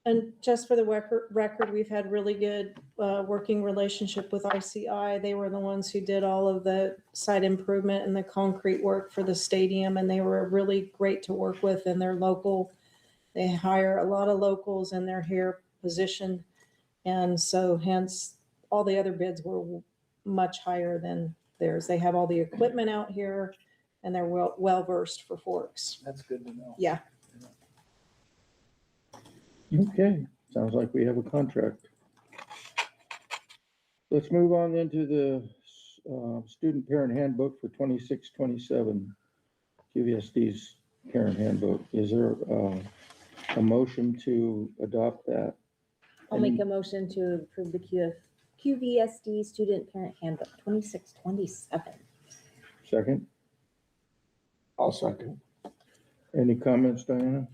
And just for the record, we've had really good working relationship with ICI. They were the ones who did all of the site improvement and the concrete work for the stadium, and they were really great to work with, and they're local. They hire a lot of locals in their here position. And so hence, all the other bids were much higher than theirs. They have all the equipment out here, and they're well-versed for Forks. That's good to know. Yeah. Okay, sounds like we have a contract. Let's move on then to the student parent handbook for 26-27. QVSD's parent handbook. Is there a motion to adopt that? I'll make a motion to approve the QVSD Student Parent Handbook 26-27. Second? I'll second. Any comments, Diana?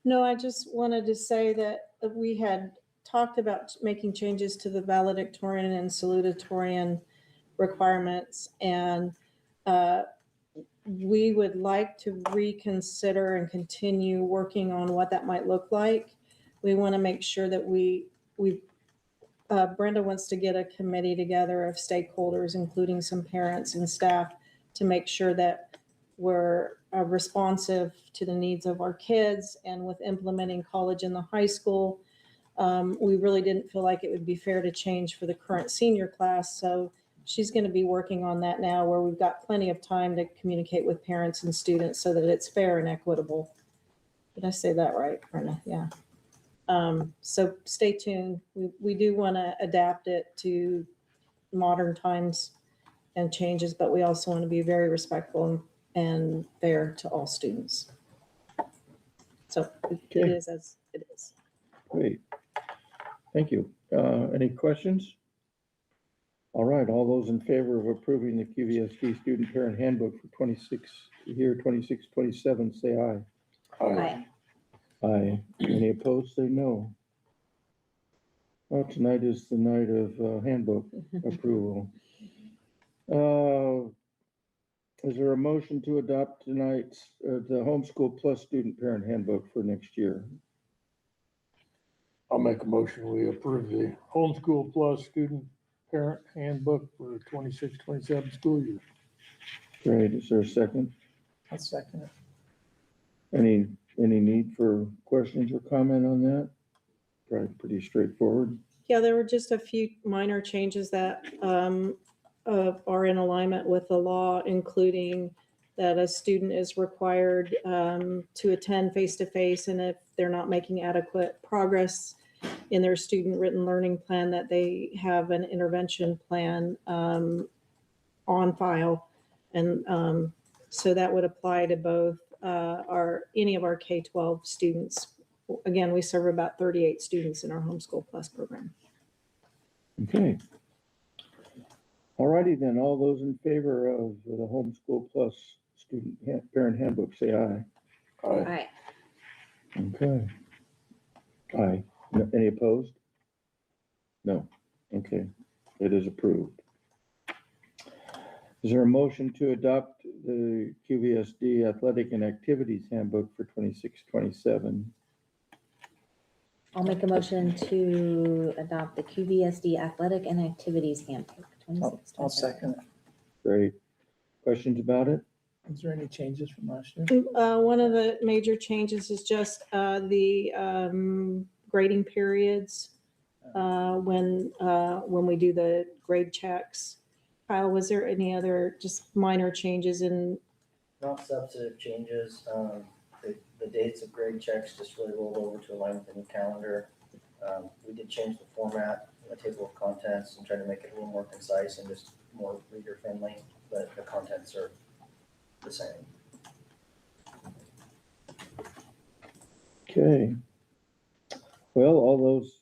No, I just wanted to say that we had talked about making changes to the valedictorian and salutatorian requirements, and we would like to reconsider and continue working on what that might look like. We want to make sure that Brenda wants to get a committee together of stakeholders, including some parents and staff, to make sure that we're responsive to the needs of our kids. And with implementing college in the high school, we really didn't feel like it would be fair to change for the current senior class. So she's going to be working on that now, where we've got plenty of time to communicate with parents and students so that it's fair and equitable. Did I say that right, Brenda? Yeah. So stay tuned. We do want to adapt it to modern times and changes, but we also want to be very respectful and fair to all students. So it is as it is. Great. Thank you. Any questions? All right, all those in favor of approving the QVSD Student Parent Handbook for 26-27, say aye. Aye. Aye. Any opposed, say no. Well, tonight is the night of handbook approval. Is there a motion to adopt tonight's the Homeschool Plus Student Parent Handbook for next year? I'll make a motion, we approve the Homeschool Plus Student Parent Handbook for 26-27 school year. Great, is there a second? I'll second it. Any need for questions or comment on that? Probably pretty straightforward. Yeah, there were just a few minor changes that are in alignment with the law, including that a student is required to attend face-to-face, and if they're not making adequate progress in their student written learning plan, that they have an intervention plan on file. And so that would apply to both any of our K-12 students. Again, we serve about 38 students in our Homeschool Plus program. Okay. All righty then, all those in favor of the Homeschool Plus Student Parent Handbook, say aye. Aye. Okay. Aye. Any opposed? No. Okay, it is approved. Is there a motion to adopt the QVSD Athletic and Activities Handbook for 26-27? I'll make a motion to adopt the QVSD Athletic and Activities Handbook. I'll second it. Great. Questions about it? Is there any changes from last year? One of the major changes is just the grading periods when we do the grade checks. Kyle, was there any other just minor changes in? Not substantive changes. The dates of grade checks just really rolled over to align with the new calendar. We did change the format in the table of contents and try to make it a little more concise and just more reader friendly, but the contents are the same. Okay. Well, all those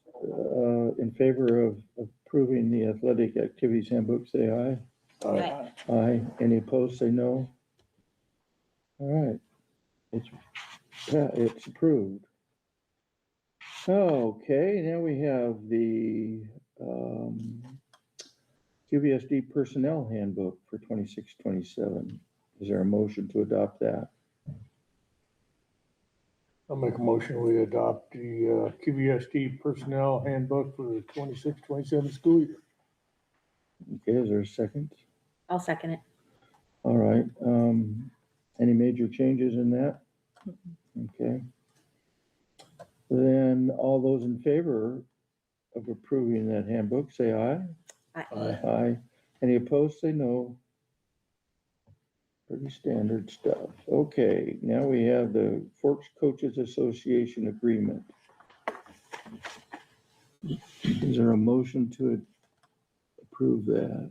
in favor of approving the Athletic Activities Handbook, say aye. Aye. Aye. Any opposed, say no. All right. It's approved. Okay, now we have the QVSD Personnel Handbook for 26-27. Is there a motion to adopt that? I'll make a motion, we adopt the QVSD personnel handbook for the 26-27 school year. Okay, is there a second? I'll second it. All right, any major changes in that? Okay. Then all those in favor of approving that handbook, say aye. Aye. Aye. Any opposed, say no. Pretty standard stuff. Okay, now we have the Forks Coaches Association agreement. Is there a motion to approve that?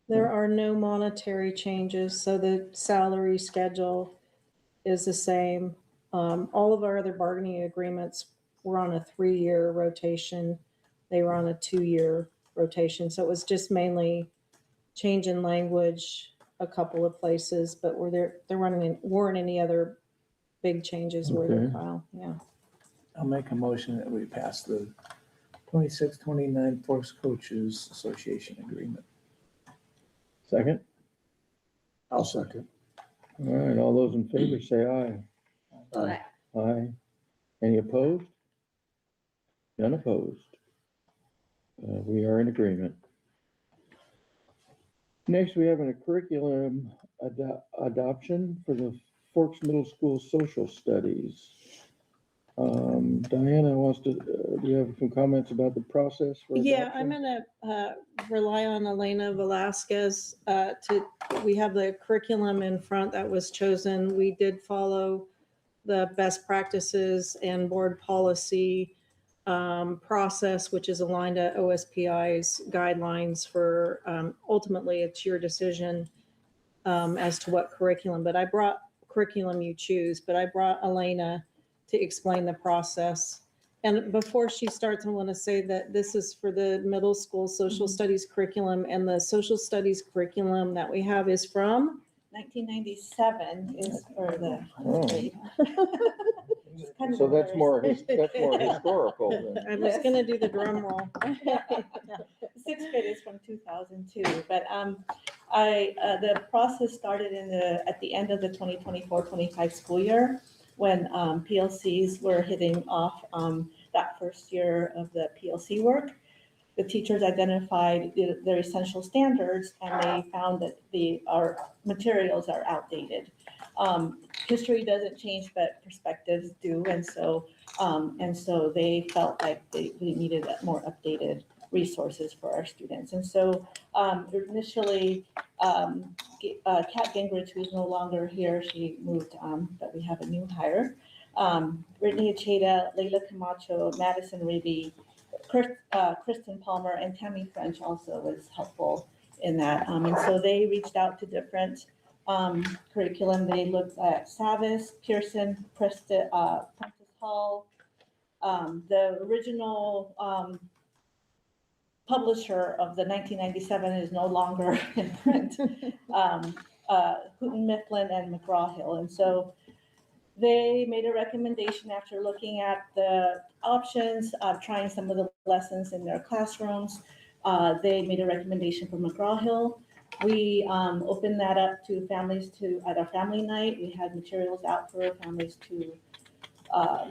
There are no monetary changes, so the salary schedule is the same. All of our other bargaining agreements were on a 3-year rotation. They were on a 2-year rotation, so it was just mainly change in language a couple of places, but weren't any other big changes were there, Okay. Kyle? Yeah. I'll make a motion that we pass the 26-29 Forks Coaches Association agreement. Second? I'll second. All right, all those in favor, say aye. Aye. Aye. Any opposed? None opposed. We are in agreement. Next, we have a curriculum adoption for the Forks Middle School Social Studies. Diana wants to, do you have some comments about the process for adoption? Yeah, I'm gonna rely on Elena Velasquez we have the curriculum in front that was chosen. We did follow the best practices and board policy process, which is aligned to OSPI's guidelines for, ultimately it's your decision as to what curriculum, but I brought curriculum you choose, but I brought Elena to explain the process. And before she starts, I want to say that this is for the middle school social studies curriculum, and the social studies curriculum that we have is from 1997 is for the Oh. grade. So that's more historical then. I was gonna do the drum roll. Sixth grade is from 2002, but the process started at the end of the 2024-25 school year when PLCs were hitting off that first year of the PLC work. The teachers identified their essential standards, and they found that our materials are outdated. History doesn't change, but perspectives do, and so they felt like they needed more updated resources for our students. And so initially, Kat Gingrich, who's no longer here, she moved, but we have a new hire. Brittany Acheda, Layla Camacho, Madison Raby, Kristen Palmer, and Tammy French also was helpful in that. And so they reached out to different curriculum. They looked at Savis, Pearson, Prentice Hall. The original publisher of the 1997 is no longer in print, Houghton Mifflin and McGraw-Hill. And so they made a recommendation after looking at the options of trying some of the lessons in their classrooms. They made a recommendation for McGraw-Hill. We opened that up to families at our family night. We had materials out for families to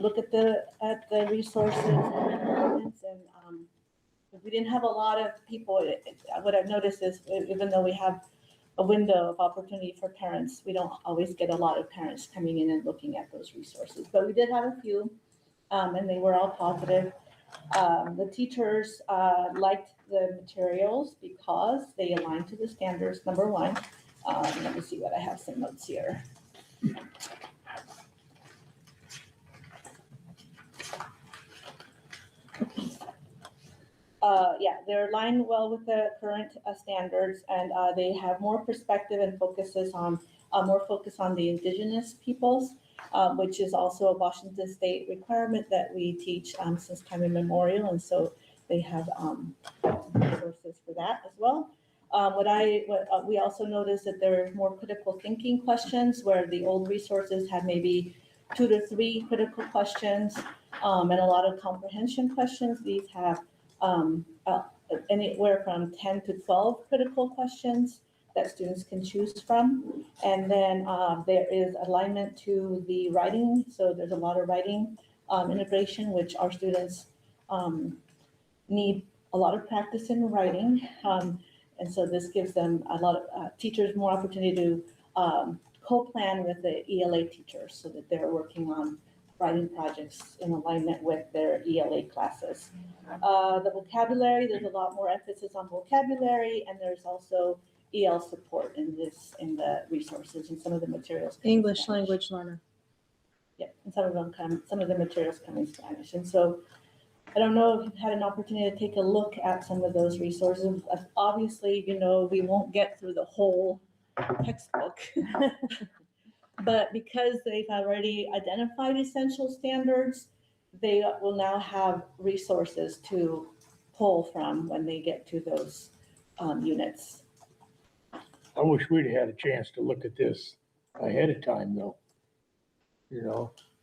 look at the resources and we didn't have a lot of people. What I've noticed is even though we have a window of opportunity for parents, we don't always get a lot of parents coming in and looking at those resources, but we did have a few, and they were all positive. The teachers liked the materials because they aligned to the standards, number one. Let me see what I have some notes here. They're aligned well with the current standards, and they have more perspective and more focus on the indigenous peoples, which is also a Washington State requirement that we teach since time immemorial, and so they have resources for that as well. We also noticed that there are more critical thinking questions, where the old resources had maybe 2 to 3 critical questions and a lot of comprehension questions. These have anywhere from 10 to 12 critical questions that students can choose from. And then there is alignment to the writing. So there's a lot of writing integration, which our students need a lot of practice in writing. And so this gives them a lot of teachers more opportunity to co-plan with the ELA teachers so that they're working on writing projects in alignment with their ELA classes. The vocabulary, there's a lot more emphasis on vocabulary, and there's also EL support in the resources and some of the materials. English language learner. Yeah, and some of the materials come in Spanish. And so I don't know if you've had an opportunity to take a look at some of those resources. Obviously, we won't get through the whole textbook. But because they've already identified essential standards, they will now have resources to pull from when they get to those units. I wish we'd had a chance to look at this ahead of time though.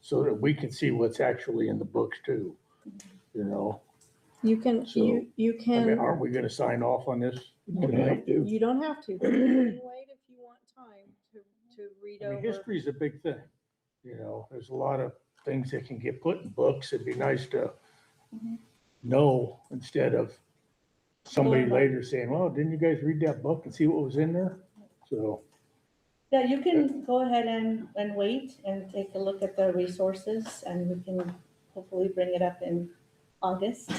So that we can see what's actually in the books too, You can, So, you I can. mean, aren't we gonna sign off on this tonight? You don't have to. You can wait if you want time to read I mean, over. history's a big thing, there's a lot of things that can get put in books. It'd be nice to know instead of somebody later saying, well, didn't you guys read that book and see what was in there? So, Yeah, you can go ahead and wait and take a look at the resources, and we can hopefully bring it up in August.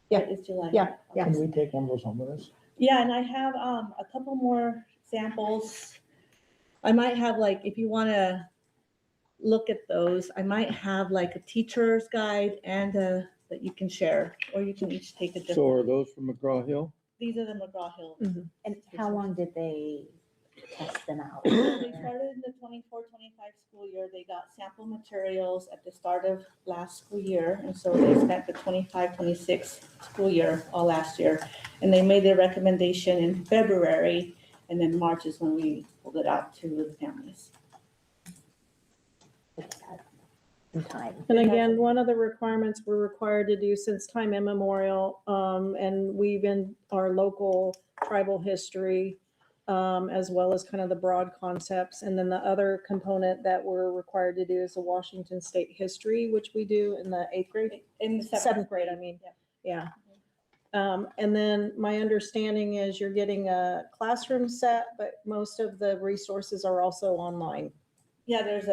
Yeah. It's July. Yeah, yeah. Can we take one of those home with us? Yeah, and I have a couple more samples. I might have if you want to look at those, I might have a teacher's guide and that you can share, or you can each take a different. So are those from McGraw Hill? These are the McGraw Hill. And how long did they test them out? So they started in the 24-25 school year. They got sample materials at the start of last school year. And so they spent the 25-26 school year all last year. And they made their recommendation in February. And then March is when we pulled it out to the families. Time. And again, one of the requirements we're required to do since time immemorial, and weave in our local tribal history, as well as kind of the broad concepts. And then the other component that we're required to do is the Washington State history, which we do in the 8th grade. In the Seventh grade, I mean. Yeah. And then my understanding is you're getting a classroom set, but most of the resources are also online. Yeah, there's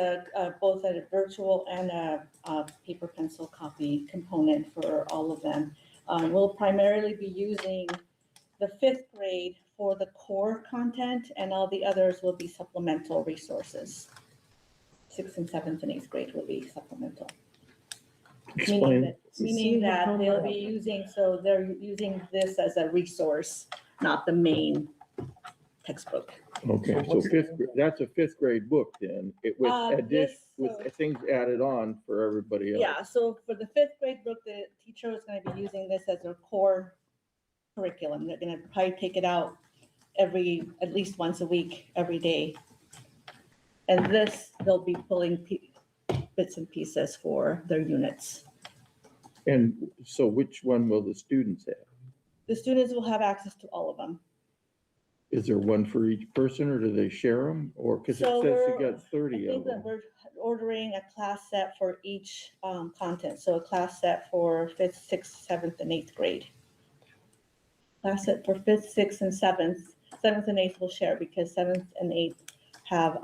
both a virtual and a paper pencil copy component for all of them. We'll primarily be using the 5th grade for the core content, and all the others will be supplemental resources. 6th and 7th and 8th grade will be supplemental. Meaning that they'll be using, so they're using this as a resource, not the main textbook. Okay, so that's a 5th grade book then, with things added on for everybody else. Yeah, so for the 5th grade book, the teacher is going to be using this as their core curriculum. They're going to probably take it out at least once a week, every day. And this, they'll be pulling bits and pieces for their units. And so which one will the students have? The students will have access to all of them. Is there one for each person, or do they share them? Or, because it says you got 30 I of think that them. we're ordering a class set for each content. So a class set for 5th, 6th, 7th, and 8th grade. Class set for 5th, 6th, and 7th. 7th and 8th will share because 7th and 8th have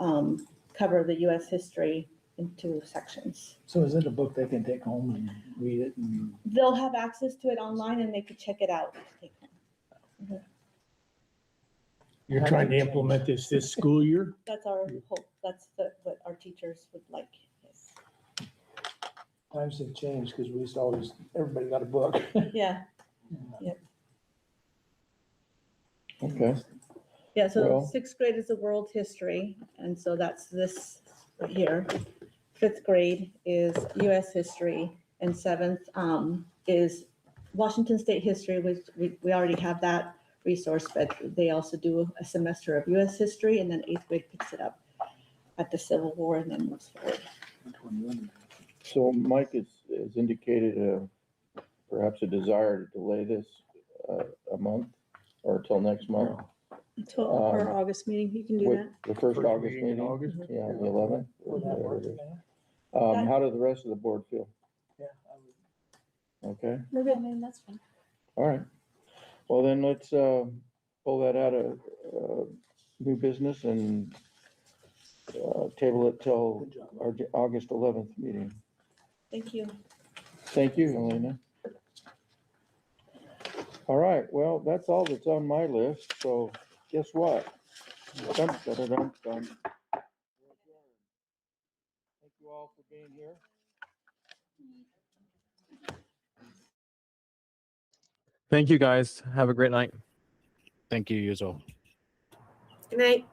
cover the U.S. history in 2 sections. So is it a book they can take home and read it? And They'll have access to it online and they could check it out. You're trying to implement this school year? That's our hope. That's what our teachers would like. Yes. times have changed because we used to always, everybody got a book. Yeah. Yep. Okay. Yeah, so Well- 6th grade is the world history, and so that's this right here. 5th grade is US history, and 7th is Washington State history, which we already have that resource, but they also do a semester of US history, and then 8th grade picks it up at the Civil War and then moves forward. So Mike has indicated perhaps a desire to delay this a month or till next month. Until our August meeting, you can do With that. the first August meeting in meeting? August? Yeah, the 11th. Would that work, man? How do the rest of the board feel? Yeah. Okay, We're good. I mean, that's fine. all right. Well, then let's pull that out of new business and table it till our August 11th meeting. Thank you. Thank you, Elena. All right, well, that's all that's on my list, so guess what? Dun, dun, dun, dun, dun. Thank you all for being here. Thank you, guys. Have a great night. Thank you, Yuzo. Good night.